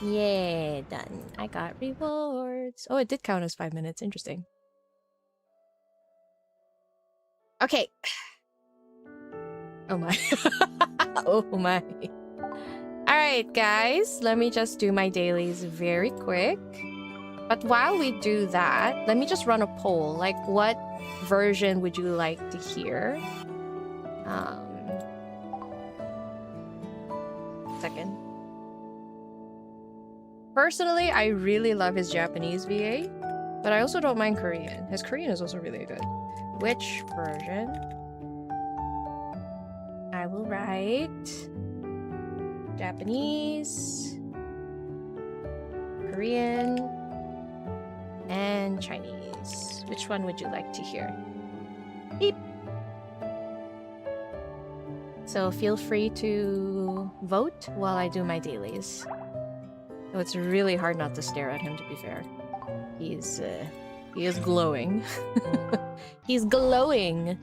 Yeah, done. I got rewards. Oh, it did count as 5 minutes. Interesting. Okay. Oh my. Oh my. Alright, guys. Let me just do my dailies very quick. But while we do that, let me just run a poll. Like, what version would you like to hear? Second. Personally, I really love his Japanese VA, but I also don't mind Korean. His Korean is also really good. Which version? I will write Japanese, Korean, and Chinese. Which one would you like to hear? Beep. So feel free to vote while I do my dailies. Oh, it's really hard not to stare at him, to be fair. He is glowing. He's glowing.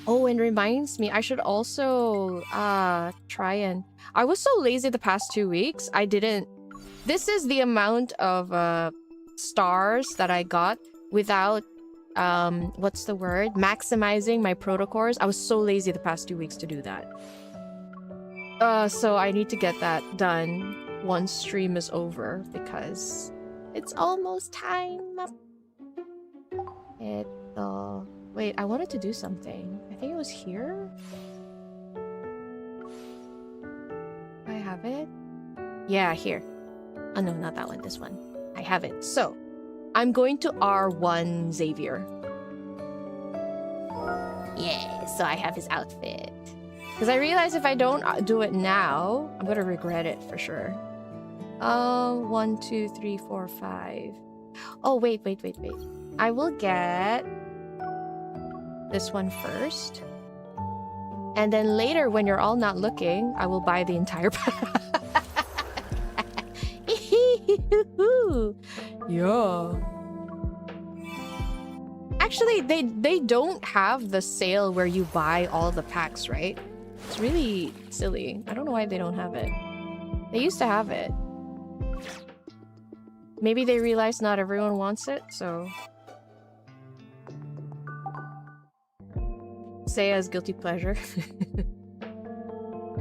Oh, and reminds me, I should also try and... I was so lazy the past 2 weeks. I didn't... This is the amount of stars that I got without, what's the word? Maximizing my protocors. I was so lazy the past 2 weeks to do that. So I need to get that done once stream is over because it's almost time. Wait, I wanted to do something. I think it was here. Do I have it? Yeah, here. Oh no, not that one, this one. I have it. So, I'm going to R1 Xavier. Yeah, so I have his outfit. Because I realize if I don't do it now, I'm gonna regret it for sure. 1, 2, 3, 4, 5. Oh, wait. I will get this one first. And then later, when you're all not looking, I will buy the entire pack. Yeah. Actually, they don't have the sale where you buy all the packs, right? It's really silly. I don't know why they don't have it. They used to have it. Maybe they realized not everyone wants it, so... Say as guilty pleasure.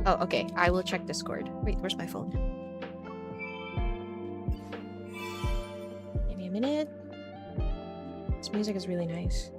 Oh, okay. I will check Discord. Wait, where's my phone? Give me a minute. This music is really nice.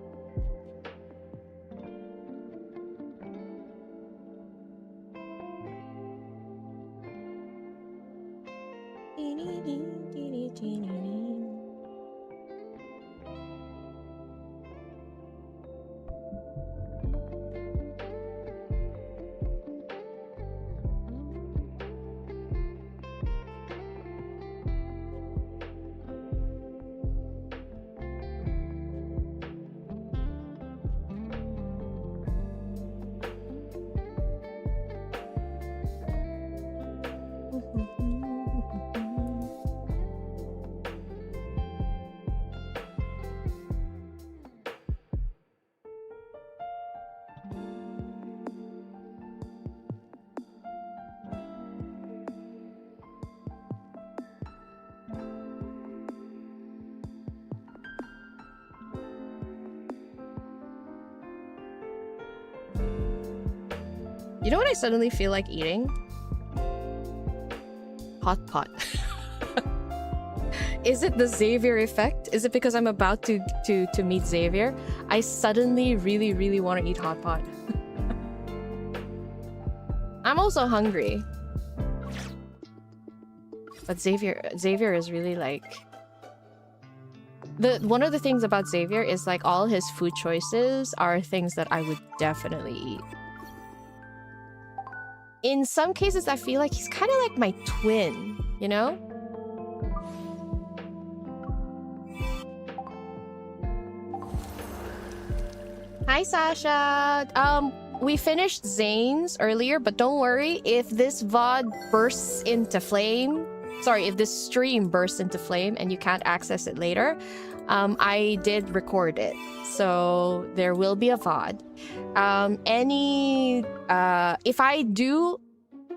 You know what I suddenly feel like eating? Hot pot. Is it the Xavier effect? Is it because I'm about to meet Xavier? I suddenly really want to eat hot pot. I'm also hungry. But Xavier is really like... One of the things about Xavier is like all his food choices are things that I would definitely eat. In some cases, I feel like he's kind of like my twin, you know? Hi, Sasha. We finished Zayne's earlier, but don't worry. If this VOD bursts into flame... Sorry, if this stream bursts into flame and you can't access it later, I did record it. So there will be a VOD. If I do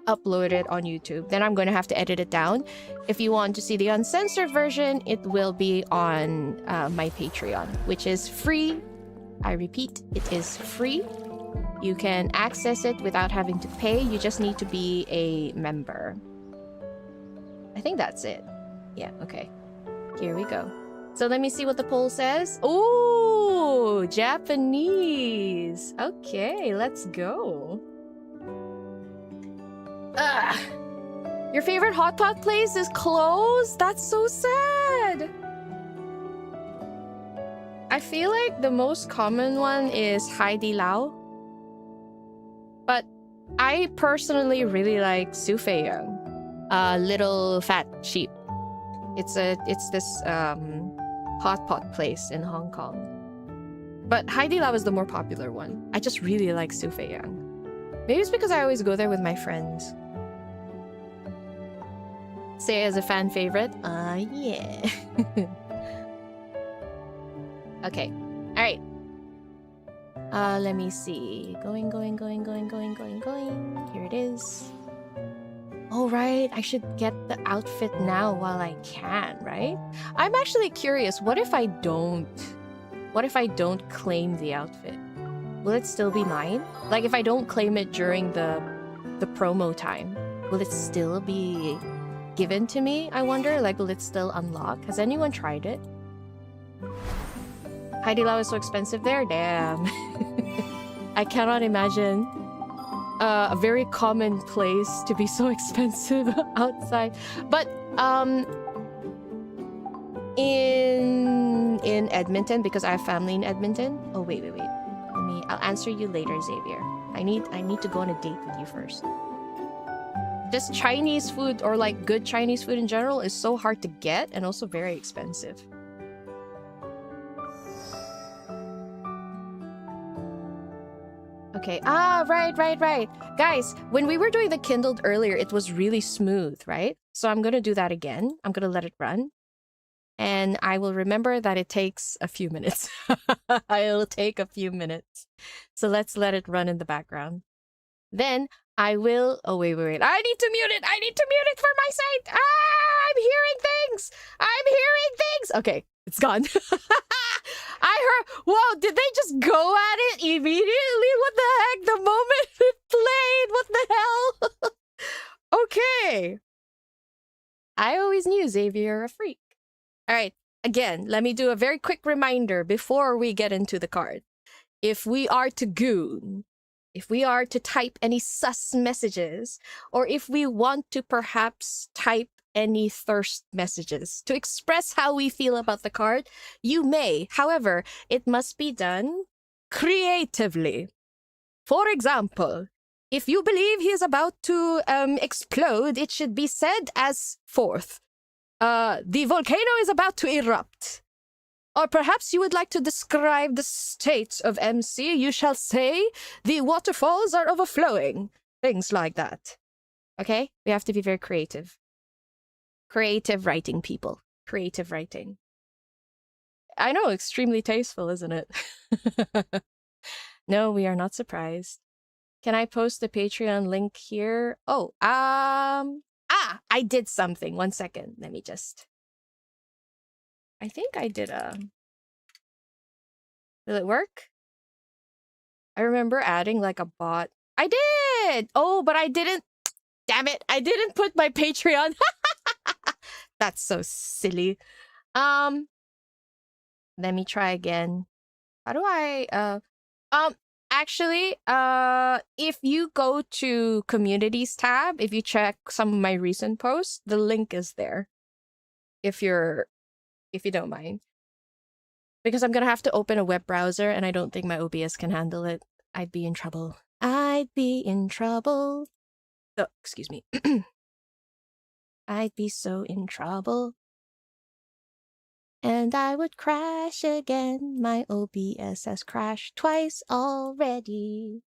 upload it on YouTube, then I'm going to have to edit it down. If you want to see the uncensored version, it will be on my Patreon, which is free. I repeat, it is free. You can access it without having to pay. You just need to be a member. I think that's it. Yeah, okay. Here we go. So let me see what the poll says. Ooh, Japanese. Okay, let's go. Ugh. Your favorite hot pot place is closed? That's so sad. I feel like the most common one is Haidilao. But I personally really like 𝓥𝓲𝓮𝓻. Little fat sheep. It's this hot pot place in Hong Kong. But Haidilao is the more popular one. I just really like 𝓥𝓲𝓮𝓻. Maybe it's because I always go there with my friends. Say as a fan favorite? Yeah. Okay. Alright. Let me see. Going. Here it is. Oh, right. I should get the outfit now while I can, right? I'm actually curious. What if I don't claim the outfit? Will it still be mine? Like, if I don't claim it during the promo time, will it still be given to me, I wonder? Like, will it still unlock? Has anyone tried it? Haidilao is so expensive there? Damn. I cannot imagine a very common place to be so expensive outside. But in Edmonton, because I have family in Edmonton. Oh, wait. I'll answer you later, Xavier. I need to go on a date with you first. Just Chinese food, or like good Chinese food in general, is so hard to get and also very expensive. Okay. Ah, right. Guys, when we were doing the kindled earlier, it was really smooth, right? So I'm gonna do that again. I'm gonna let it run. And I will remember that it takes a few minutes. It'll take a few minutes. So let's let it run in the background. Then I will... Oh, wait. I need to mute it. I need to mute it for my sake. Ah, I'm hearing things. Okay, it's gone. I heard... Whoa, did they just go at it immediately? What the heck? The moment it played? What the hell? Okay. I always knew Xavier a freak. All right, again, let me do a very quick reminder before we get into the card. If we are to goon, if we are to type any sus messages, or if we want to perhaps type any thirst messages to express how we feel about the card, you may. However, it must be done creatively. For example, if you believe he is about to explode, it should be said as forth. The volcano is about to erupt. Or perhaps you would like to describe the state of MC. You shall say, the waterfalls are overflowing. Things like that. Okay? We have to be very creative. Creative writing, people. Creative writing. I know, extremely tasteful, isn't it? No, we are not surprised. Can I post the Patreon link here? Oh, I did something. 1 second. Let me just... I think I did a... Will it work? I remember adding like a bot. I did! Oh, but I didn't... Damn it! I didn't put my Patreon. That's so silly. Let me try again. How do I... Actually, if you go to Communities tab, if you check some of my recent posts, the link is there. If you don't mind. Because I'm gonna have to open a web browser and I don't think my OBS can handle it. I'd be in trouble. I'd be in trouble. Oh, excuse me. I'd be so in trouble. And I would crash again. My OBS has crashed twice already.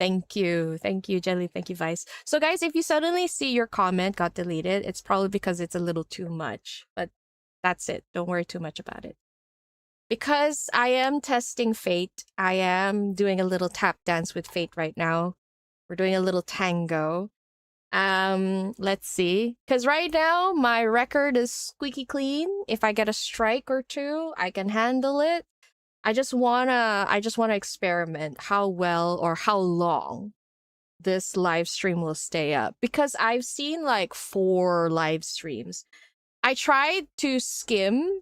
Thank you, Jelly. Thank you, Vice. So guys, if you suddenly see your comment got deleted, it's probably because it's a little too much. But that's it. Don't worry too much about it. Because I am testing Fate, I am doing a little tap dance with Fate right now. We're doing a little tango. Let's see. Because right now, my record is squeaky clean. If I get a strike or two, I can handle it. I just wanna experiment how well or how long this live stream will stay up. Because I've seen like 4 live streams. I tried to skim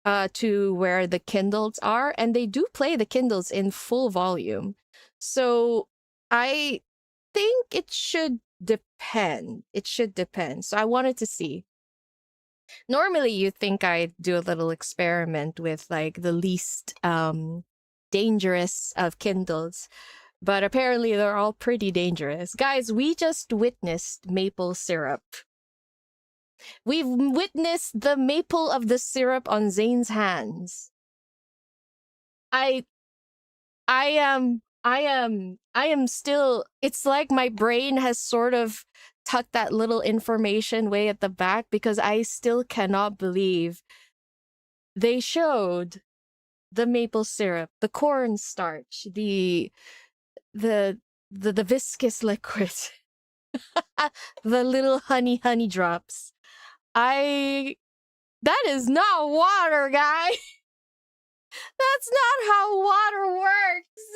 to where the Kindles are, and they do play the Kindles in full volume. So I think it should depend. So I wanted to see. Normally, you think I'd do a little experiment with like the least dangerous of Kindles, but apparently they're all pretty dangerous. Guys, we just witnessed maple syrup. We've witnessed the maple of the syrup on Zayne's hands. I am still... It's like my brain has sort of tucked that little information way at the back because I still cannot believe they showed the maple syrup, the cornstarch, the viscous liquid, the little honey drops. That is not water, guy. That's not how water works.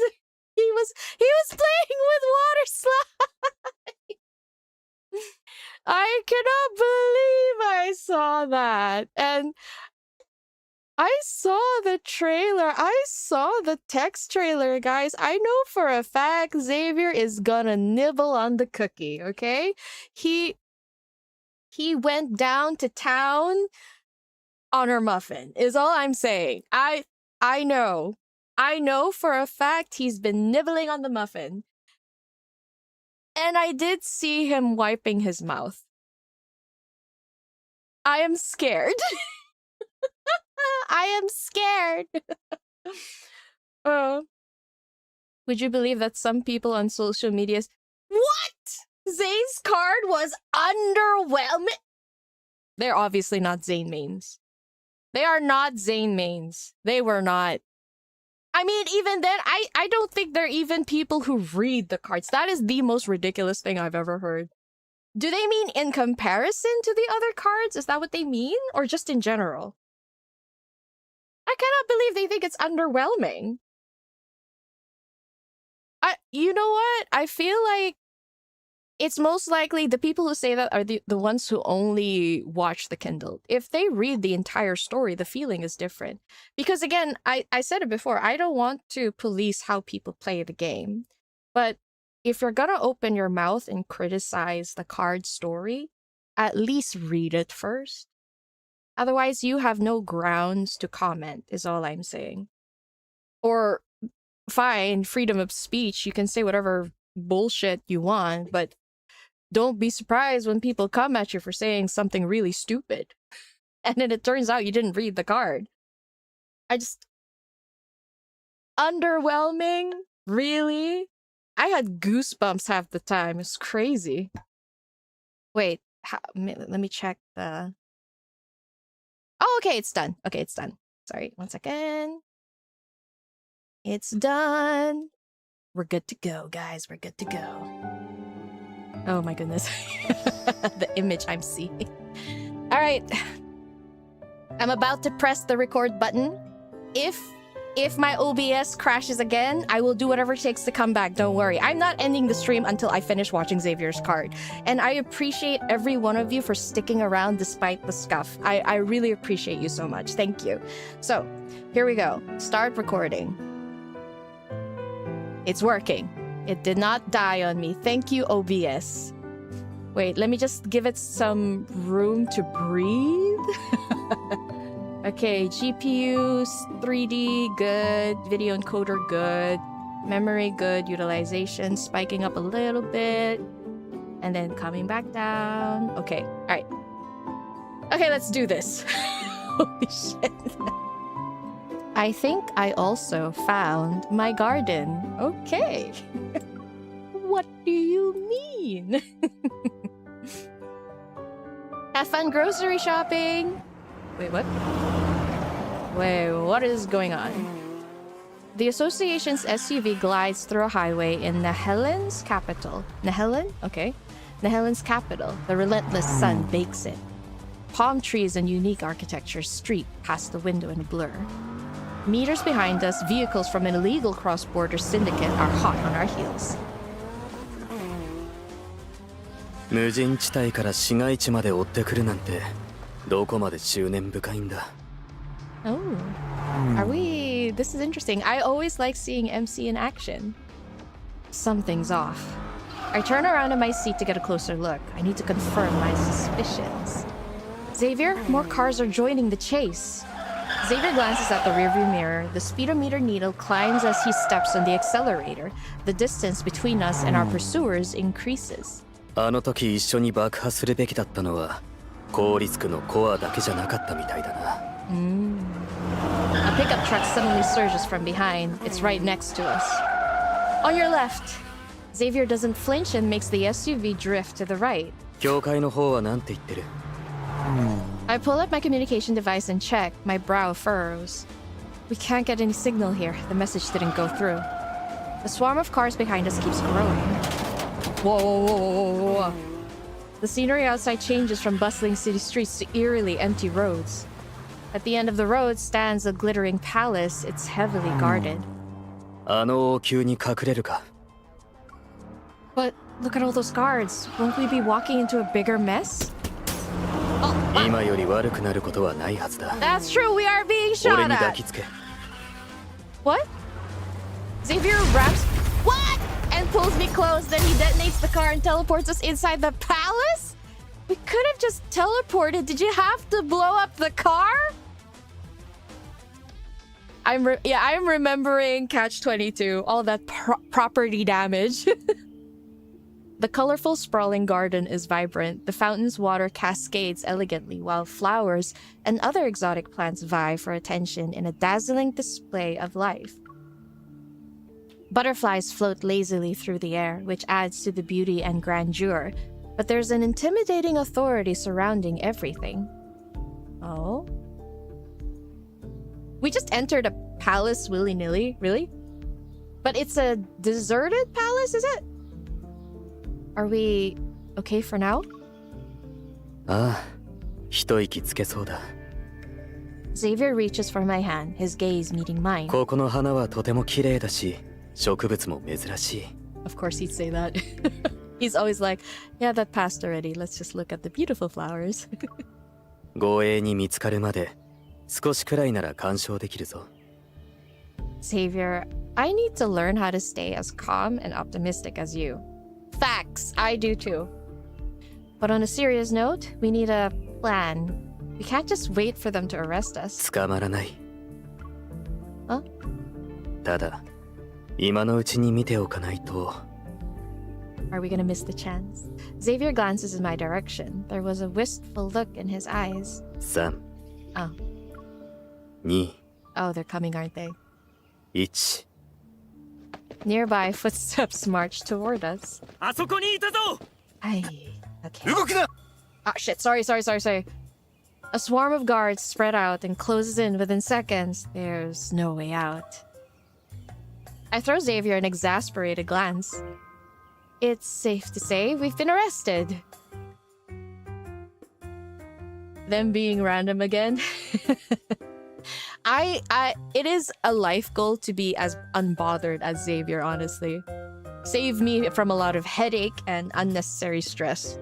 He was playing with water slide. I cannot believe I saw that. And I saw the trailer. I saw the text trailer, guys. I know for a fact Xavier is gonna nibble on the cookie, okay? He went down to town on her muffin, is all I'm saying. I know. I know for a fact he's been nibbling on the muffin. And I did see him wiping his mouth. I am scared. I am scared. Would you believe that some people on social media... What? Zayne's card was underwhelming? They're obviously not Zayne mains. They are not Zayne mains. They were not. I mean, even then, I don't think they're even people who read the cards. That is the most ridiculous thing I've ever heard. Do they mean in comparison to the other cards? Is that what they mean? Or just in general? I cannot believe they think it's underwhelming. You know what? I feel like it's most likely the people who say that are the ones who only watch the Kindle. If they read the entire story, the feeling is different. Because again, I said it before, I don't want to police how people play the game. But if you're gonna open your mouth and criticize the card story, at least read it first. Otherwise, you have no grounds to comment, is all I'm saying. Or, fine, freedom of speech, you can say whatever bullshit you want, but don't be surprised when people come at you for saying something really stupid. And then it turns out you didn't read the card. Underwhelming? Really? I had goosebumps half the time. It's crazy. Wait, let me check the... Oh, okay, it's done. Okay, it's done. Sorry, 1 second. It's done. We're good to go, guys. We're good to go. Oh my goodness. The image I'm seeing. All right. I'm about to press the record button. If my OBS crashes again, I will do whatever it takes to come back. Don't worry. I'm not ending the stream until I finish watching Xavier's card. And I appreciate every one of you for sticking around despite the scuff. I really appreciate you so much. Thank you. So, here we go. Start recording. It's working. It did not die on me. Thank you, OBS. Wait, let me just give it some room to breathe. Okay, GPU, 3D, good. Video encoder, good. Memory, good. Utilization, spiking up a little bit. And then coming back down. Okay, all right. Okay, let's do this. Holy shit. I think I also found my garden. Okay. What do you mean? Have fun grocery shopping. Wait, what? Wait, what is going on? The association's SUV glides through a highway in 𝓥𝓲𝓮𝓻's capital. 𝓥𝓲𝓮? Okay. 𝓥𝓲𝓮's capital. The relentless sun bakes it. Palm trees and unique architecture streak past the window in a blur. Meters behind us, vehicles from an illegal cross-border syndicate are hot on our heels. 無人地帯から市街地まで追ってくるなんてどこまで執念深いんだ。 Oh. Are we... This is interesting. I always like seeing MC in action. Something's off. I turn around in my seat to get a closer look. I need to confirm my suspicions. Xavier, more cars are joining the chase. Xavier glances at the rearview mirror. The speedometer needle climbs as he steps on the accelerator. The distance between us and our pursuers increases. あの時一緒に爆破するべきだったのは高リスクのコアだけじゃなかったみたいだな。A pickup truck suddenly surges from behind. It's right next to us. On your left. Xavier doesn't flinch and makes the SUV drift to the right. 教会の方はなんて言ってる？ I pull up my communication device and check. My brow furrows. We can't get any signal here. The message didn't go through. The swarm of cars behind us keeps growing. Whoa, whoa, whoa, whoa, whoa, whoa. The scenery outside changes from bustling city streets to eerily empty roads. At the end of the road stands a glittering palace. It's heavily guarded. あの王宮に隠れるか？ But look at all those guards. Won't we be walking into a bigger mess? 今より悪くなることはないはずだ。 That's true. We are being shot 俺に抱 at. きつけ。 What? Xavier wraps... What? And pulls me close. Then he detonates the car and teleports us inside the palace? We could have just teleported. Did you have to blow up the car? I'm remembering Catch-22. All that property damage. The colorful, sprawling garden is vibrant. The fountain's water cascades elegantly, while flowers and other exotic plants vie for attention in a dazzling display of life. Butterflies float lazily through the air, which adds to the beauty and grandeur, but there's an intimidating authority surrounding everything. Oh? We just entered a palace willy-nilly, really? But it's a deserted palace, is it? Are we okay for now? ああ、一息つけそうだ。 Xavier reaches for my hand, his gaze meeting mine. ここの花はとても綺麗だし、植物も珍しい。 Of course he'd say that. He's always like, yeah, that passed already. Let's just look at the beautiful flowers. 護衛に見つかるまで少しくらいなら干渉できるぞ。 Xavier, I need to learn how to stay as calm and optimistic as you. Facts, I do too. But on a serious note, we need a plan. We can't just wait for them to arrest us. 捕まらない。Huh? ただ、今のうちに見ておかないと。 Are we gonna miss the chance? Xavier glances in my direction. There was a wistful look in his eyes. 3、 Oh. 2、 Oh, they're coming, aren't they? 1。 Nearby footsteps march toward us. あそこにいたぞ。 Aye. Okay. 動くな。 Ah, shit. Sorry. A swarm of guards spread out and closes in within seconds. There's no way out. I throw Xavier an exasperated glance. It's safe to say we've been arrested. Them being random again. It is a life goal to be as unbothered as Xavier, honestly. Save me from a lot of headache and unnecessary stress.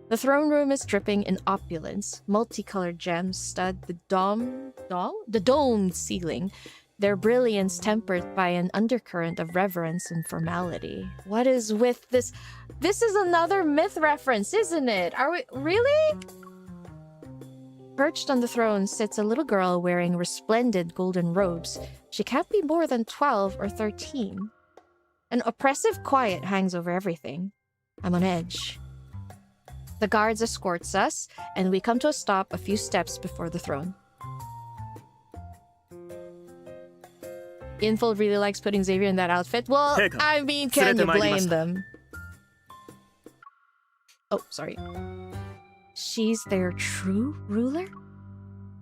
The throne room is dripping in opulence. Multicolored gems stud the domed ceiling, their brilliance tempered by an undercurrent of reverence and formality. What is with this? This is another myth reference, isn't it? Are we really? Perched on the throne sits a little girl wearing resplendent golden robes. She can't be more than 12 or 13. An oppressive quiet hangs over everything. I'm on edge. The guards escorts us, and we come to a stop a few steps before the throne. Infold really likes putting Xavier in that outfit. Well, I mean, can you blame them? Oh, sorry. She's their true ruler?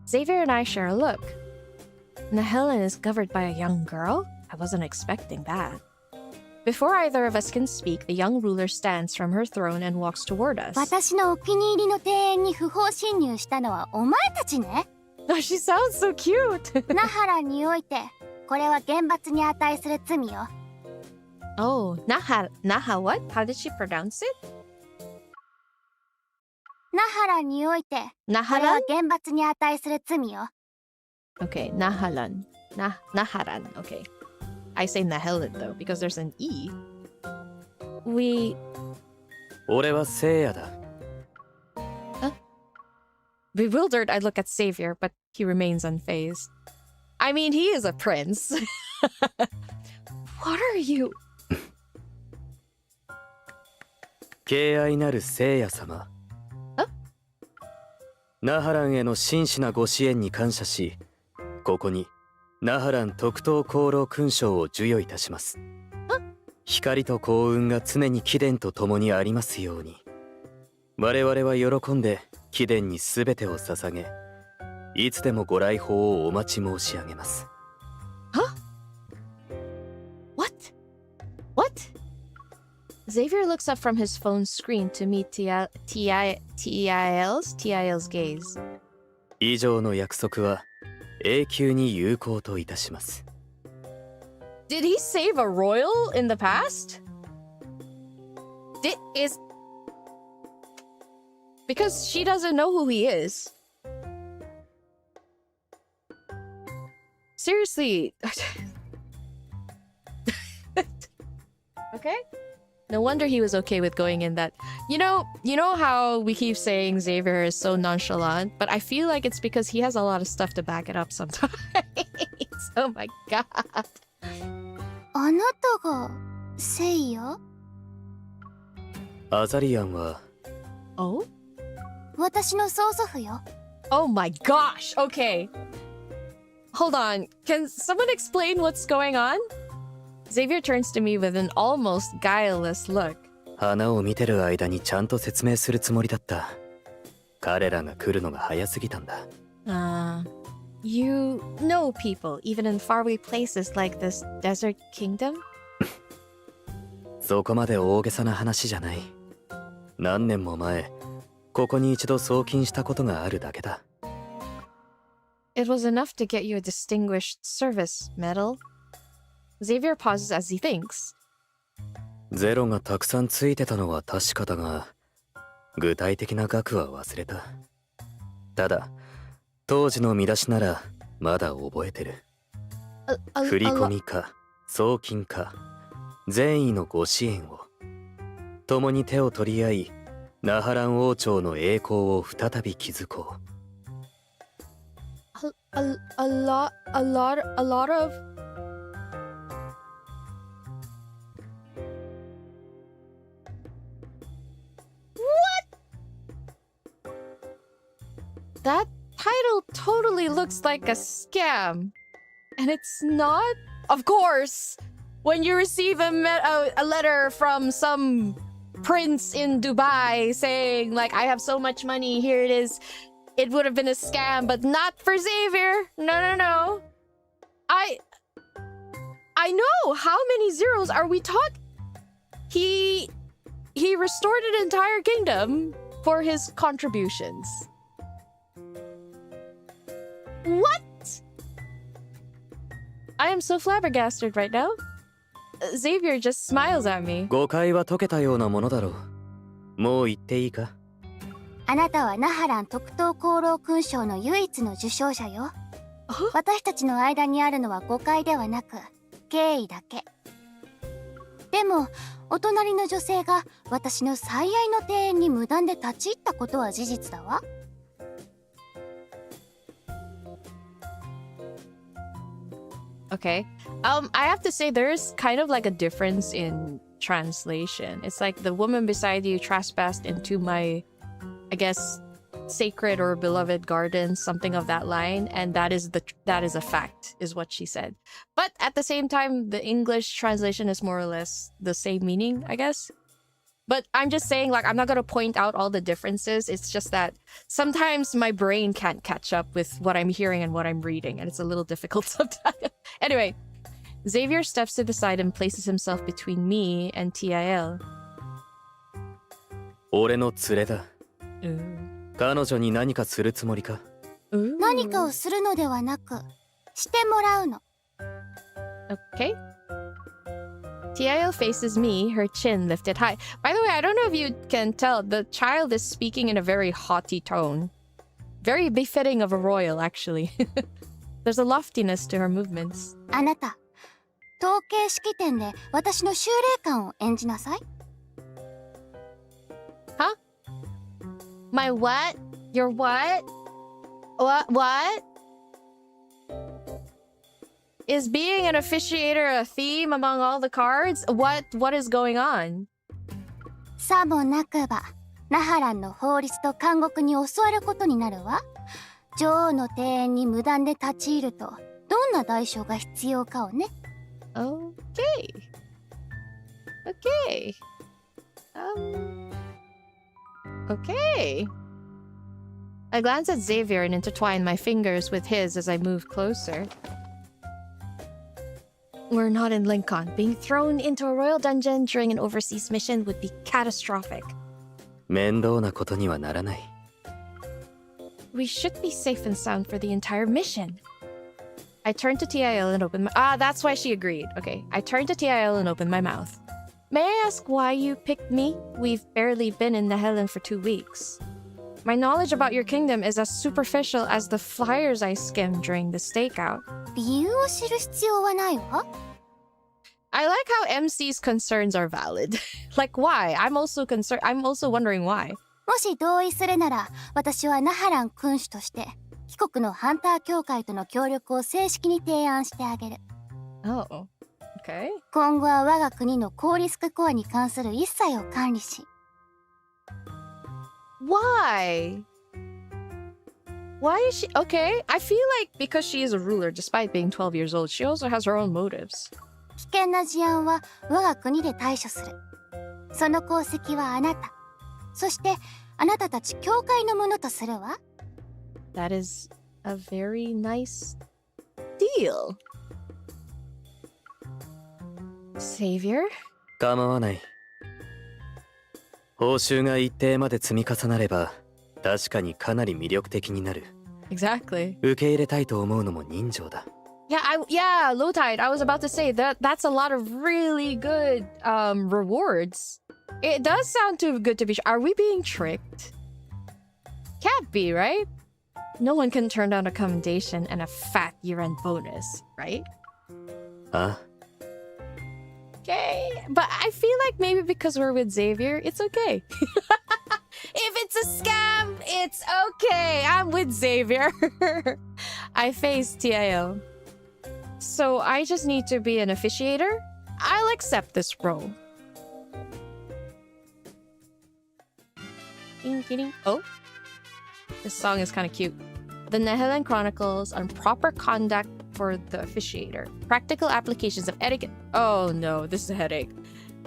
Xavier and I share a look. 𝓥𝓲𝓮𝓻 is governed by a young girl? I wasn't expecting that. Before either of us can speak, the young ruler stands from her throne and walks toward us. 私のお気に入りの庭園に不法侵入したのはお前たちね。Oh, she sounds so cute! 𝓥𝓲において、これは厳罰に値する罪よ。Oh, 𝓥𝓲 what? How did she pronounce it? 𝓥𝓲において、これは 𝓥𝓲? 厳罰に値する罪よ。 Okay, 𝓥𝓲𝓮. 𝓥𝓲𝓮, okay. I say 𝓥𝓲𝓮 though, because there's an E. We... 俺は聖夜だ。 Bewildered, I look at Xavier, but he remains unfazed. I mean, he is a prince. What are you? 敬愛なる聖夜様。𝓥𝓲𝓮への真摯なご支援に感謝し、ここに𝓥𝓲𝓮𝓵を授与いたします。光と幸運が常に貴殿と共にありますように。我々は喜んで貴殿に全てを捧げ、いつでもご来訪をお待ち申し上げます。Huh? What? What? Xavier looks up from his phone screen to meet TIL's gaze. 以上の約束は永久に有効といたします。Did he save a royal in the past? Because she doesn't know who he is. Seriously. Okay? No wonder he was okay with going in that. You know how we keep saying Xavier is so nonchalant, but I feel like it's because he has a lot of stuff to back it up sometimes. Oh my god. あなたが聖夜？アザリアンは Oh? 私の曽祖父よ。 Oh my gosh. Okay. Hold on. Can someone explain what's going on? Xavier turns to me with an almost guileless look. 花を見てる間にちゃんと説明するつもりだった。彼らが来るのが早すぎたんだ。You know people, even in faraway places like this desert kingdom? そこまで大げさな話じゃない。何年も前、ここに一度送金したことがあるだけだ。It was enough to get you a distinguished service medal. Xavier pauses as he thinks. ゼロがたくさんついてたのは確かだが、具体的な額は忘れた。ただ、当時の見出しならまだ覚えてる。振り込みか、送金か、善意のご支援を。共に手を取り合い、ナハラン王朝の栄光を再び築こう。A lot of... That title totally looks like a scam. And it's not? Of course! When you receive a letter from some prince in Dubai saying, like, I have so much money, here it is. It would have been a scam, but not for Xavier. No. I know! How many zeros are we talking? He restored an entire kingdom for his contributions. What? I am so flabbergasted right now. Xavier just smiles at me. 誤解は解けたようなものだろう。もう言っていいか？あなたはナハラン特等功労勲章の唯一の受賞者よ。私たちの間にあるのは誤解ではなく敬意だけ。でもお隣の女性が私の最愛の庭園に無断で立ち入ったことは事実だわ。Okay. I have to say there's kind of like a difference in translation. It's like the woman beside you trespassed into my, I guess, sacred or beloved garden, something of that line, and that is a fact, is what she said. But at the same time, the English translation is more or less the same meaning, I guess. But I'm just saying, like, I'm not gonna point out all the differences. It's just that sometimes my brain can't catch up with what I'm hearing and what I'm reading, and it's a little difficult sometimes. Anyway, Xavier steps to the side and places himself between me and TIL. 俺の連れだ。彼女に何かするつもりか？何かをするのではなく、してもらうの。Okay. TIL faces me, her chin lifted high. By the way, I don't know if you can tell, the child is speaking in a very haughty tone. Very befitting of a royal, actually. There's a loftiness to her movements. あなた、統計式典で私の修霊官を演じなさい。Huh? My what? Your what? What? Is being an officiator a theme among all the cards? What is going on? さもなくば、ナハランの法律と監獄に教わることになるわ。女王の庭園に無断で立ち入ると、どんな代償が必要かをね。Okay. Okay. I glance at Xavier and intertwine my fingers with his as I move closer. We're not in 𝓥𝓮𝓻. Being thrown into a royal dungeon during an overseas mission would be catastrophic. 面倒なことにはならない。We should be safe and sound for the entire mission. I turned to TIL and opened my... that's why she agreed. Okay. I turned to TIL and opened my mouth. May I ask why you picked me? We've barely been in 𝓥𝓮𝓻 for 2 weeks. My knowledge about your kingdom is as superficial as the flyers I skimmed during the stakeout. 理由を知る必要はないわ。I like how MC's concerns are valid. Like, why? I'm also wondering why. もし同意するなら、私はナハラン君主として、帰国のハンター協会との協力を正式に提案してあげる。Oh, okay. 今後は我が国の高リスクコアに関する一切を管理し、Why? Why is she... Okay, I feel like because she is a ruler, despite being 12 years old, she also has her own motives. 危険な事案は我が国で対処する。その功績はあなた。そしてあなたたち教会のものとするわ。That is a very nice deal. Xavier? 構わない。報酬が一定まで積み重なれば、確かにかなり魅力的になる。Exactly. 受け入れたいと思うのも人情だ。Yeah, low tide. I was about to say that's a lot of really good rewards. It does sound too good to be. Are we being tricked? Can't be, right? No one can turn down a commendation and a fat year-end bonus, right? Ah. Okay, but I feel like maybe because we're with Xavier, it's okay. If it's a scam, it's okay. I'm with Xavier. I face TIO. So I just need to be an officiator? I'll accept this role. Oh, this song is kind of cute. The 𝓼𝓮𝓻 Chronicles on proper conduct for the officiator. Practical applications of etiquette. Oh no, this is a headache.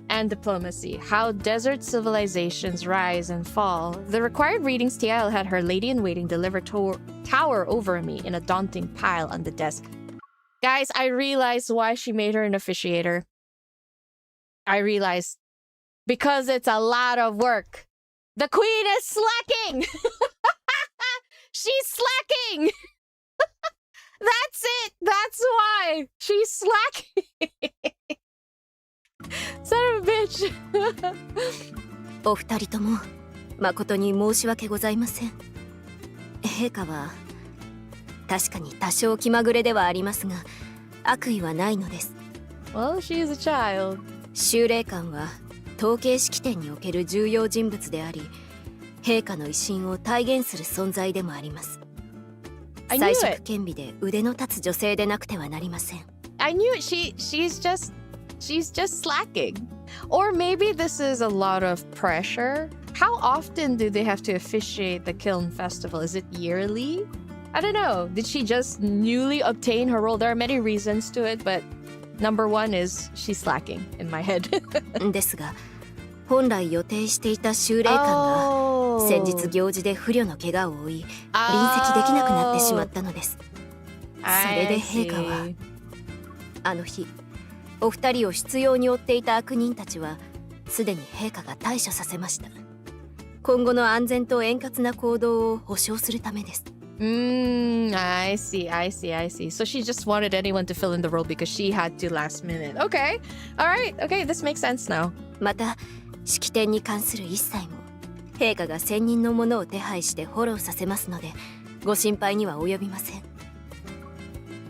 And diplomacy. How desert civilizations rise and fall. The required readings TL had her lady-in-waiting deliver tower over me in a daunting pile on the desk. Guys, I realized why she made her an officiator. I realized. Because it's a lot of work. The queen is slacking! She's slacking! That's it! That's why! She's slacking! Son of a bitch! お二人とも誠に申し訳ございません。陛下は確かに多少気まぐれではありますが、悪意はないのです。Well, she's a child. 修霊官は統計式典における重要人物であり、陛下の威信を体現する存在でもあります。才色兼備で腕の立つ女性でなくてはなりません。I knew it. She's just slacking. Or maybe this is a lot of pressure. How often do they have to officiate the Kiln Festival? Is it yearly? I don't know. Did she just newly obtain her role? There are many reasons to it, but number one is she's slacking in my head. ですが、本来予定していた修霊官が先日行事で不慮の怪我を負い、臨席できなくなってしまったのです。それで陛下はあの日、お二人を執拗に追っていた悪人たちはすでに陛下が対処させました。今後の安全と円滑な行動を保証するためです。I see. So she just wanted anyone to fill in the role because she had to last minute. Okay. All right. Okay, this makes sense now. また、式典に関する一切も陛下が専任の者を手配してフォローさせますので、ご心配には及びません。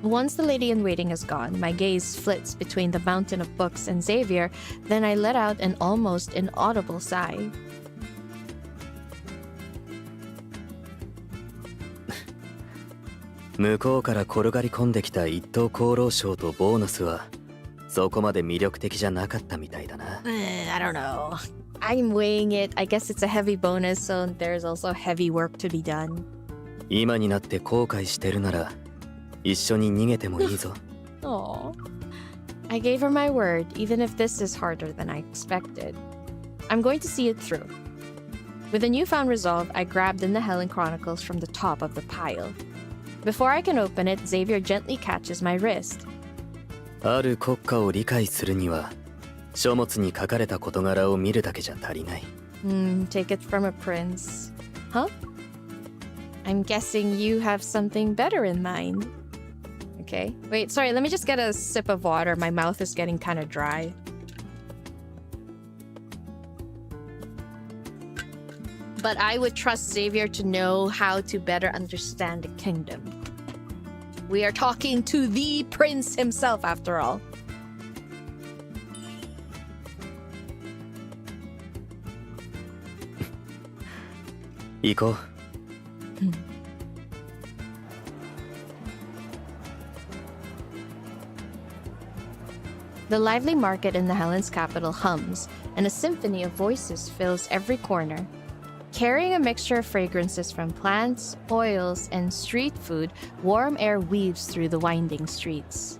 Once the lady-in-waiting is gone, my gaze flits between the mountain of books and Xavier, then I let out an almost inaudible sigh. 向こうから転がり込んできた一等功労賞とボーナスはそこまで魅力的じゃなかったみたいだな。I don't know. I'm weighing it. I guess it's a heavy bonus, so there's also heavy work to be done. 今になって後悔してるなら一緒に逃げてもいいぞ。Aww. I gave her my word, even if this is harder than I expected. I'm going to see it through. With a newfound resolve, I grabbed the 𝓼𝓮𝓻 Chronicles from the top of the pile. Before I can open it, Xavier gently catches my wrist. ある国家を理解するには書物に書かれた事柄を見るだけじゃ足りない。Take it from a prince. Huh? I'm guessing you have something better in mind. Okay. Wait, sorry, let me just get a sip of water. My mouth is getting kind of dry. But I would trust Xavier to know how to better understand the kingdom. We are talking to the prince himself, after all. Iko. The lively market in the 𝓼𝓮's capital hums, and a symphony of voices fills every corner. Carrying a mixture of fragrances from plants, oils, and street food, warm air weaves through the winding streets.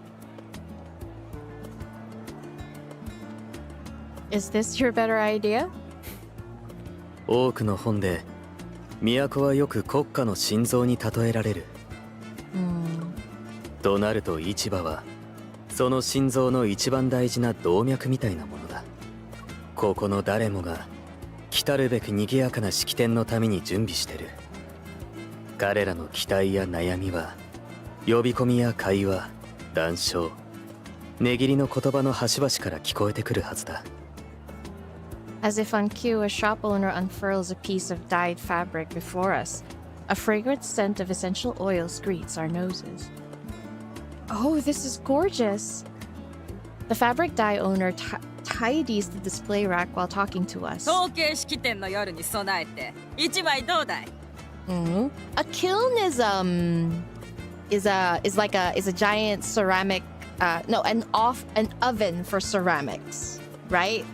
Is this your better idea? 多くの本で都はよく国家の心臓に例えられる。となると市場はその心臓の一番大事な動脈みたいなものだ。ここの誰もが来たるべく賑やかな式典のために準備してる。彼らの期待や悩みは呼び込みや会話、談笑、値切りの言葉の端々から聞こえてくるはずだ。As if on cue, a shop owner unfurls a piece of dyed fabric before us. A fragrant scent of essential oils greets our noses. Oh, this is gorgeous. The fabric dye owner tidies the display rack while talking to us. A kiln is a giant ceramic an oven for ceramics, right?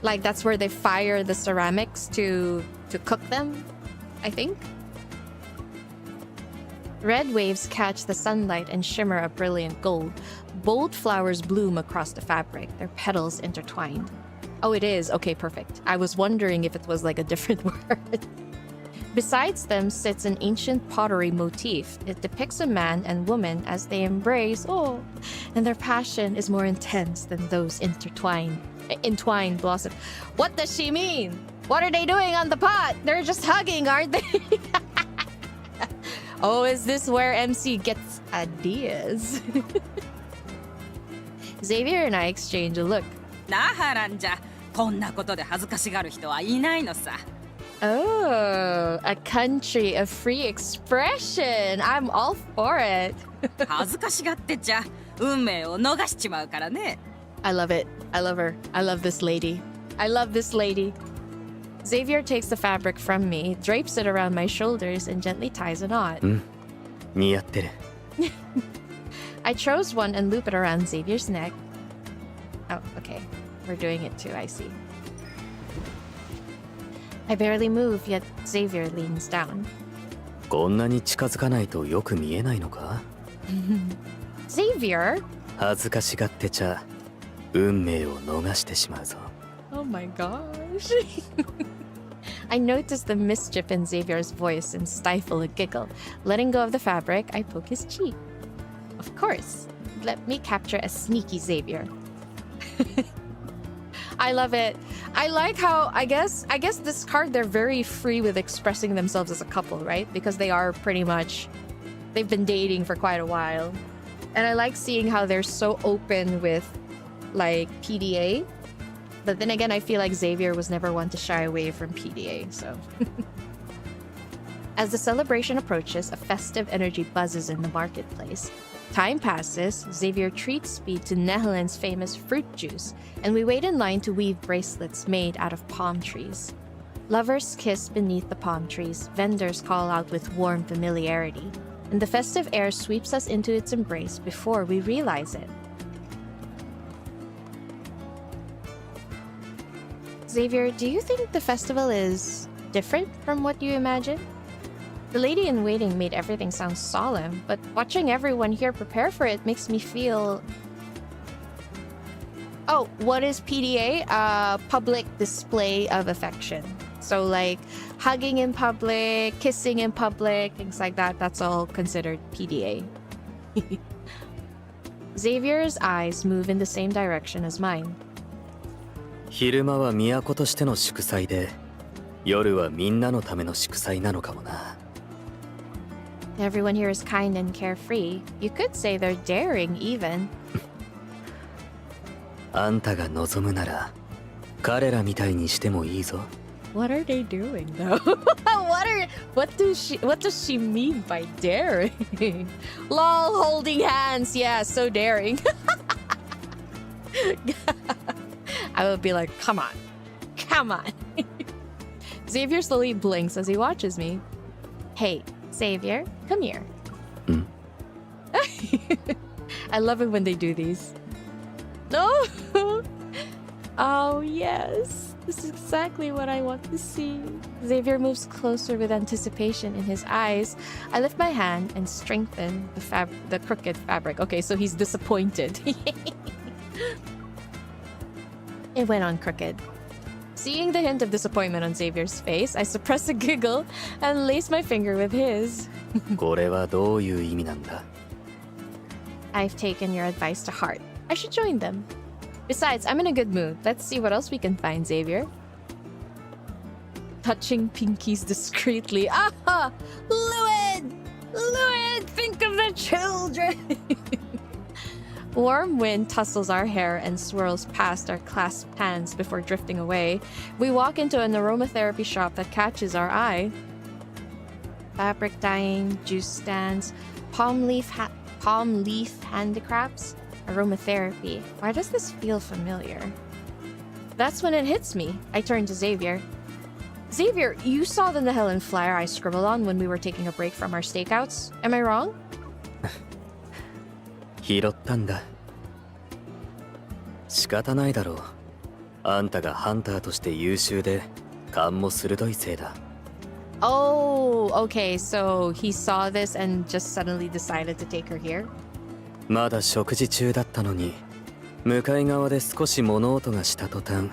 Like that's where they fire the ceramics to cook them, I think. Red waves catch the sunlight and shimmer a brilliant gold. Bold flowers bloom across the fabric, their petals intertwined. Oh, it is. Okay, perfect. I was wondering if it was like a different word. Besides them sits an ancient pottery motif. It depicts a man and woman as they embrace, and their passion is more intense than those entwined blossom. What does she mean? What are they doing on the pot? They're just hugging, aren't they? Oh, is this where MC gets ideas? Xavier and I exchange a look. Oh, a country of free expression. I'm all for it. I love it. I love her. I love this lady. I love this lady. Xavier takes the fabric from me, drapes it around my shoulders, and gently ties a knot. I chose one and loop it around Xavier's neck. Oh, okay. We're doing it too, I see. I barely move, yet Xavier leans down. Xavier? Oh my gosh. I notice the mischief in Xavier's voice and stifle a giggle. Letting go of the fabric, I poke his cheek. Of course. Let me capture a sneaky Xavier. I love it. I like how, I guess this card, they're very free with expressing themselves as a couple, right? Because they are pretty much, they've been dating for quite a while. And I like seeing how they're so open with, like, PDA. But then again, I feel like Xavier was never one to shy away from PDA, so... As the celebration approaches, a festive energy buzzes in the marketplace. Time passes, Xavier treats speed to 𝓥𝓲𝓮𝓻 famous fruit juice, and we wait in line to weave bracelets made out of palm trees. Lovers kiss beneath the palm trees, vendors call out with warm familiarity, and the festive air sweeps us into its embrace before we realize it. Xavier, do you think the festival is different from what you imagined? The lady-in-waiting made everything sound solemn, but watching everyone here prepare for it makes me feel... Oh, what is PDA? Public display of affection. So like hugging in public, kissing in public, things like that, that's all considered PDA. Xavier's eyes move in the same direction as mine. 昼間は都としての祝祭で、夜はみんなのための祝祭なのかもな。Everyone here is kind and carefree. You could say they're daring, even. あんたが望むなら、彼らみたいにしてもいいぞ。What are they doing, though? What does she mean by daring? Lol, holding hands. Yeah, so daring. I would be like, come on. Come on. Xavier slowly blinks as he watches me. Hey, Xavier, come here. I love it when they do these. No. Oh, yes. This is exactly what I want to see. Xavier moves closer with anticipation in his eyes. I lift my hand and strengthen the crooked fabric. Okay, so he's disappointed. It went on crooked. Seeing the hint of disappointment on Xavier's face, I suppress a giggle and lace my finger with his. これはどういう意味なんだ? I've taken your advice to heart. I should join them. Besides, I'm in a good mood. Let's see what else we can find, Xavier. Touching pinkies discreetly. Ah! Lewin! Lewin! Think of the children! Warm wind tussles our hair and swirls past our clasped hands before drifting away. We walk into an aromatherapy shop that catches our eye. Fabric dyeing, juice stands, palm leaf handicrafts, aromatherapy. Why does this feel familiar? That's when it hits me. I turn to Xavier. Xavier, you saw the Nihilin flyer I scribbled on when we were taking a break from our stakeouts. Am I wrong? 拾ったんだ。仕方ないだろう。あんたがハンターとして優秀で勘も鋭いせいだ。Oh, okay. So he saw this and just suddenly decided to take her here? まだ食事中だったのに、向かい側で少し物音がした途端、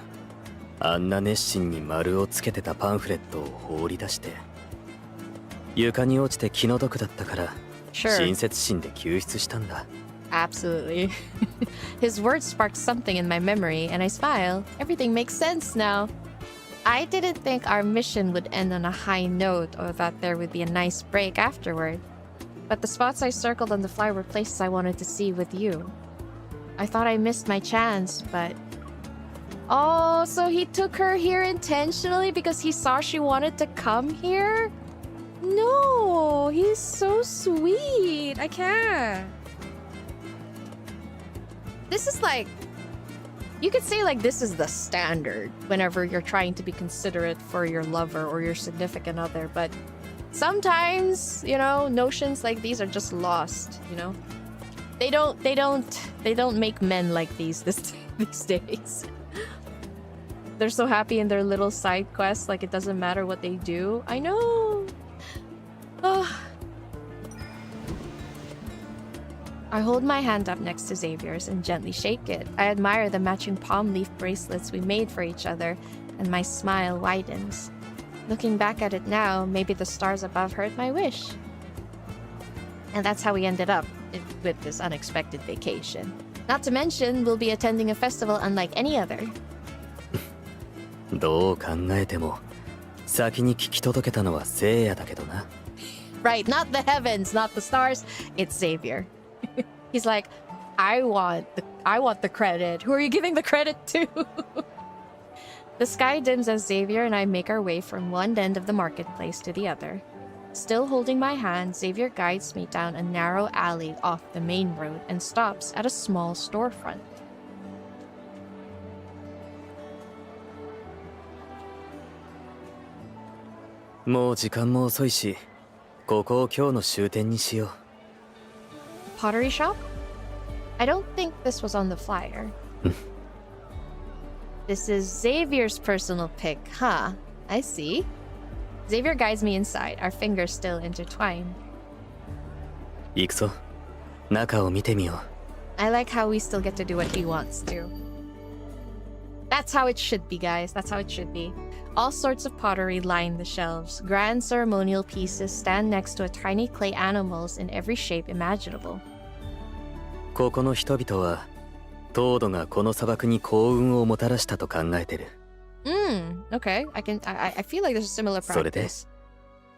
あんな熱心に丸をつけてたパンフレットを放り出して、床に落ちて気の毒だったから、親切心で救出したんだ。Absolutely. His words sparked something in my memory, and I smile. Everything makes sense now. I didn't think our mission would end on a high note or that there would be a nice break afterward. But the spots I circled on the flyer were places I wanted to see with you. I thought I missed my chance, but... Oh, so he took her here intentionally because he saw she wanted to come here? No, he's so sweet. I can't. This is like... You could say like this is the standard whenever you're trying to be considerate for your lover or your significant other, but sometimes, you know, notions like these are just lost, you know? They don't make men like these days. They're so happy in their little side quests, like it doesn't matter what they do. I know. Oh. I hold my hand up next to Xavier's and gently shake it. I admire the matching palm leaf bracelets we made for each other, and my smile widens. Looking back at it now, maybe the stars above heard my wish. And that's how we ended up with this unexpected vacation. Not to mention, we'll be attending a festival unlike any other. どう考えても先に聞き届けたのは聖夜だけどな。Right, not the heavens, not the stars. It's Xavier. He's like, I want the credit. Who are you giving the credit to? The sky dims as Xavier and I make our way from one end of the marketplace to the other. Still holding my hand, Xavier guides me down a narrow alley off the main road and stops at a small storefront. もう時間も遅いし、ここを今日の終点にしよう。Pottery shop? I don't think this was on the flyer. This is Xavier's personal pick, huh? I see. Xavier guides me inside, our fingers still intertwined. 行くぞ。中を見てみよう。I like how we still get to do what he wants to. That's how it should be, guys. That's how it should be. All sorts of pottery line the shelves. Grand ceremonial pieces stand next to a tiny clay animals in every shape imaginable. ここの人々は、凍土がこの砂漠に幸運をもたらしたと考えてる。Okay. I feel like there's a similar practice. それで、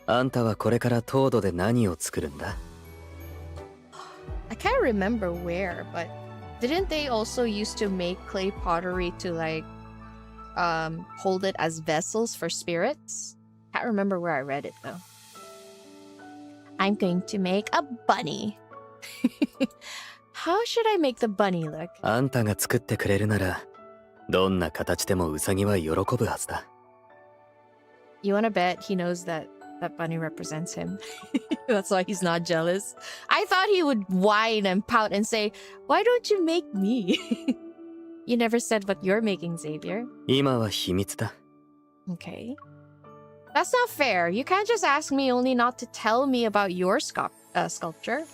あんたはこれから凍土で何を作るんだ? I can't remember where, but didn't they also used to make clay pottery to like hold it as vessels for spirits? Can't remember where I read it though. I'm going to make a bunny. How should I make the bunny look? あんたが作ってくれるなら、どんな形でもウサギは喜ぶはずだ。You wanna bet he knows that bunny represents him? That's why he's not jealous. I thought he would whine and pout and say, "Why don't you make me?" You never said what you're making, Xavier. 今は秘密だ。 Okay. That's not fair. You can't just ask me only not to tell me about your sculpture.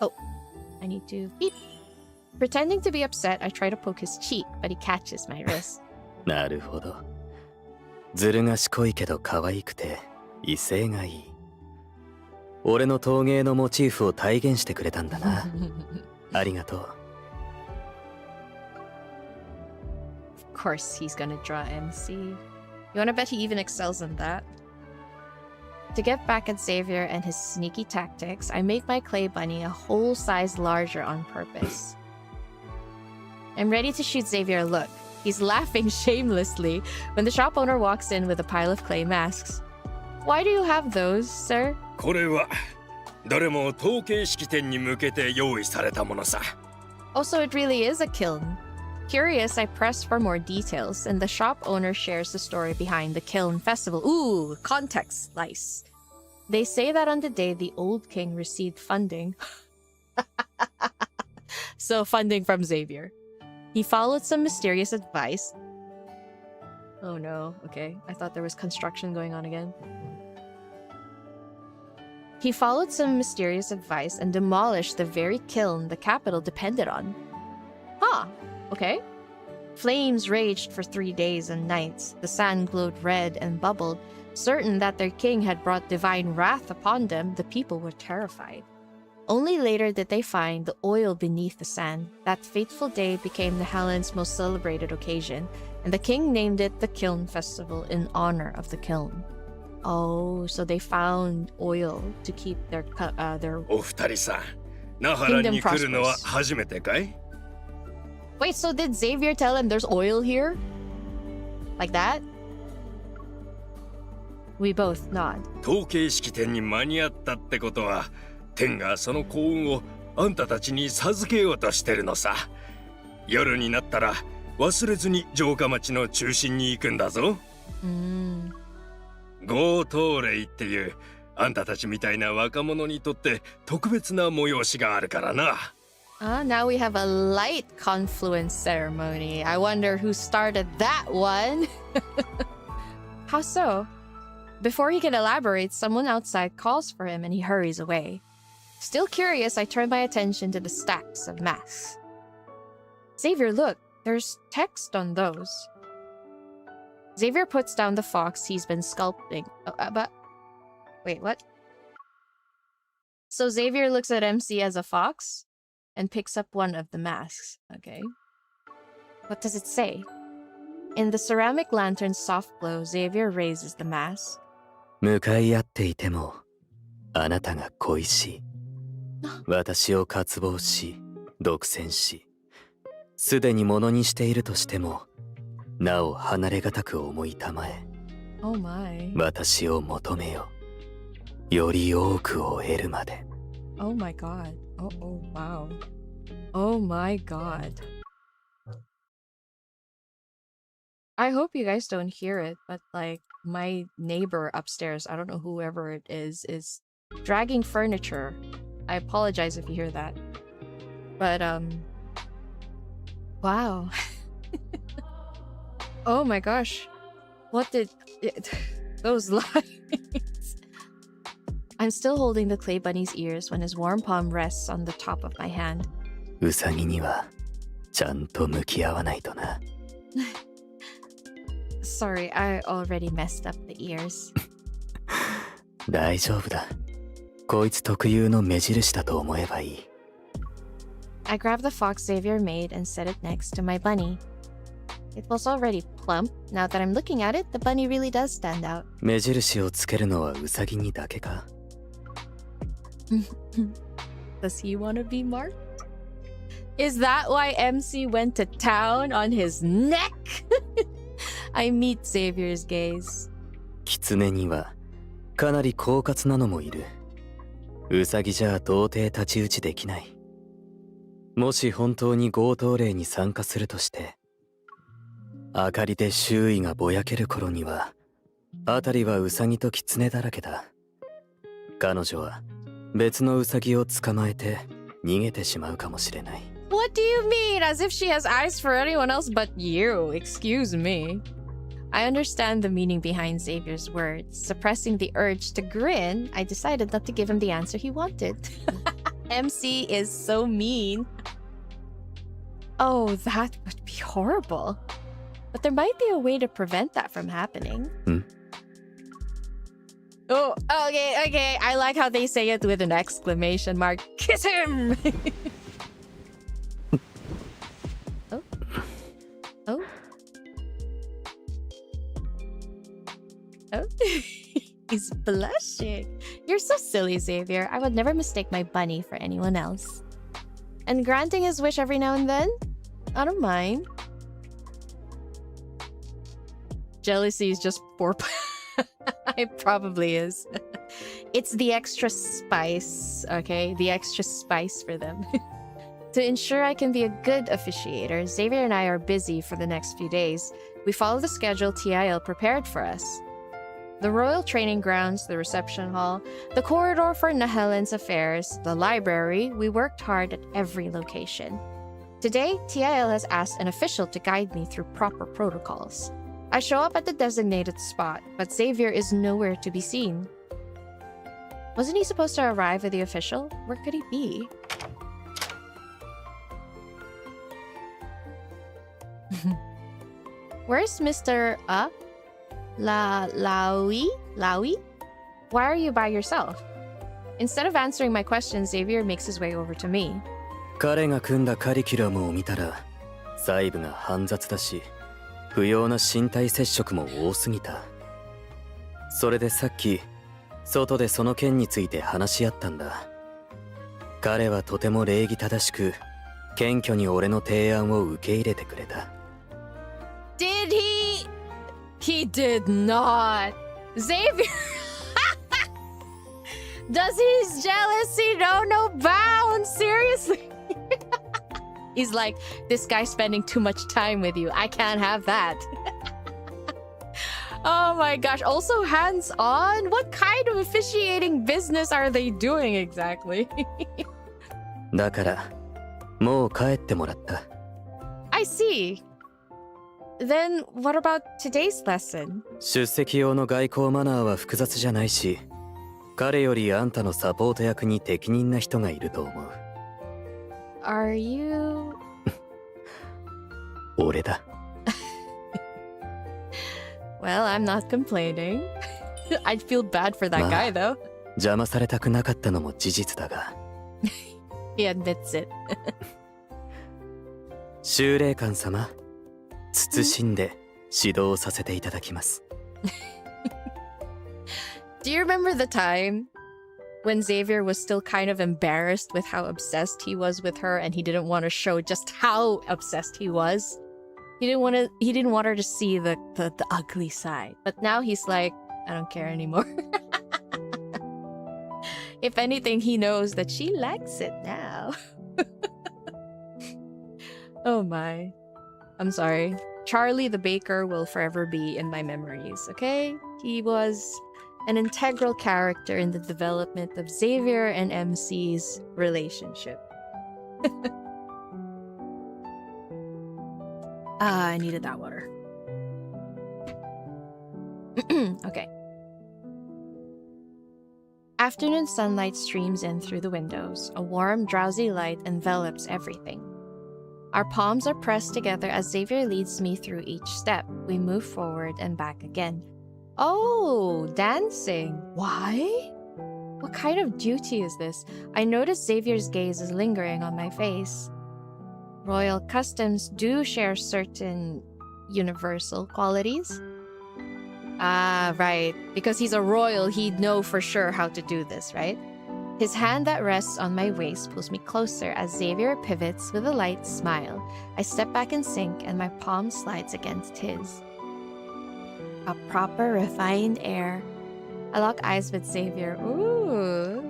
Oh, I need to beep. Pretending to be upset, I try to poke his cheek, but he catches my wrist. なるほど。ずる賢いけど可愛くて威勢がいい。俺の陶芸のモチーフを体現してくれたんだな。ありがとう。Of course he's gonna draw MC. You wanna bet he even excels in that? To get back at Xavier and his sneaky tactics, I make my clay bunny a whole size larger on purpose. I'm ready to shoot Xavier a look. He's laughing shamelessly when the shop owner walks in with a pile of clay masks. Why do you have those, sir? これはどれも陶芸式典に向けて用意されたものさ。 Also, it really is a kiln. Curious, I press for more details, and the shop owner shares the story behind the kiln festival. Ooh, context slice. They say that on the day the old king received funding. So, funding from Xavier. He followed some mysterious advice. Oh no, okay. I thought there was construction going on again. He followed some mysterious advice and demolished the very kiln the capital depended on. Huh, okay. Flames raged for 3 days and nights. The sand glowed red and bubbled. Certain that their king had brought divine wrath upon them, the people were terrified. Only later did they find the oil beneath the sand. That fateful day became the Hellen's most celebrated occasion, and the king named it the Kiln Festival in honor of the kiln. Oh, so they found oil to keep their お二人さん、那覇に来るのは初めてかい？ Wait, so did Xavier tell him there's oil here? Like that? We both nod. 陶芸式典に間に合ったってことは、天がその幸運をあんたたちに授けようとしてるのさ。夜になったら忘れずに城下町の中心に行くんだぞ。強盗令っていうあんたたちみたいな若者にとって特別な催しがあるからな。Now we have a light confluence ceremony. I wonder who started that one. How so? Before he can elaborate, someone outside calls for him and he hurries away. Still curious, I turn my attention to the stacks of masks. Xavier, look, there's text on those. Xavier puts down the fox he's been sculpting. But wait, what? So Xavier looks at MC as a fox and picks up one of the masks. Okay. What does it say? In the ceramic lantern's soft glow, Xavier raises the mask. 向かい合っていてもあなたが恋しい。私を渇望し、独占し、すでに物にしているとしても、なお離れがたく思いたまえ。Oh my. 私を求めよ。より多くを得るまで。Oh my god. Oh wow. Oh my god. I hope you guys don't hear it, but like my neighbor upstairs, I don't know whoever it is dragging furniture. I apologize if you hear that. But wow. Oh my gosh. What did those lines? I'm still holding the clay bunny's ears when his warm palm rests on the top of my hand. ウサギにはちゃんと向き合わないとな。Sorry, I already messed up the ears. 大丈夫だ。こいつ特有の目印だと思えばいい。I grabbed the fox Xavier made and set it next to my bunny. It was already plump. Now that I'm looking at it, the bunny really does stand out. 目印をつけるのはウサギにだけか。Does he want to be marked? Is that why MC went to town on his neck? I meet Xavier's gaze. 狐にはかなり狡猾なのもいる。ウサギじゃ到底太刀打ちできない。もし本当に強盗令に参加するとして、明かりで周囲がぼやける頃には、辺りはウサギと狐だらけだ。彼女は別のウサギを捕まえて逃げてしまうかもしれない。What do you mean? As if she has eyes for anyone else but you. Excuse me. I understand the meaning behind Xavier's words. Suppressing the urge to grin, I decided not to give him the answer he wanted. MC is so mean. Oh, that would be horrible. But there might be a way to prevent that from happening. Oh, okay. I like how they say it with an exclamation mark. Kiss him! Oh. He's blushing. You're so silly, Xavier. I would never mistake my bunny for anyone else. And granting his wish every now and then? I don't mind. Jealousy is just poor. It probably is. It's the extra spice, okay? The extra spice for them. To ensure I can be a good officiator, Xavier and I are busy for the next few days. We follow the schedule TIL prepared for us. The royal training grounds, the reception hall, the corridor for 𝓥𝓲𝓮𝓻 affairs, the library, we worked hard at every location. Today, TIL has asked an official to guide me through proper protocols. I show up at the designated spot, but Xavier is nowhere to be seen. Wasn't he supposed to arrive with the official? Where could he be? Where's Mr. 𝓥𝓲𝓮𝓻? Why are you by yourself? Instead of answering my question, Xavier makes his way over to me. 彼が組んだカリキュラムを見たら、細部が煩雑だし、不要な身体接触も多すぎた。それでさっき、外でその件について話し合ったんだ。彼はとても礼儀正しく、謙虚に俺の提案を受け入れてくれた。Did he? He did not. Xavier. Does his jealousy know no bounds? Seriously? He's like, this guy's spending too much time with you. I can't have that. Oh my gosh. Also hands-on? What kind of officiating business are they doing exactly? だから、もう帰ってもらった。I see. Then what about today's lesson? 出席用の外交マナーは複雑じゃないし、彼よりあんたのサポート役に適任な人がいると思う。Are you? 俺だ。Well, I'm not complaining. I'd feel bad for that guy though. 邪魔されたくなかったのも事実だが。He admits it. 修霊官様、慎んで指導させていただきます。Do you remember the time when Xavier was still kind of embarrassed with how obsessed he was with her and he didn't want to show just how obsessed he was? He didn't want her to see the ugly side. But now he's like, I don't care anymore. If anything, he knows that she likes it now. Oh my. I'm sorry. Charlie the baker will forever be in my memories, okay? He was an integral character in the development of Xavier and MC's relationship. I needed that water. Okay. Afternoon sunlight streams in through the windows. A warm, drowsy light envelops everything. Our palms are pressed together as Xavier leads me through each step. We move forward and back again. Oh, dancing. Why? What kind of duty is this? I notice Xavier's gaze is lingering on my face. Royal customs do share certain universal qualities. Ah, right. Because he's a royal, he'd know for sure how to do this, right? His hand that rests on my waist pulls me closer as Xavier pivots with a light smile. I step back in sync and my palm slides against his. A proper refined air. I lock eyes with Xavier. Ooh.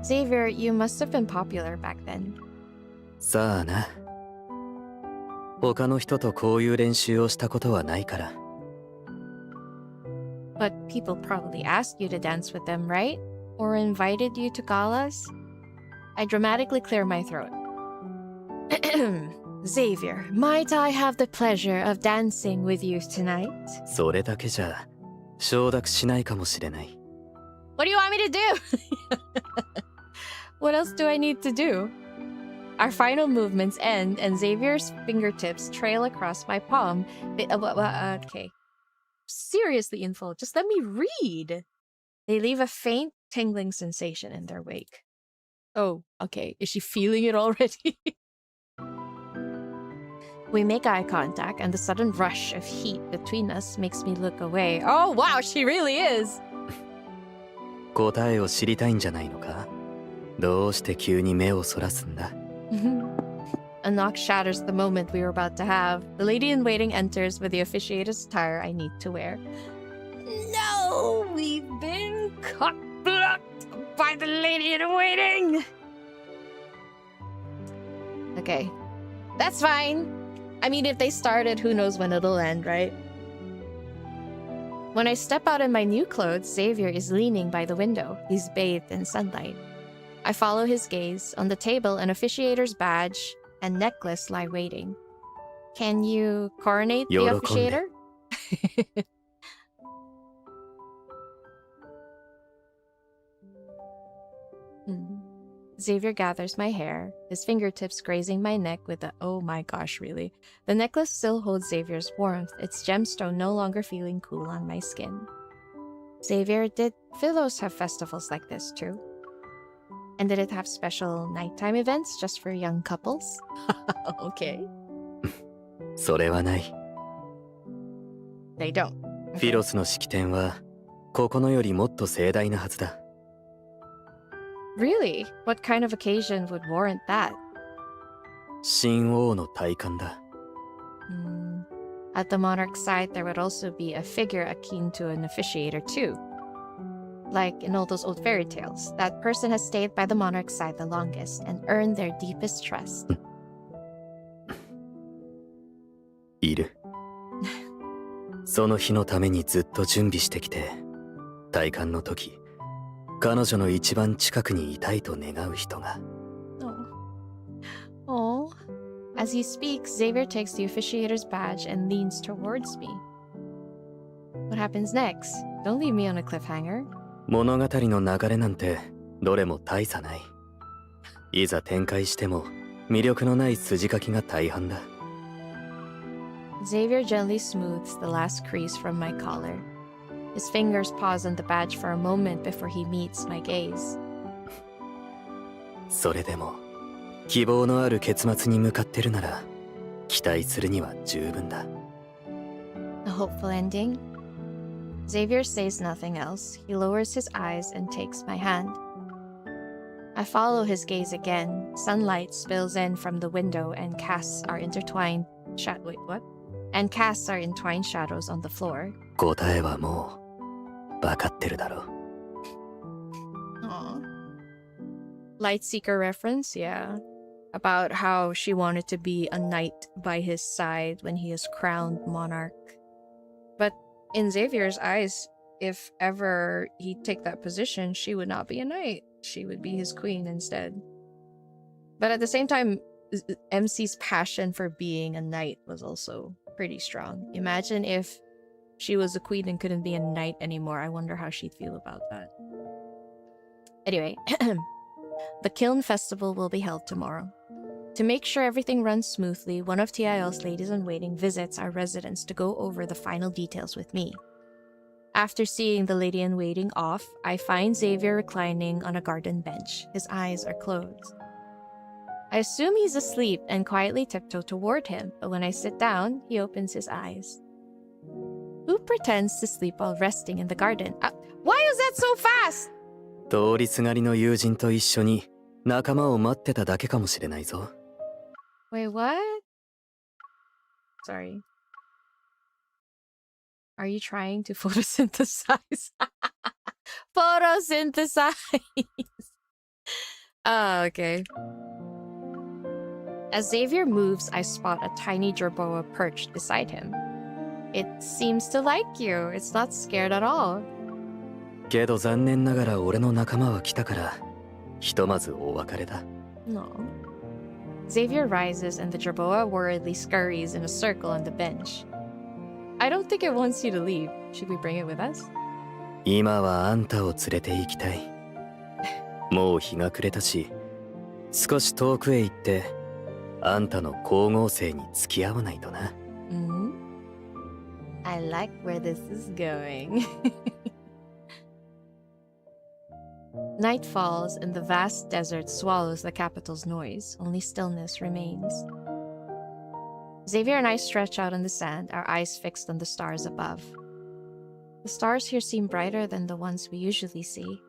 Xavier, you must have been popular back then. さあな。他の人とこういう練習をしたことはないから。But people probably asked you to dance with them, right? Or invited you to galas? I dramatically clear my throat. Xavier, might I have the pleasure of dancing with you tonight? それだけじゃ承諾しないかもしれない。 What do you want me to do? What else do I need to do? Our final movements end, and Xavier's fingertips trail across my palm. Okay. Seriously, info, just let me read. They leave a faint, tingling sensation in their wake. Oh, okay. Is she feeling it already? We make eye contact, and the sudden rush of heat between us makes me look away. Oh, wow, she really is! 答えを知りたいんじゃないのか？どうして急に目をそらすんだ？ A knock shatters the moment we were about to have. The lady in waiting enters with the officiator's attire I need to wear. No! We've been cock-blocked by the lady in waiting! Okay. That's fine. I mean, if they started, who knows when it'll end, right? When I step out in my new clothes, Xavier is leaning by the window. He's bathed in sunlight. I follow his gaze. On the table, an officiator's badge and necklace lie waiting. Can you coronate the officiator? Xavier gathers my hair, his fingertips grazing my neck with the oh my gosh, really. The necklace still holds Xavier's warmth, its gemstone no longer feeling cool on my skin. Xavier, did Philos have festivals like this too? And did it have special nighttime events just for young couples? Okay. それはない。 They don't. フィロスの式典はここのよりもっと盛大なはずだ。 Really? What kind of occasion would warrant that? 新王の戴冠だ。At the monarch's side, there would also be a figure akin to an officiator too. Like in all those old fairy tales, that person has stayed by the monarch's side the longest and earned their deepest trust. いる。その日のためにずっと準備してきて、戴冠の時、彼女の一番近くにいたいと願う人が。Oh. As he speaks, Xavier takes the officiator's badge and leans towards me. What happens next? Don't leave me on a cliffhanger. 物語の流れなんてどれも大差ない。いざ展開しても魅力のない筋書きが大半だ。Xavier gently smooths the last crease from my collar. His fingers pause on the badge for a moment before he meets my gaze. それでも希望のある結末に向かってるなら期待するには十分だ。A hopeful ending? Xavier says nothing else. He lowers his eyes and takes my hand. I follow his gaze again. Sunlight spills in from the window and casts our entwined shadows on the floor. 答えはもう分かってるだろう。Lightseeker reference, yeah. About how she wanted to be a knight by his side when he is crowned monarch. But in Xavier's eyes, if ever he'd take that position, she would not be a knight. She would be his queen instead. But at the same time, MC's passion for being a knight was also pretty strong. Imagine if she was a queen and couldn't be a knight anymore. I wonder how she'd feel about that. Anyway, the Kiln Festival will be held tomorrow. To make sure everything runs smoothly, one of TIL's ladies-in-waiting visits our residence to go over the final details with me. After seeing the lady-in-waiting off, I find Xavier reclining on a garden bench. His eyes are closed. I assume he's asleep and quietly tiptoe toward him, but when I sit down, he opens his eyes. Who pretends to sleep while resting in the garden? Why is that so fast? 通りすがりの友人と一緒に仲間を待ってただけかもしれないぞ。Wait, what? Sorry. Are you trying to photosynthesize? Photosynthesize! Oh, okay. As Xavier moves, I spot a tiny jerboa perched beside him. It seems to like you. It's not scared at all. けど残念ながら俺の仲間は来たから、ひとまずお別れだ。No. Xavier rises and the jerboa worriedly scurries in a circle on the bench. I don't think it wants you to leave. Should we bring it with us? 今はあんたを連れて行きたい。もう日が暮れたし、少し遠くへ行って、あんたの光合成に付き合わないとな。I like where this is going. Night falls and the vast desert swallows the capital's noise. Only stillness remains. Xavier and I stretch out on the sand, our eyes fixed on the stars above. The stars here seem brighter than the ones we usually see.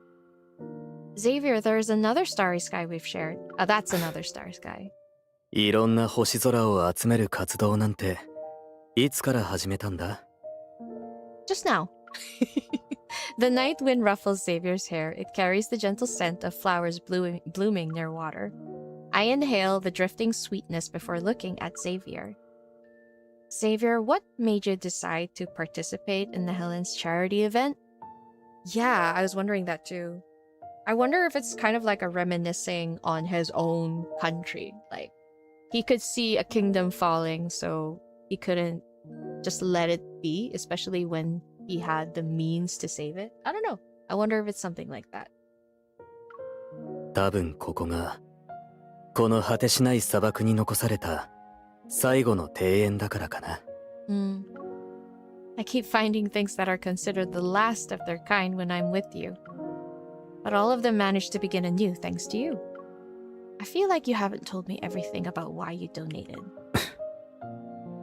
Xavier, there is another starry sky we've shared. That's another starry sky. いろんな星空を集める活動なんて、いつから始めたんだ? Just now. The night wind ruffles Xavier's hair. It carries the gentle scent of flowers blooming near water. I inhale the drifting sweetness before looking at Xavier. Xavier, what made you decide to participate in the Helen's charity event? Yeah, I was wondering that too. I wonder if it's kind of like a reminiscing on his own country. Like, he could see a kingdom falling, so he couldn't just let it be, especially when he had the means to save it. I don't know. I wonder if it's something like that. 多分ここが、この果てしない砂漠に残された最後の庭園だからかな。I keep finding things that are considered the last of their kind when I'm with you. But all of them manage to begin anew thanks to you. I feel like you haven't told me everything about why you donated.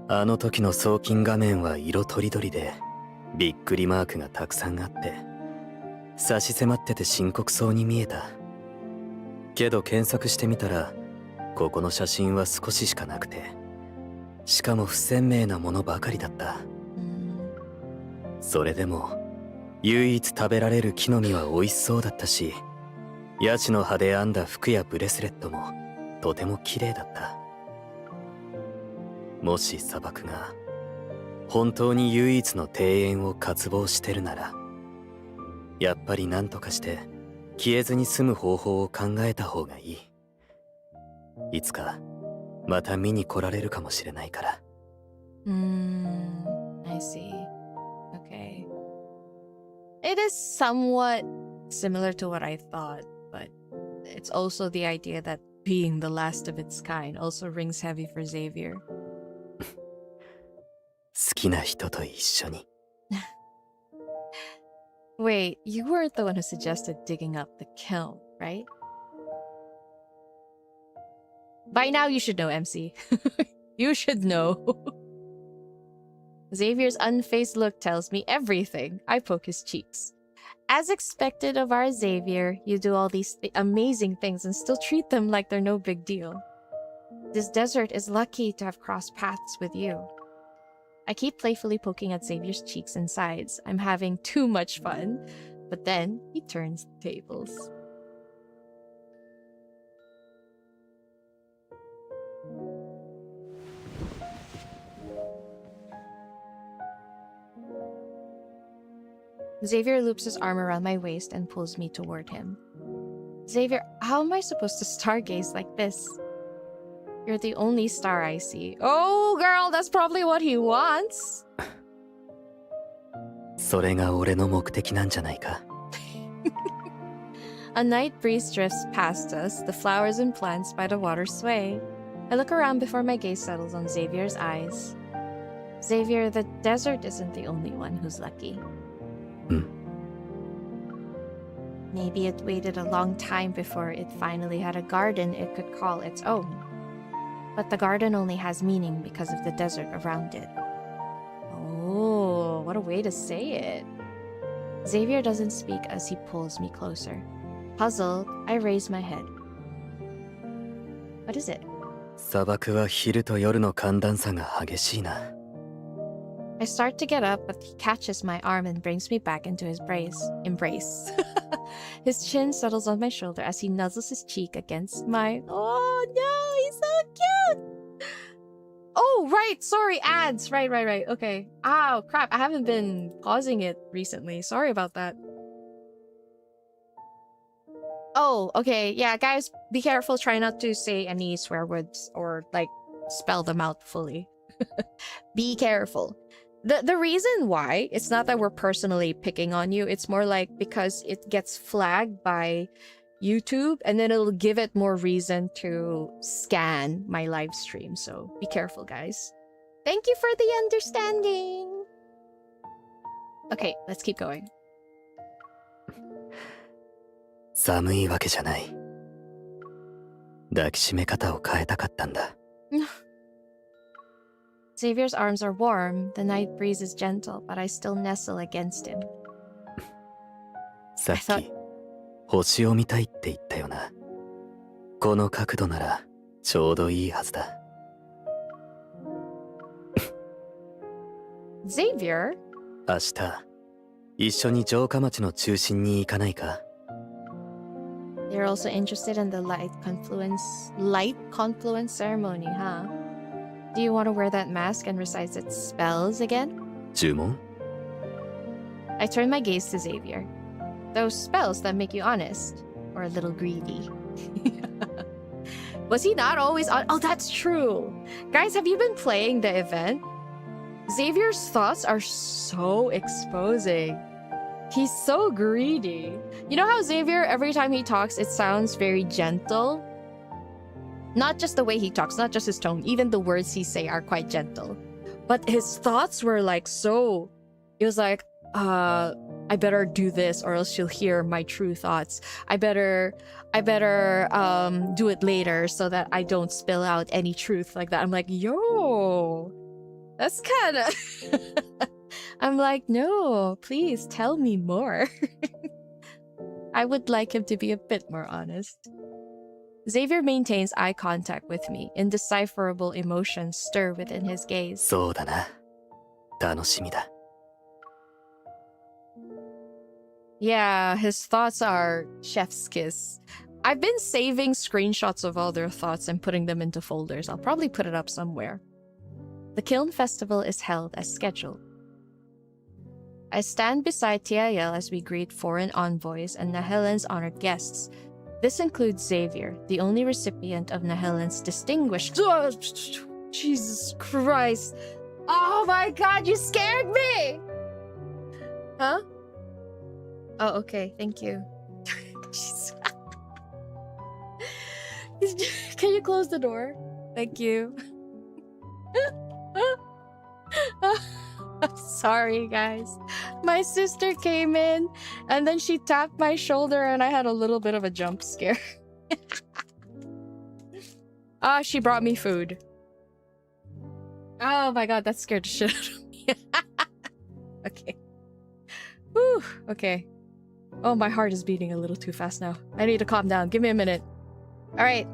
あの時の送金画面は色とりどりで、びっくりマークがたくさんあって、差し迫ってて深刻そうに見えた。けど検索してみたら、ここの写真は少ししかなくて、しかも不鮮明なものばかりだった。それでも、唯一食べられる木の実は美味しそうだったし、ヤシの葉で編んだ服やブレスレットもとても綺麗だった。もし砂漠が本当に唯一の庭園を渇望してるなら、やっぱり何とかして消えずに済む方法を考えた方がいい。いつかまた見に来られるかもしれないから。I see. Okay. It is somewhat similar to what I thought, but it's also the idea that being the last of its kind also rings heavy for Xavier. 好きな人と一緒に。Wait, you weren't the one who suggested digging up the kiln, right? By now you should know, MC. You should know. Xavier's unfazed look tells me everything. I poke his cheeks. As expected of our Xavier, you do all these amazing things and still treat them like they're no big deal. This desert is lucky to have crossed paths with you. I keep playfully poking at Xavier's cheeks and sides. I'm having too much fun. But then he turns the tables. Xavier loops his arm around my waist and pulls me toward him. Xavier, how am I supposed to stargaze like this? You're the only star I see. Oh, girl, that's probably what he wants. それが俺の目的なんじゃないか。A night breeze drifts past us, the flowers and plants by the water sway. I look around before my gaze settles on Xavier's eyes. Xavier, the desert isn't the only one who's lucky. Maybe it waited a long time before it finally had a garden it could call its own. But the garden only has meaning because of the desert around it. Oh, what a way to say it. Xavier doesn't speak as he pulls me closer. Puzzled, I raise my head. What is it? 砂漠は昼と夜の寒暖差が激しいな。I start to get up, but he catches my arm and brings me back into his embrace. His chin settles on my shoulder as he nuzzles his cheek against my... Oh no, he's so cute! Oh, right, sorry, ads. Right. Okay. Oh, crap, I haven't been pausing it recently. Sorry about that. Oh, okay. Yeah, guys, be careful. Try not to say any swear words or like spell them out fully. Be careful. The reason why, it's not that we're personally picking on you. It's more like because it gets flagged by YouTube and then it'll give it more reason to scan my live stream. So be careful, guys. Thank you for the understanding. Okay, let's keep going. 寒いわけじゃない。抱きしめ方を変えたかったんだ。Xavier's arms are warm. The night breeze is gentle, but I still nestle against him. さっき、星を見たいって言ったよな。この角度ならちょうどいいはずだ。Xavier? 明日、一緒に城下町の中心に行かないか？ You're also interested in the light confluence ceremony, huh? Do you want to wear that mask and recite its spells again? 呪文？ I turn my gaze to Xavier. Those spells that make you honest, or a little greedy. Was he not always on? Oh, that's true. Guys, have you been playing the event? Xavier's thoughts are so exposing. He's so greedy. You know how Xavier, every time he talks, it sounds very gentle? Not just the way he talks, not just his tone, even the words he say are quite gentle. But his thoughts were like so... It was like, I better do this or else she'll hear my true thoughts. I better do it later so that I don't spill out any truth like that. I'm like, yo, that's kind of... I'm like, no, please tell me more. I would like him to be a bit more honest. Xavier maintains eye contact with me. Indecipherable emotions stir within his gaze. そうだな。楽しみだ。 Yeah, his thoughts are chef's kiss. I've been saving screenshots of all their thoughts and putting them into folders. I'll probably put it up somewhere. The Kiln Festival is held as scheduled. I stand beside Tiael as we greet foreign envoys and 𝓥𝓲's honored guests. This includes Xavier, the only recipient of 𝓥𝓲's distinguished... Jesus Christ! Oh my god, you scared me! Huh? Oh, okay, thank you. Can you close the door? Thank you. Sorry, guys. My sister came in and then she tapped my shoulder and I had a little bit of a jump scare. She brought me food. Oh my god, that scared the shit out of me. Okay. Whew, okay. Oh, my heart is beating a little too fast now. I need to calm down. Give me a minute. Alright.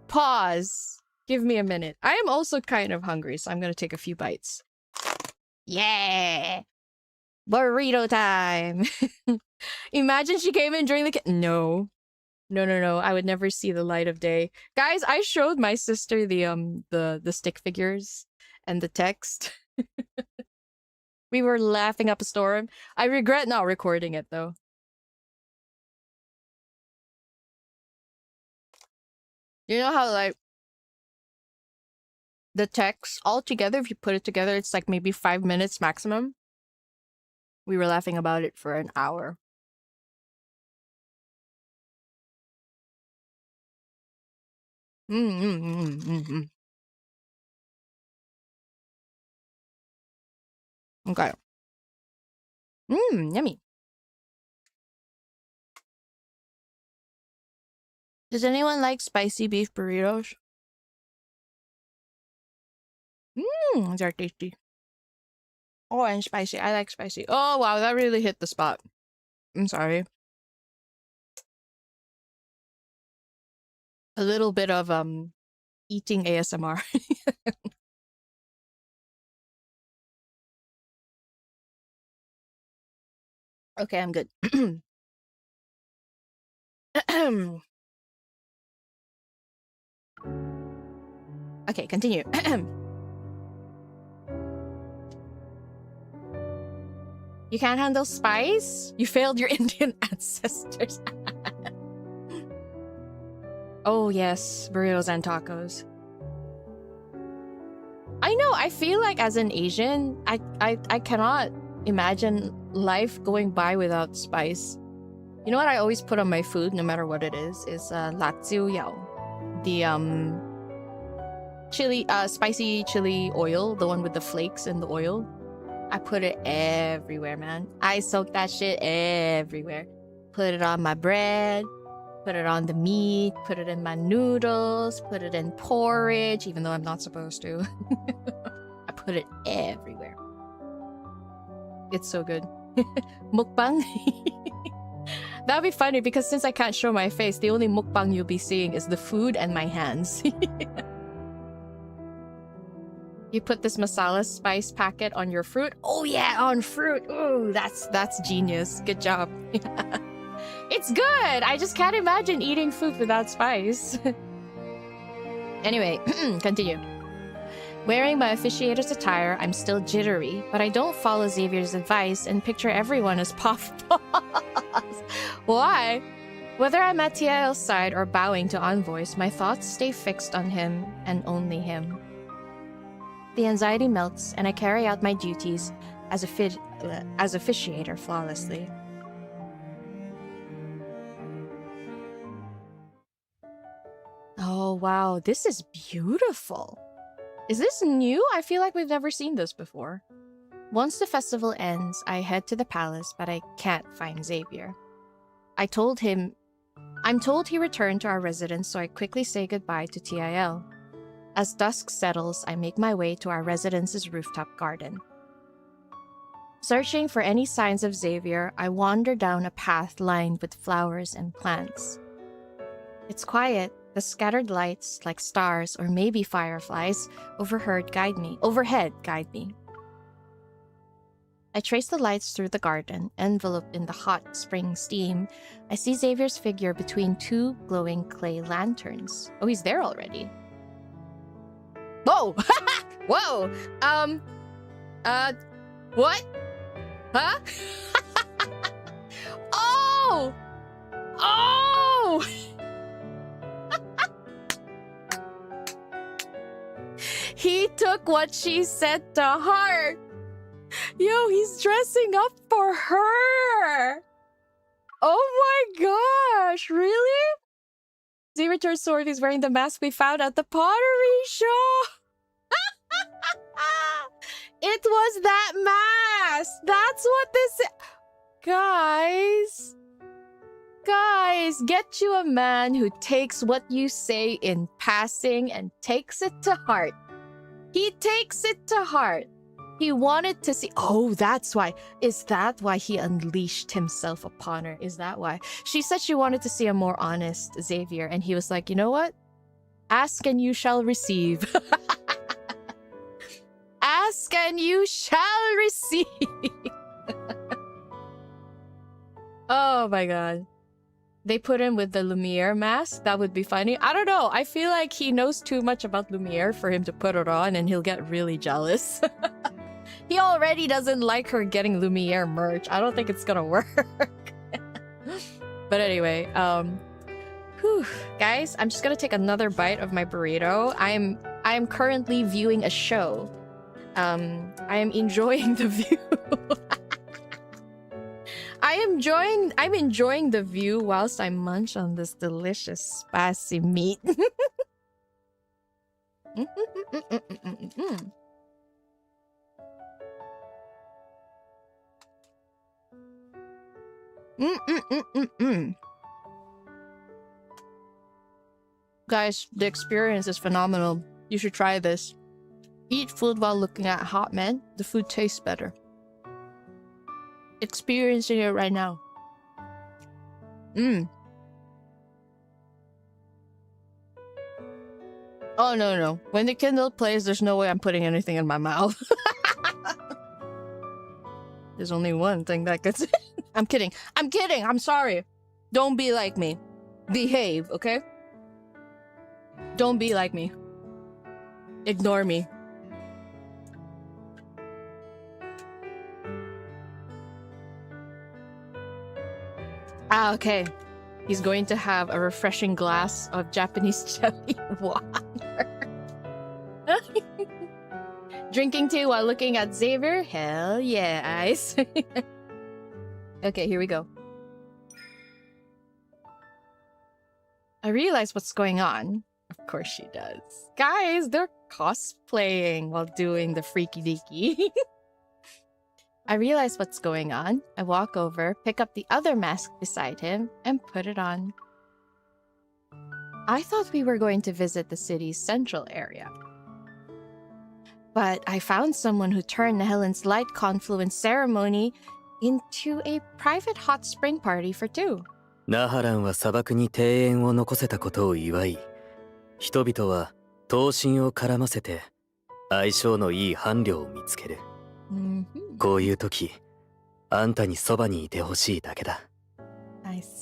Pause. Give me a minute. I am also kind of hungry, so I'm gonna take a few bites. Yeah! Burrito time! Imagine she came in during the... No. No. I would never see the light of day. Guys, I showed my sister the stick figures and the text. We were laughing up a storm. I regret not recording it, though. You know how, like, the text all together, if you put it together, it's like maybe 5 minutes maximum. We were laughing about it for an hour. Okay. Yummy. Does anyone like spicy beef burritos? They're tasty. Oh, and spicy. I like spicy. Oh, wow, that really hit the spot. I'm sorry. A little bit of eating ASMR. Okay, I'm good. Okay, continue. You can't handle spice? You failed your Indian ancestors. Oh yes, burritos and tacos. I know, I feel like as an Asian, I cannot imagine life going by without spice. You know what I always put on my food, no matter what it is 辣椒油. The chili, spicy chili oil, the one with the flakes in the oil. I put it everywhere, man. I soak that shit everywhere. Put it on my bread, put it on the meat, put it in my noodles, put it in porridge, even though I'm not supposed to. I put it everywhere. It's so good. Mukbang. That'd be funny because since I can't show my face, the only mukbang you'll be seeing is the food and my hands. You put this masala spice packet on your fruit. Oh yeah, on fruit. Ooh, that's genius. Good job. It's good. I just can't imagine eating food without spice. Anyway, continue. Wearing my officiator's attire, I'm still jittery, but I don't follow Xavier's advice and picture everyone as puffballs. Why? Whether I'm at TIL's side or bowing to envoys, my thoughts stay fixed on him and only him. The anxiety melts, and I carry out my duties as officiator flawlessly. Oh wow, this is beautiful. Is this new? I feel like we've never seen this before. Once the festival ends, I head to the palace, but I can't find Xavier. I'm told he returned to our residence, so I quickly say goodbye to TIL. As dusk settles, I make my way to our residence's rooftop garden. Searching for any signs of Xavier, I wander down a path lined with flowers and plants. It's quiet. The scattered lights, like stars or maybe fireflies, overhead guide me. I trace the lights through the garden, enveloped in the hot spring steam. I see Xavier's figure between two glowing clay lanterns. Oh, he's there already. Whoa! Whoa! What? Huh? Oh! Oh! He took what she said to heart. Yo, he's dressing up for her. Oh my gosh, really? Xavier turns sword. He's wearing the mask we found at the pottery show. It was that mask. That's what this is. Guys, get you a man who takes what you say in passing and takes it to heart. He takes it to heart. He wanted to see... Oh, that's why. Is that why he unleashed himself upon her? Is that why? She said she wanted to see a more honest Xavier, and he was like, you know what? Ask and you shall receive. Ask and you shall receive. Oh my god. They put him with the Lumiere mask? That would be funny. I don't know. I feel like he knows too much about Lumiere for him to put it on, and he'll get really jealous. He already doesn't like her getting Lumiere merch. I don't think it's gonna work. But anyway, guys, I'm just gonna take another bite of my burrito. I'm currently viewing a show. I am enjoying the view. I'm enjoying the view whilst I munch on this delicious spicy meat. Guys, the experience is phenomenal. You should try this. Eat food while looking at hot men. The food tastes better. Experiencing it right now. Oh, no. When the Kindle plays, there's no way I'm putting anything in my mouth. There's only one thing that gets in. I'm kidding. I'm sorry. Don't be like me. Behave, okay? Don't be like me. Ignore me. Okay. He's going to have a refreshing glass of Japanese jelly water. Drinking tea while looking at Xavier? Hell yeah, eyes. Okay, here we go. I realize what's going on. Of course she does. Guys, they're cosplaying while doing the freaky deaky. I realize what's going on. I walk over, pick up the other mask beside him, and put it on. I thought we were going to visit the city's central area. But I found someone who turned Helen's light confluence ceremony into a private hot spring party for two. ナハランは砂漠に庭園を残せたことを祝い、人々は闘神を絡ませて相性のいい伴侶を見つける。こういう時、あんたにそばにいてほしいだけだ。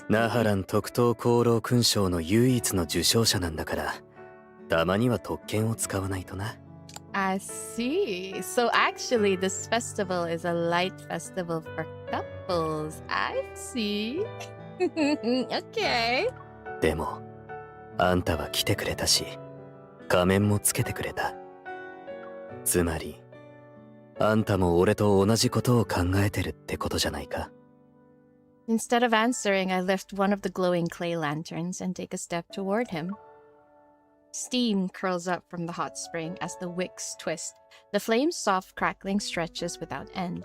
ナハラン特等功労勲章の唯一の受賞者なんだから、たまには特権を使わないとな。I see. So actually, this festival is a light festival for couples. I see. Okay. でも、あんたは来てくれたし、仮面もつけてくれた。つまり、あんたも俺と同じことを考えてるってことじゃないか。Instead of answering, I lift one of the glowing clay lanterns and take a step toward him. Steam curls up from the hot spring as the wicks twist. The flame's soft crackling stretches without end.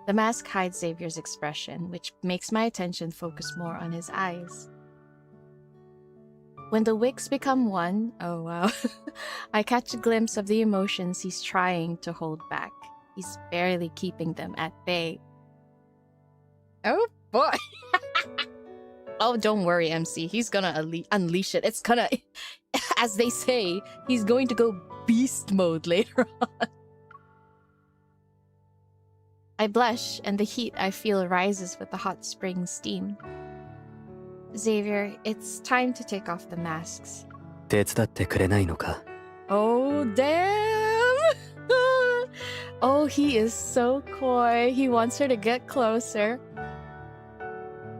The mask hides Xavier's expression, which makes my attention focus more on his eyes. When the wicks become one, oh wow, I catch a glimpse of the emotions he's trying to hold back. He's barely keeping them at bay. Oh boy! Oh, don't worry, MC. He's gonna unleash it. It's gonna, as they say, he's going to go beast mode later on. I blush, and the heat I feel rises with the hot spring steam. Xavier, it's time to take off the masks. 手伝ってくれないのか? Oh, damn! Oh, he is so coy. He wants her to get closer.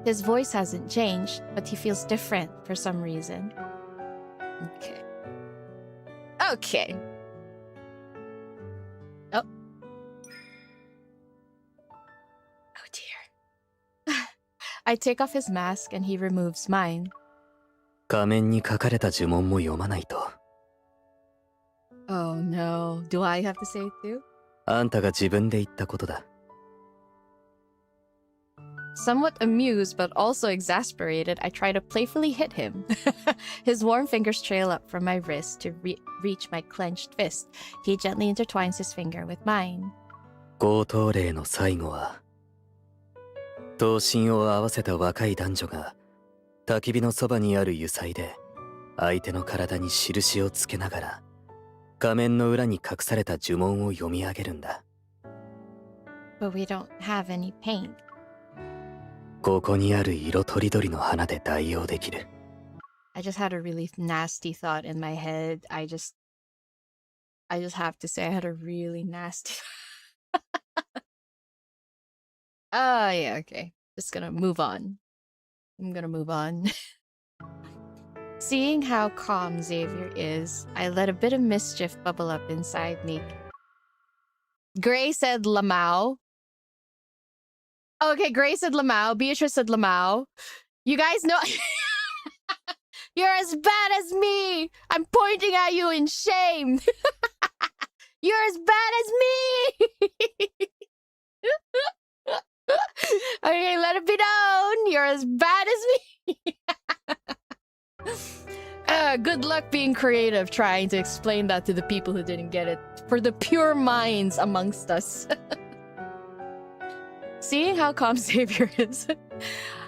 His voice hasn't changed, but he feels different for some reason. Okay. Okay. Oh. Oh dear. I take off his mask and he removes mine. 仮面に書かれた呪文も読まないと。Oh no. Do I have to say it too? あんたが自分で言ったことだ。Somewhat amused but also exasperated, I try to playfully hit him. His warm fingers trail up from my wrist to reach my clenched fist. He gently intertwines his finger with mine. 強盗令の最後は、闘神を合わせた若い男女が焚き火のそばにある油彩で相手の体に印をつけながら画面の裏に隠された呪文を読み上げるんだ。But we don't have any paint. ここにある色とりどりの花で代用できる。I just had a really nasty thought in my head. I just have to say I had a really nasty Oh, yeah, okay. Just gonna move on. I'm gonna move on. Seeing how calm Xavier is, I let a bit of mischief bubble up inside me. Gray said Lamau. Okay, Gray said Lamau. Beatrice said Lamau. You guys know... You're as bad as me! I'm pointing at you in shame! You're as bad as me! Okay, let it be known! You're as bad as me! Good luck being creative trying to explain that to the people who didn't get it. For the pure minds amongst us. Seeing how calm Xavier is,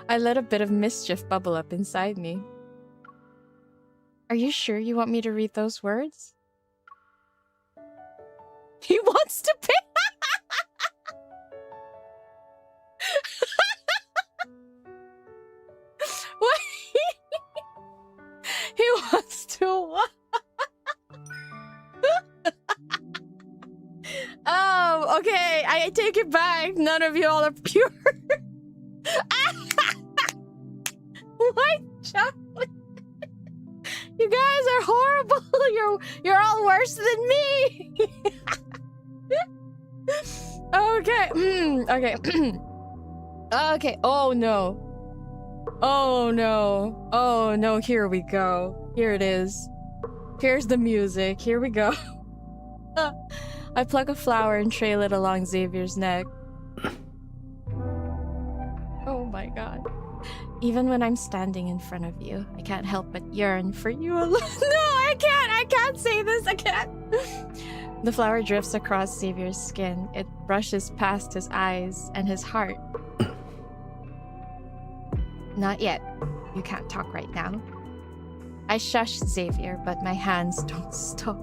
I let a bit of mischief bubble up inside me. Are you sure you want me to read those words? He wants to pay. What? He wants to what? Oh, okay. I take it back. None of you all are pure. What? You guys are horrible. You're all worse than me. Okay. Okay. Okay. Oh no. Oh no. Oh no. Here we go. Here it is. Here's the music. Here we go. I pluck a flower and trail it along Xavier's neck. Oh my god. Even when I'm standing in front of you, I can't help but yearn for you alone. No, I can't say this. I can't. The flower drifts across Xavier's skin. It brushes past his eyes and his heart. Not yet. You can't talk right now. I shush Xavier, but my hands don't stop.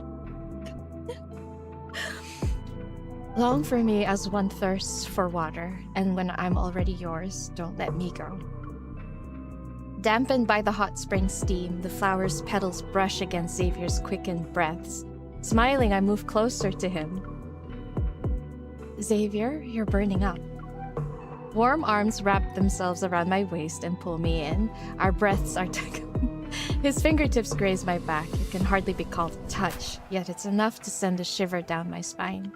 Long for me as one thirsts for water, and when I'm already yours, don't let me go. Dampened by the hot spring steam, the flower's petals brush against Xavier's quickened breaths. Smiling, I move closer to him. Xavier, you're burning up. Warm arms wrap themselves around my waist and pull me in. Our breaths are His fingertips graze my back. It can hardly be called a touch, yet it's enough to send a shiver down my spine.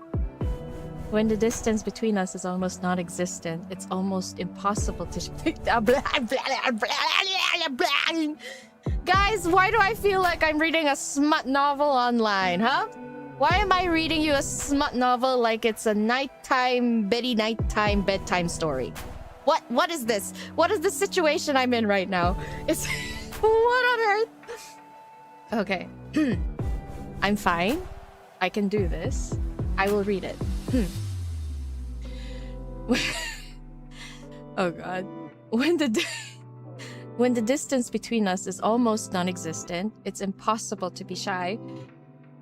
When the distance between us is almost non-existent, it's almost impossible to Guys, why do I feel like I'm reading a smut novel online, huh? Why am I reading you a smut novel like it's a nighttime bedtime story? What is this? What is the situation I'm in right now? It's what on earth? Okay. I'm fine. I can do this. I will read it. Oh god. When the distance between us is almost non-existent, it's impossible to be shy.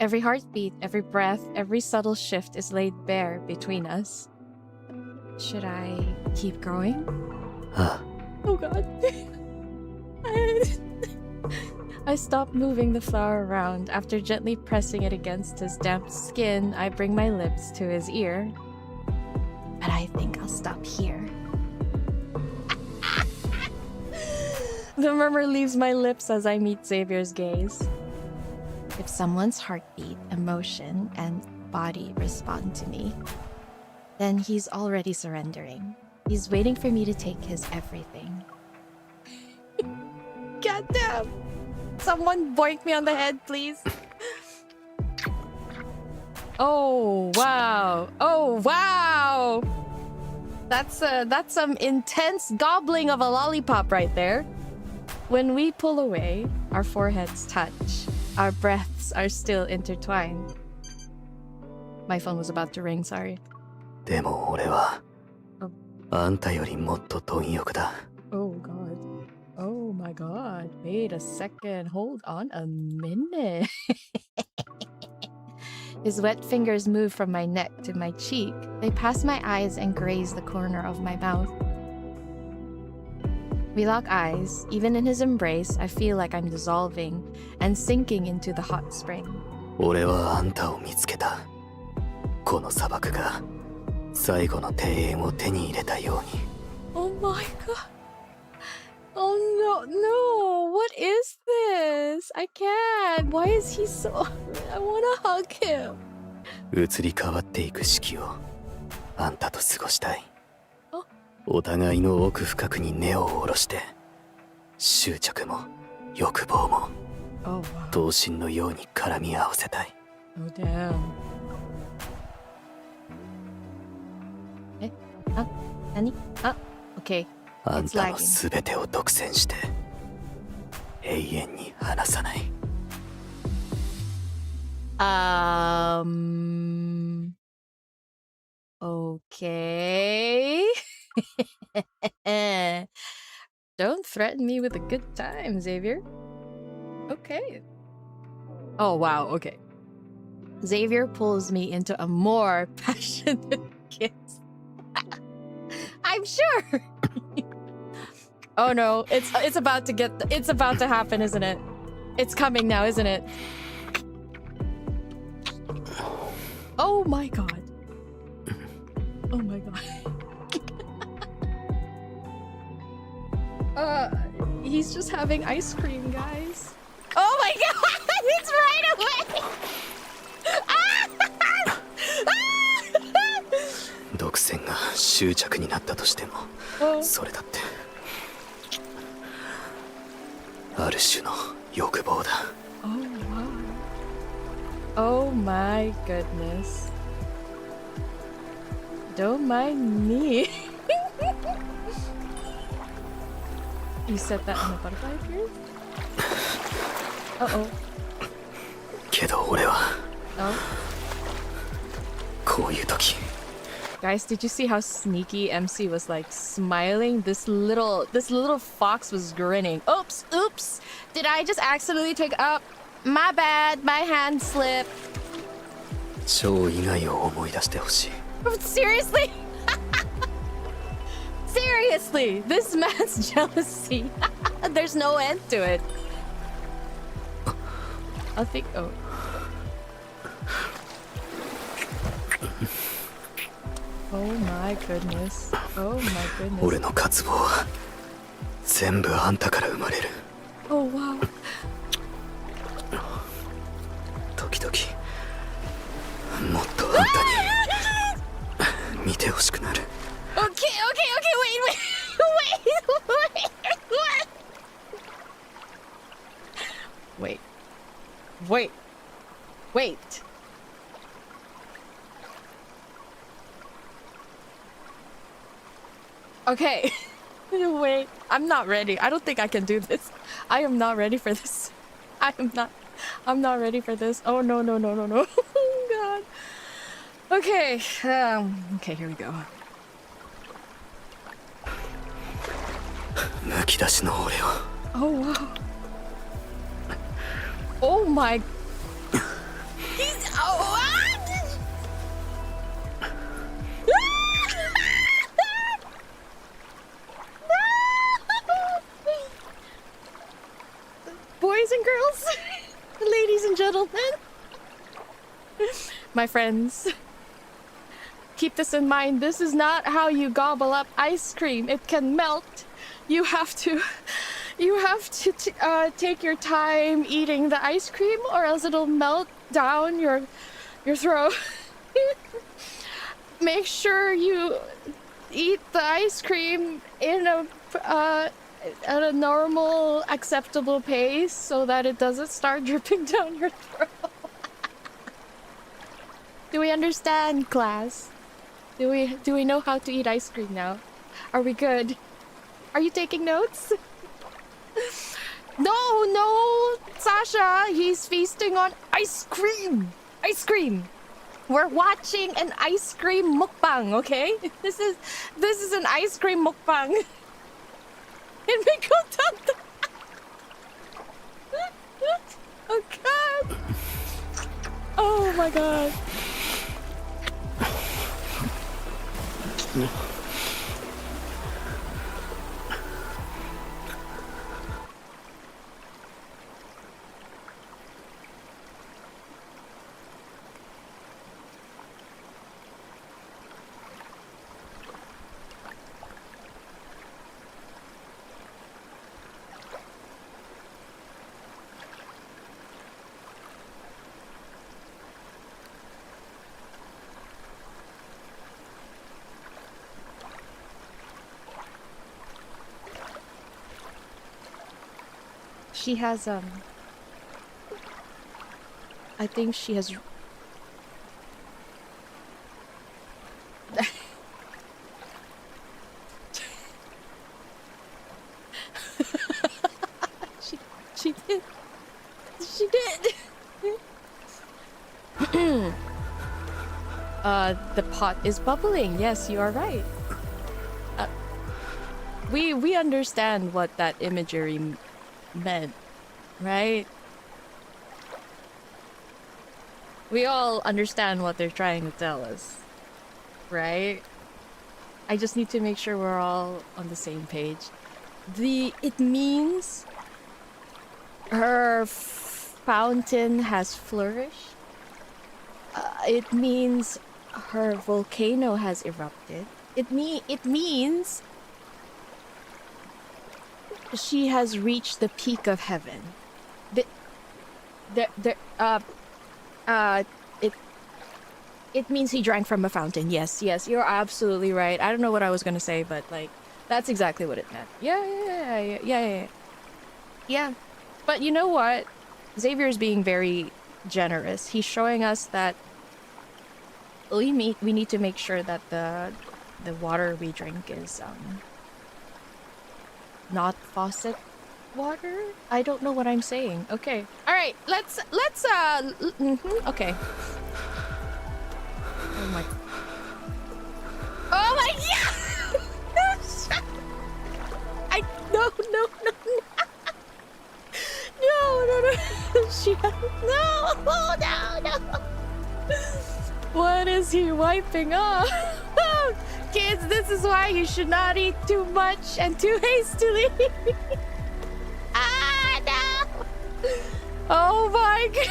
Every heartbeat, every breath, every subtle shift is laid bare between us. Should I keep going? Oh god. I stop moving the flower around. After gently pressing it against his damp skin, I bring my lips to his ear. But I think I'll stop here. The murmur leaves my lips as I meet Xavier's gaze. If someone's heartbeat, emotion, and body respond to me, then he's already surrendering. He's waiting for me to take his everything. Goddamn! Someone boink me on the head, please. Oh wow! Oh wow! That's some intense gobbling of a lollipop right there. When we pull away, our foreheads touch. Our breaths are still intertwined. My phone was about to ring, sorry. でも俺はあんたよりもっと貪欲だ。 Oh god. Oh my god. Wait a second. Hold on a minute. His wet fingers move from my neck to my cheek. They pass my eyes and graze the corner of my mouth. We lock eyes. Even in his embrace, I feel like I'm dissolving and sinking into the hot spring. 俺はあんたを見つけた。この砂漠が最後の庭園を手に入れたように。 Oh my god. Oh no, no. What is this? I can't. Why is he so... I wanna hug him. 移り変わっていく四季をあんたと過ごしたい。お互いの奥深くに根を下ろして執着も欲望も同心のように絡み合わせたい。 Oh damn. あ、何？あ、okay. あんたのすべてを独占して永遠に離さない。Okay. Don't threaten me with a good time, Xavier. Okay. Oh, wow. Okay. Xavier pulls me into a more passionate kiss. I'm sure. Oh no, it's about to happen, isn't it? It's coming now, isn't it? Oh my god. Oh my god. he's just having ice cream, guys. Oh my god! It's right away! 独占が執着になったとしても、それだってある種の欲望だ。Oh my goodness. Don't mind me. You set that on the butterfly here? Uh-oh. けど俺は Oh. こういう時 Guys, did you see how sneaky MC was like smiling? This little fox was grinning. Oops, oops. Did I just accidentally take up? My bad, my hand slipped. 超意外を思い出してほしい。 Seriously? Seriously, this man's jealousy. There's no end to it. I think. Oh. Oh my goodness. Oh my goodness. 俺の渇望は全部あんたから生まれる。 Oh wow. 時々もっとあんたに見てほしくなる。 Okay, okay, okay, wait. Wait. Okay. Wait. I'm not ready. I don't think I can do this. I am not ready for this. I'm not ready for this. Oh no. Oh god. Okay. Okay, here we go. むき出しの俺を Oh wow. Oh my. He's Boys and girls, ladies and gentlemen, my friends, keep this in mind. This is not how you gobble up ice cream. It can melt. You have to take your time eating the ice cream, or else it'll melt down your throat. Make sure you eat the ice cream in at a normal, acceptable pace, so that it doesn't start dripping down your throat. Do we understand, class? Do we know how to eat ice cream now? Are we good? Are you taking notes? No, Sasha, he's feasting on ice cream. Ice cream. We're watching an ice cream mukbang, okay? This is an ice cream mukbang. Oh god. Oh my god. She has I think she has she did. The pot is bubbling. Yes, you are right. We understand what that imagery meant, right? We all understand what they're trying to tell us, right? I just need to make sure we're all on the same page. It means her fountain has flourished. It means her volcano has erupted. It means she has reached the peak of heaven. It means he drank from a fountain. Yes, you're absolutely right. I don't know what I was gonna say, but like, that's exactly what it meant. Yeah. But you know what? Xavier's being very generous. He's showing us that we need to make sure that the water we drink is not faucet water. I don't know what I'm saying. Okay. All right. Let's okay. Oh my. Oh my god! No. No. What is he wiping off? Kids, this is why you should not eat too much and too hastily. No! Oh my god!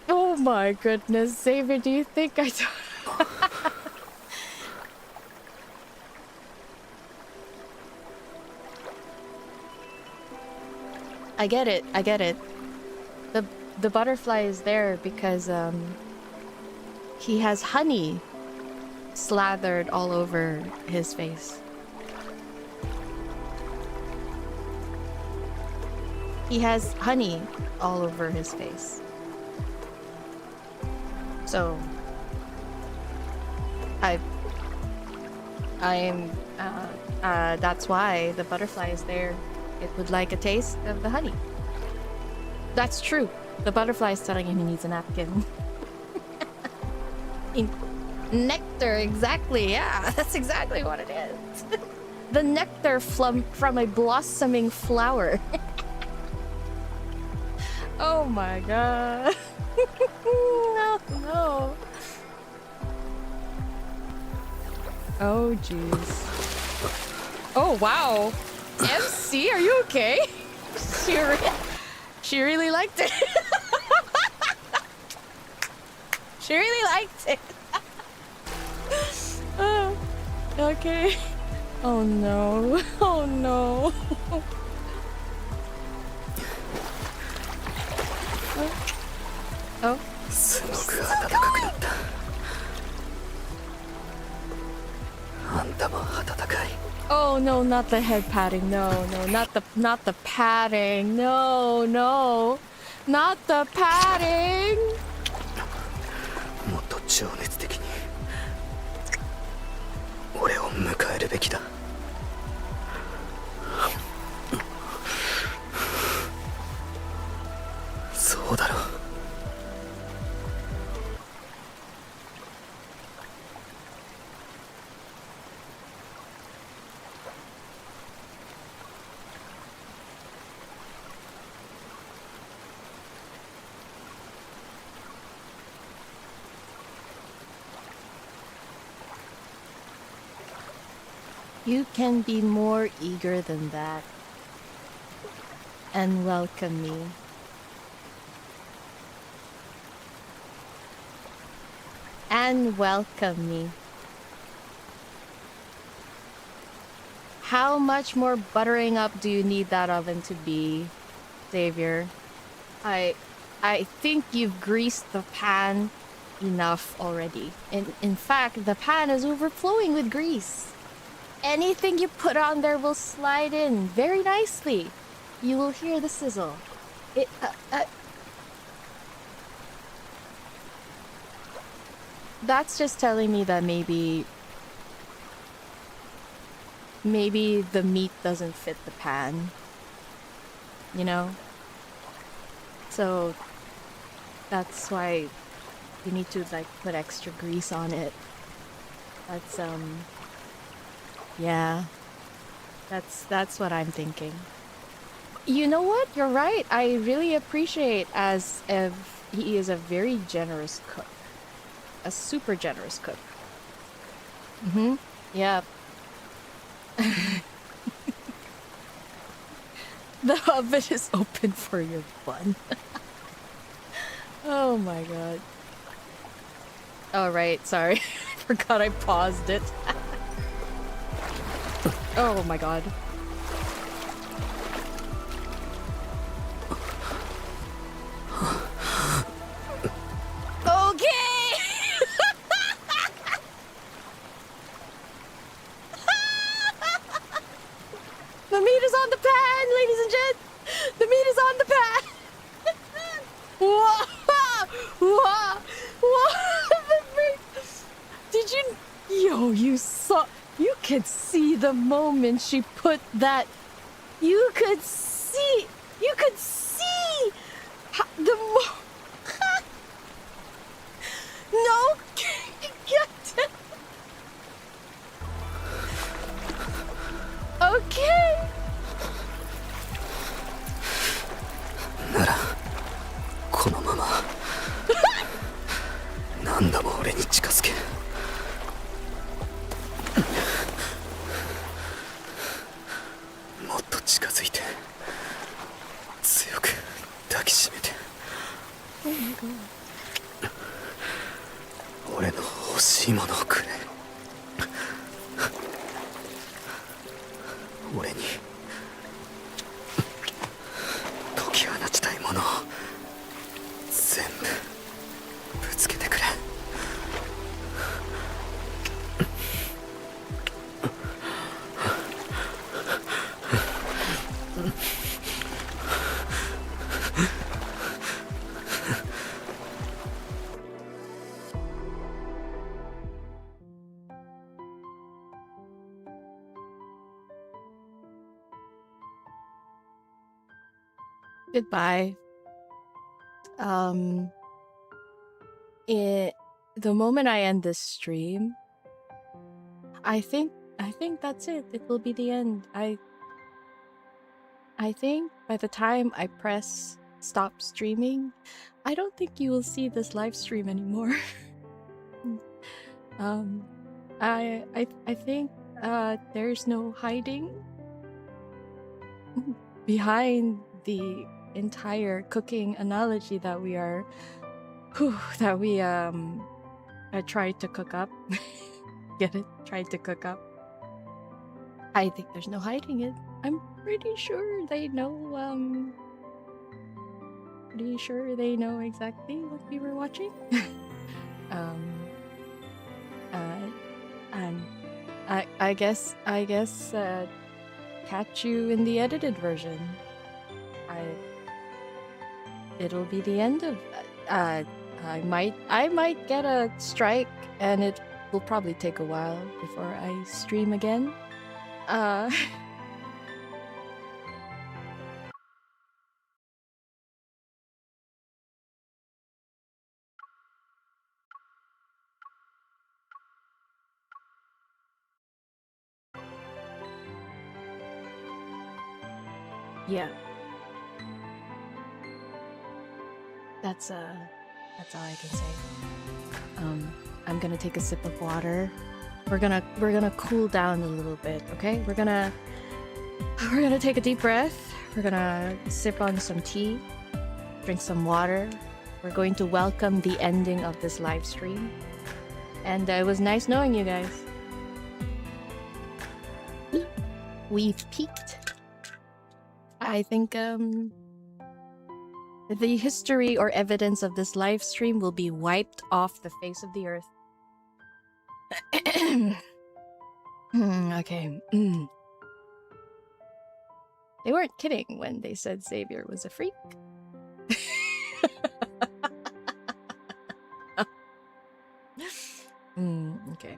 Oh my goodness, Xavier, do you think I don't... I get it. The butterfly is there because he has honey slathered all over his face. He has honey all over his face. So that's why the butterfly is there. It would like a taste of the honey. That's true. The butterfly is telling him he needs a napkin. Nectar, exactly. Yeah, that's exactly what it is. The nectar from a blossoming flower. Oh my god. No. Oh jeez. Oh wow. MC, are you okay? She really liked it. She really liked it. Okay. Oh no. Oh no. Oh. Oh no, not the head padding. No, not the padding. No, not the padding. もっと情熱的に俺を迎えるべきだ。そうだろう。You can be more eager than that. And welcome me. And welcome me. How much more buttering up do you need that oven to be, Xavier? I think you've greased the pan enough already. In fact, the pan is overflowing with grease. Anything you put on there will slide in very nicely. You will hear the sizzle. That's just telling me that maybe the meat doesn't fit the pan. You know? So that's why you need to like put extra grease on it. That's yeah. That's what I'm thinking. You know what? You're right. I really appreciate as if he is a very generous cook. A super generous cook. Mm-hmm. Yeah. The oven is open for your bun. Oh my god. Oh right, sorry. I forgot I paused it. Oh my god. Okay! The meat is on the pan, ladies and gents! The meat is on the pan! Whoa! Whoa! Whoa! Did you... Yo, you saw... You could see the moment she put that... You could see... You could see... The No! Okay! ならこのまま何度も俺に近づけ。もっと近づいて強く抱きしめて。俺の欲しいものをくれ。俺に解き放ちたいものを全部ぶつけてくれ。Goodbye. The moment I end this stream, I think that's it. It will be the end. I think by the time I press stop streaming, I don't think you will see this live stream anymore. I think there's no hiding behind the entire cooking analogy that we are I tried to cook up. Get it? Tried to cook up. I think there's no hiding it. I'm pretty sure they know exactly what we were watching. And I guess catch you in the edited version. It'll be the end of I might get a strike, and it will probably take a while before I stream again. Yeah. That's all I can say. I'm gonna take a sip of water. We're gonna cool down a little bit, okay? We're gonna take a deep breath. We're gonna sip on some tea, drink some water. We're going to welcome the ending of this live stream. And it was nice knowing you guys. We've peaked. I think the history or evidence of this live stream will be wiped off the face of the earth. Okay. They weren't kidding when they said Xavier was a freak. Okay.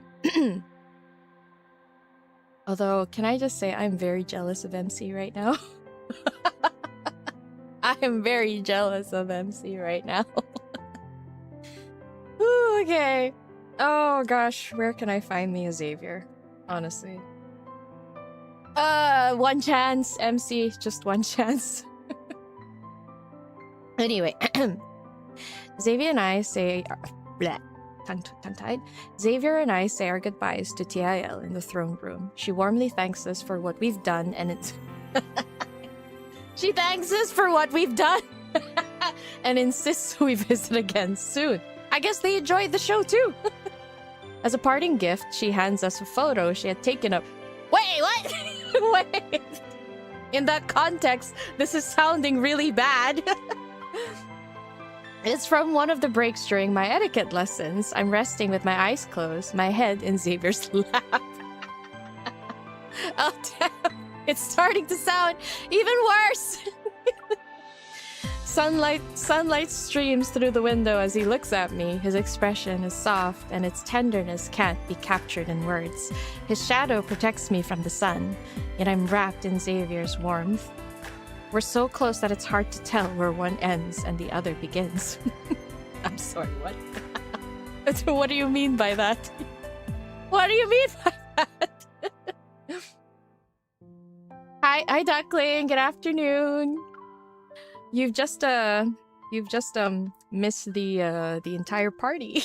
Although, can I just say I'm very jealous of MC right now? I am very jealous of MC right now. Ooh, okay. Oh gosh, where can I find me a Xavier? Honestly. One chance, MC, just one chance. Anyway, Xavier and I say tongue-tied. Xavier and I say our goodbyes to TIL in the throne room. She warmly thanks us for what we've done, and it's she thanks us for what we've done and insists we visit again soon. I guess they enjoyed the show too. As a parting gift, she hands us a photo she had taken of Wait, what? Wait. In that context, this is sounding really bad. It's from one of the breaks during my etiquette lessons. I'm resting with my eyes closed, my head in Xavier's lap. Oh, damn. It's starting to sound even worse. Sunlight streams through the window as he looks at me. His expression is soft, and its tenderness can't be captured in words. His shadow protects me from the sun, yet I'm wrapped in Xavier's warmth. We're so close that it's hard to tell where one ends and the other begins. I'm sorry, what? What do you mean by that? What do you mean by that? Hi, Duckling. Good afternoon. You've just missed the entire party.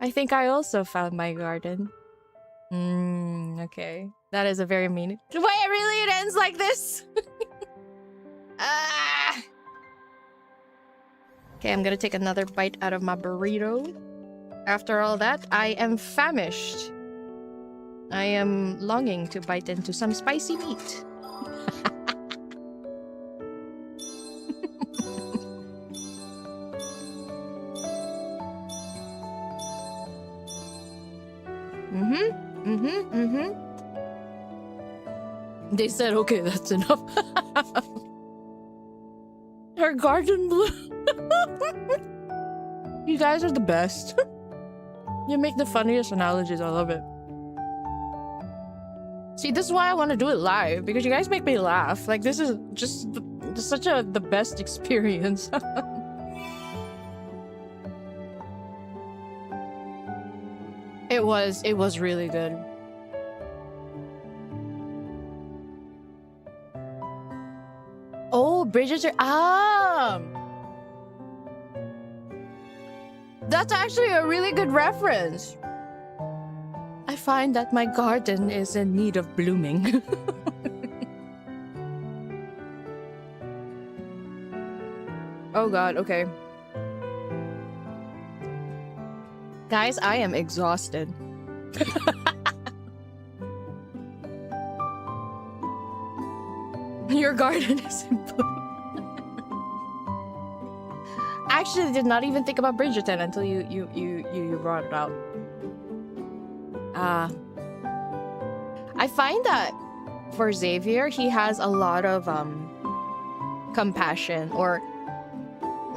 I think I also found my garden. Okay. That is a very mean. Wait, really? It ends like this? Okay, I'm gonna take another bite out of my burrito. After all that, I am famished. I am longing to bite into some spicy meat. They said, okay, that's enough. Her garden blew. You guys are the best. You make the funniest analogies. I love it. See, this is why I want to do it live, because you guys make me laugh. Like, this is just the best experience. It was really good. Oh, bridges are... That's actually a really good reference. I find that my garden is in need of blooming. Oh god, okay. Guys, I am exhausted. Your garden is in bloom. I actually did not even think about Bridgerton until you brought it out. I find that for Xavier, he has a lot of compassion, or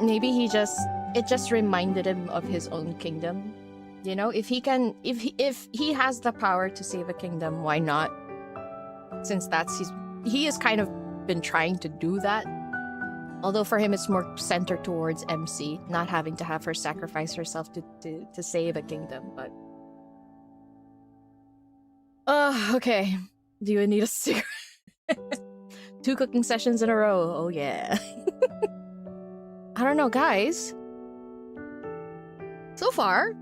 maybe it just reminded him of his own kingdom. You know, if he has the power to save a kingdom, why not? Since he has kind of been trying to do that. Although for him it's more centered towards MC, not having to have her sacrifice herself to save a kingdom, but okay. Do you need a cigarette? 2 cooking sessions in a row. Oh yeah. I don't know, guys. So far,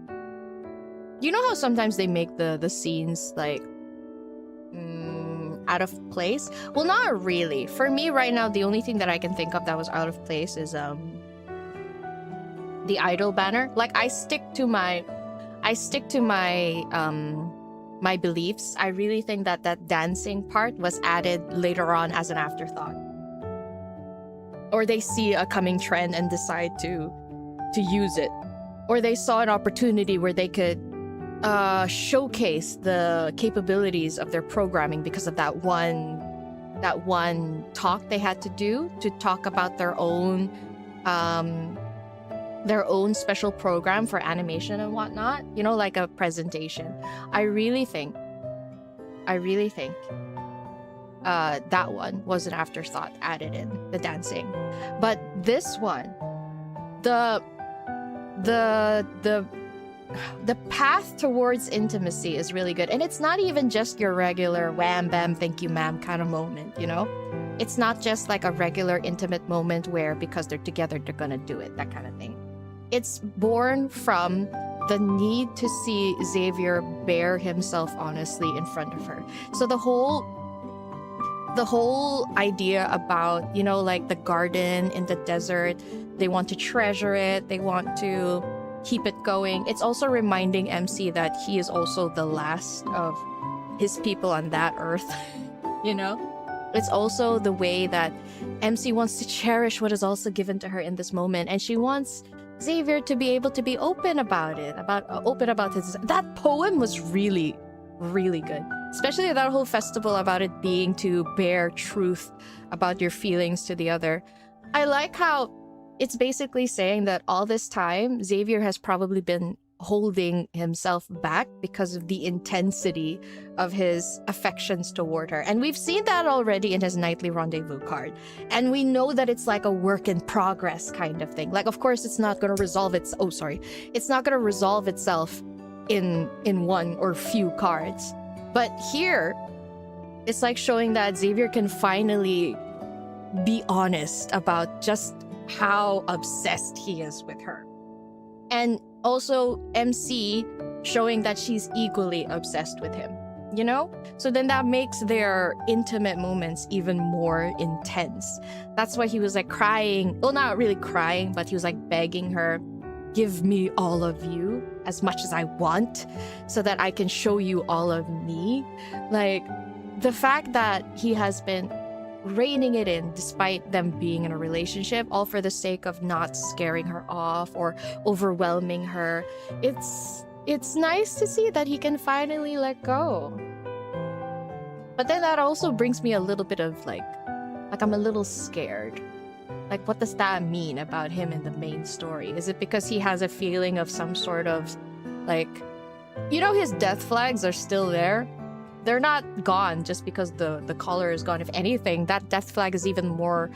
you know how sometimes they make the scenes like out of place? Well, not really. For me right now, the only thing that I can think of that was out of place is the idol banner. Like, I stick to my my beliefs. I really think that dancing part was added later on as an afterthought, or they see a coming trend and decide to use it, or they saw an opportunity where they could showcase the capabilities of their programming because of that one talk they had to do to talk about their own special program for animation and whatnot, you know, like a presentation. I really think that one was an afterthought added in, the dancing. But this one, the path towards intimacy is really good. And it's not even just your regular wham bam thank you ma'am kind of moment, you know? It's not just like a regular intimate moment where because they're together they're gonna do it, that kind of thing. It's born from the need to see Xavier bear himself honestly in front of her. So the whole idea about, you know, like the garden in the desert, they want to treasure it, they want to keep it going. It's also reminding MC that he is also the last of his people on that earth, you know? It's also the way that MC wants to cherish what is also given to her in this moment, and she wants Xavier to be able to be open about it, open about his. That poem was really, really good, especially that whole festival about it being to bear truth about your feelings to the other. I like how it's basically saying that all this time Xavier has probably been holding himself back because of the intensity of his affections toward her. And we've seen that already in his nightly rendezvous card. And we know that it's like a work in progress kind of thing. Like, of course, it's not going to resolve its... Oh, sorry. It's not going to resolve itself in one or few cards. But here, it's like showing that Xavier can finally be honest about just how obsessed he is with her. And also MC showing that she's equally obsessed with him, you know? So then that makes their intimate moments even more intense. That's why he was like crying. Well, not really crying, but he was like begging her, give me all of you as much as I want so that I can show you all of me. Like, the fact that he has been reining it in despite them being in a relationship, all for the sake of not scaring her off or overwhelming her. It's nice to see that he can finally let go. But then that also brings me a little bit of like I'm a little scared. Like, what does that mean about him in the main story? Is it because he has a feeling of some sort of like, you know, his death flags are still there? They're not gone just because the collar is gone. If anything, that death flag is even more...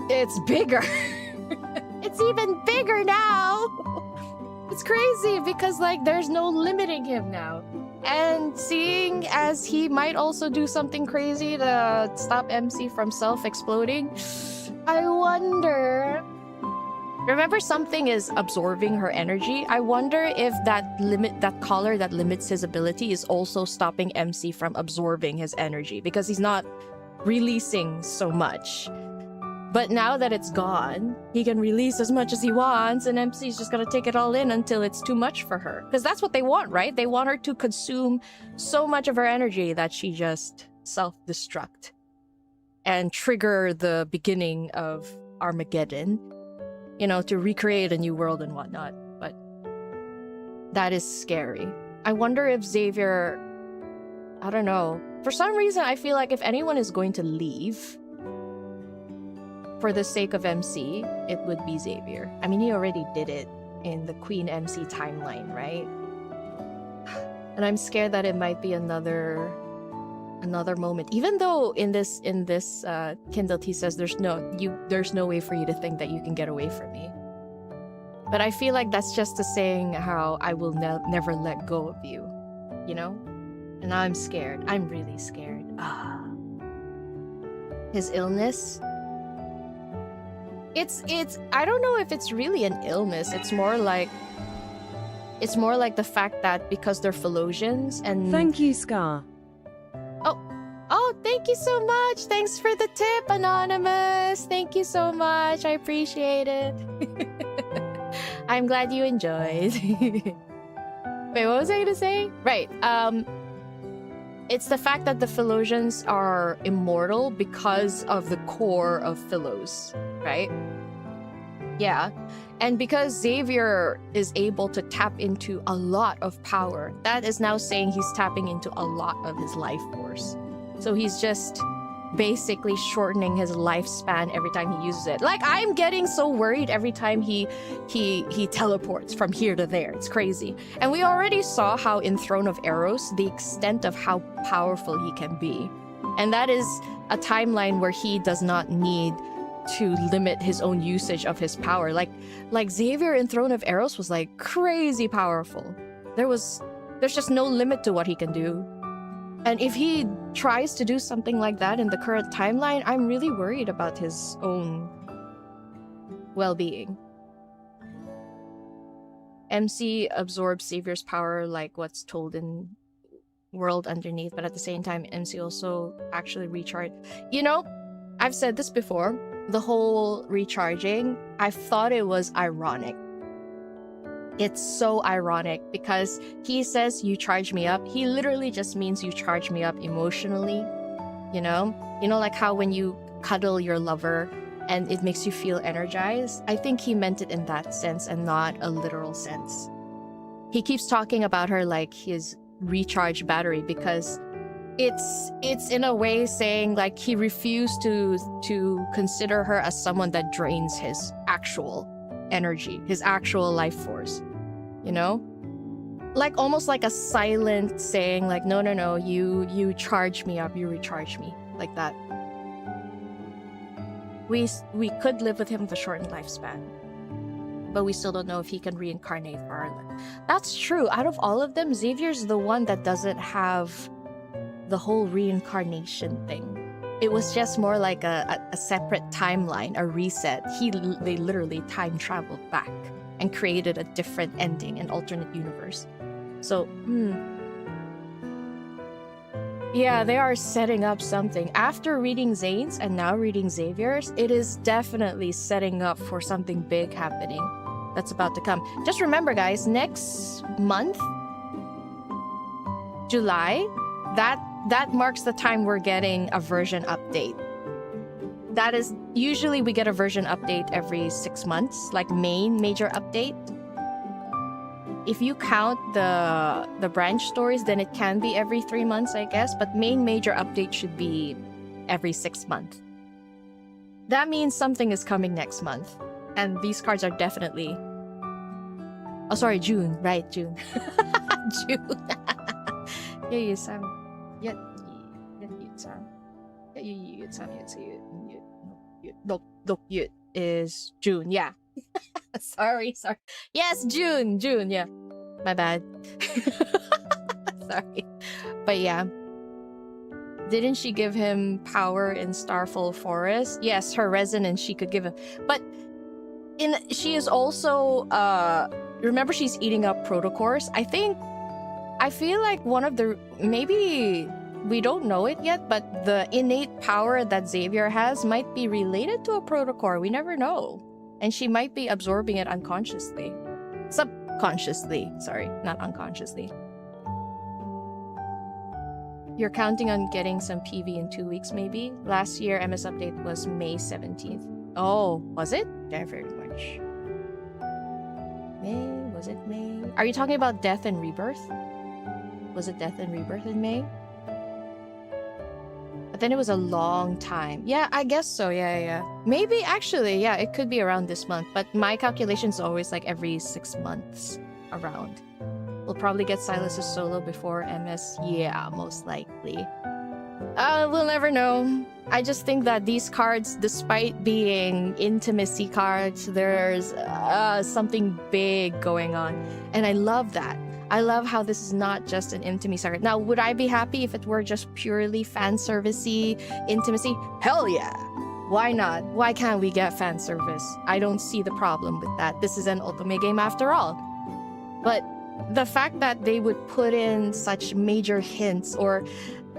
it's bigger. It's even bigger now. It's crazy because, like, there's no limiting him now. And seeing as he might also do something crazy to stop MC from self-exploding, I wonder... Remember, something is absorbing her energy. I wonder if that collar that limits his ability is also stopping MC from absorbing his energy because he's not releasing so much. But now that it's gone, he can release as much as he wants, and MC's just gonna take it all in until it's too much for her. Because that's what they want, right? They want her to consume so much of her energy that she just self-destruct and trigger the beginning of Armageddon. You know, to recreate a new world and whatnot. But that is scary. I wonder if Xavier... I don't know. For some reason, I feel like if anyone is going to leave for the sake of MC, it would be Xavier. I mean, he already did it in the Queen MC timeline, right? And I'm scared that it might be another moment, even though in this Kindle he says there's no way for you to think that you can get away from me. But I feel like that's just a saying how I will never let go of you, you know? And now I'm scared. I'm really scared. His illness, it's I don't know if it's really an illness. It's more like the fact that because they're Philosians and... Thank you, Scar. Oh, thank you so much. Thanks for the tip, Anonymous. Thank you so much. I appreciate it. I'm glad you enjoyed. Wait, what was I gonna say? Right. It's the fact that the Philosians are immortal because of the core of Philos, right? Yeah. And because Xavier is able to tap into a lot of power, that is now saying he's tapping into a lot of his life force. So he's just basically shortening his lifespan every time he uses it. Like, I'm getting so worried every time he teleports from here to there. It's crazy. And we already saw how in Throne of Eros, the extent of how powerful he can be. And that is a timeline where he does not need to limit his own usage of his power. Like Xavier in Throne of Eros was like crazy powerful. There's just no limit to what he can do. And if he tries to do something like that in the current timeline, I'm really worried about his own well-being. MC absorbs Xavier's power like what's told in World Underneath, but at the same time, MC also actually recharged. You know, I've said this before, the whole recharging, I thought it was ironic. It's so ironic because he says you charge me up. He literally just means you charge me up emotionally. You know like how when you cuddle your lover and it makes you feel energized. I think he meant it in that sense and not a literal sense. He keeps talking about her like his recharge battery because it's in a way saying like he refused to consider her as someone that drains his actual energy, his actual life force, like almost like a silent saying like no, you charge me up, you recharge me, like that. We could live with him with a shortened lifespan, but we still don't know if he can reincarnate for our life. That's true. Out of all of them, Xavier's the one that doesn't have the whole reincarnation thing. It was just more like a separate timeline, a reset. They literally time traveled back and created a different ending, an alternate universe. So, yeah, they are setting up something. After reading Zayne's and now reading Xavier's, it is definitely setting up for something big happening that's about to come. Just remember, guys, next month, July, that marks the time we're getting a version update. That is, usually we get a version update every 6 months, like main major update. If you count the branch stories, then it can be every 3 months, I guess. But main major update should be every 6 months. That means something is coming next month. And these cards are definitely... Oh, sorry, June. Right, June. June. Is June, yeah. sorry. Yes, June, yeah. My bad. Sorry. But yeah. Didn't she give him power in Starfall Forest? Yes, her resonance she could give him. But she is also remember she's eating up protocores? I feel like one of the, maybe we don't know it yet, but the innate power that Xavier has might be related to a protocore. We never know. And she might be absorbing it unconsciously. Subconsciously. Sorry, not unconsciously. You're counting on getting some PV in 2 weeks, maybe? Last year, MS update was May 17th. Oh, was it? Very much. May? Was it May? Are you talking about Death and Rebirth? Was it Death and Rebirth in May? But then it was a long time. Yeah, I guess so. Yeah. Maybe, actually, yeah, it could be around this month. But my calculation is always like every 6 months around. We'll probably get Silas's solo before MS. Yeah, most likely. We'll never know. I just think that these cards, despite being intimacy cards, there's something big going on. And I love that. I love how this is not just an intimacy card. Now, would I be happy if it were just purely fan service-y intimacy? Hell yeah! Why not? Why can't we get fan service? I don't see the problem with that. This is an ultimate game after all. But the fact that they would put in such major hints, or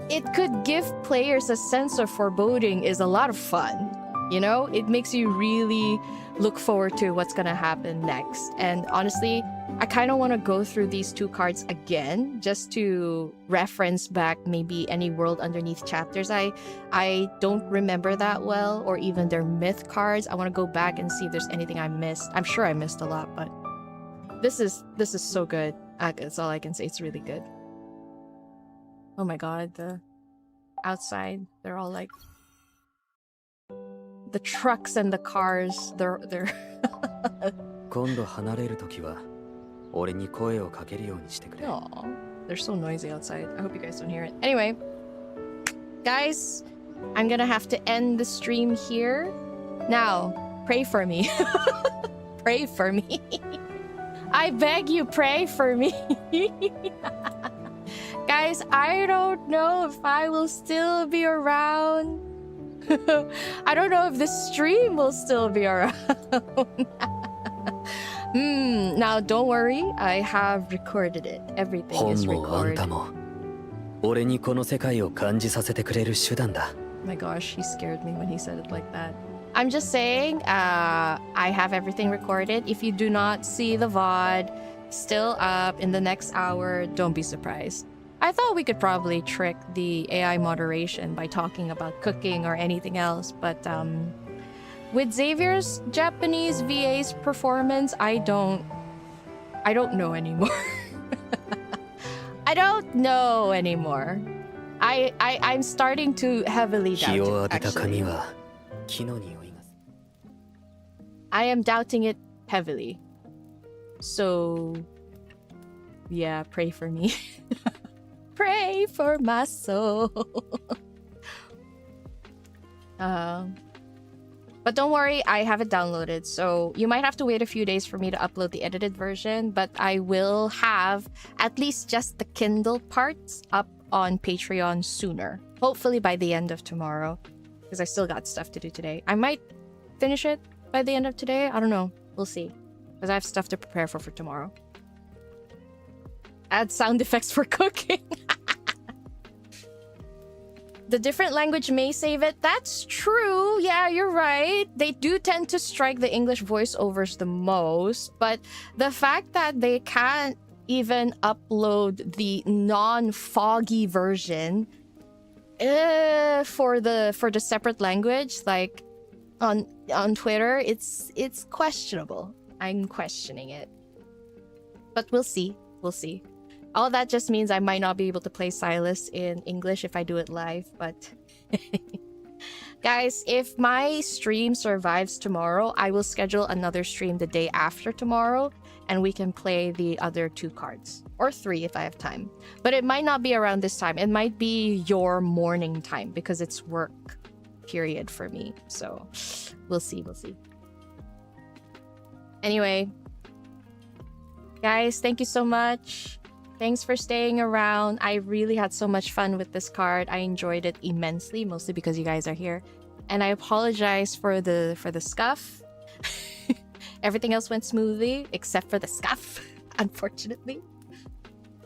it could give players a sense of foreboding, is a lot of fun. It makes you really look forward to what's gonna happen next. And honestly, I kind of want to go through these 2 cards again, just to reference back maybe any World Underneath chapters I don't remember that well, or even their myth cards. I want to go back and see if there's anything I missed. I'm sure I missed a lot, but this is so good. That's all I can say. It's really good. Oh my god, the outside, they're all like the trucks and the cars. They're 今度離れるときは俺に声をかけるようにしてくれ。 Aw, they're so noisy outside. I hope you guys don't hear it. Anyway, guys, I'm gonna have to end the stream here. Now, pray for me. Pray for me. I beg you, pray for me. Guys, I don't know if I will still be around. I don't know if this stream will still be around. Now don't worry, I have recorded it. Everything is recorded. Oh my gosh, he scared me when he said it like that. I'm just saying, I have everything recorded. If you do not see the VOD still up in the next hour, don't be surprised. I thought we could probably trick the AI moderation by talking about cooking or anything else, but with Xavier's Japanese VA's performance, I don't know anymore. I don't know anymore. I'm starting to heavily doubt it, actually. I am doubting it heavily. So, yeah, pray for me. Pray for my soul. But don't worry, I have it downloaded, so you might have to wait a few days for me to upload the edited version, but I will have at least just the Kindle parts up on Patreon sooner. Hopefully by the end of tomorrow, because I still got stuff to do today. I might finish it by the end of today. I don't know. We'll see. Because I have stuff to prepare for tomorrow. Add sound effects for cooking. The different language may save it. That's true. Yeah, you're right. They do tend to strike the English voiceovers the most. But the fact that they can't even upload the non-foggy version for the separate language, like on Twitter, it's questionable. I'm questioning it. But we'll see. We'll see. All that just means I might not be able to play Silas in English if I do it live, but... Guys, if my stream survives tomorrow, I will schedule another stream the day after tomorrow, and we can play the other 2 cards. Or 3 if I have time. But it might not be around this time. It might be your morning time, because it's work period for me. So, we'll see, we'll see. Anyway. Guys, thank you so much. Thanks for staying around. I really had so much fun with this card. I enjoyed it immensely, mostly because you guys are here. And I apologize for the scuff. Everything else went smoothly, except for the scuff, unfortunately.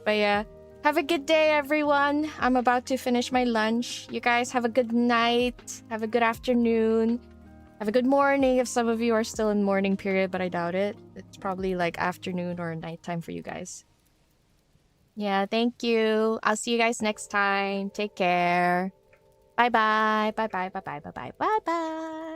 But yeah, have a good day, everyone. I'm about to finish my lunch. You guys have a good night. Have a good afternoon. Have a good morning if some of you are still in morning period, but I doubt it. It's probably like afternoon or nighttime for you guys. Yeah, thank you. I'll see you guys next time. Take care. Bye-bye. Bye-bye. Bye-bye. Bye-bye. Bye-bye.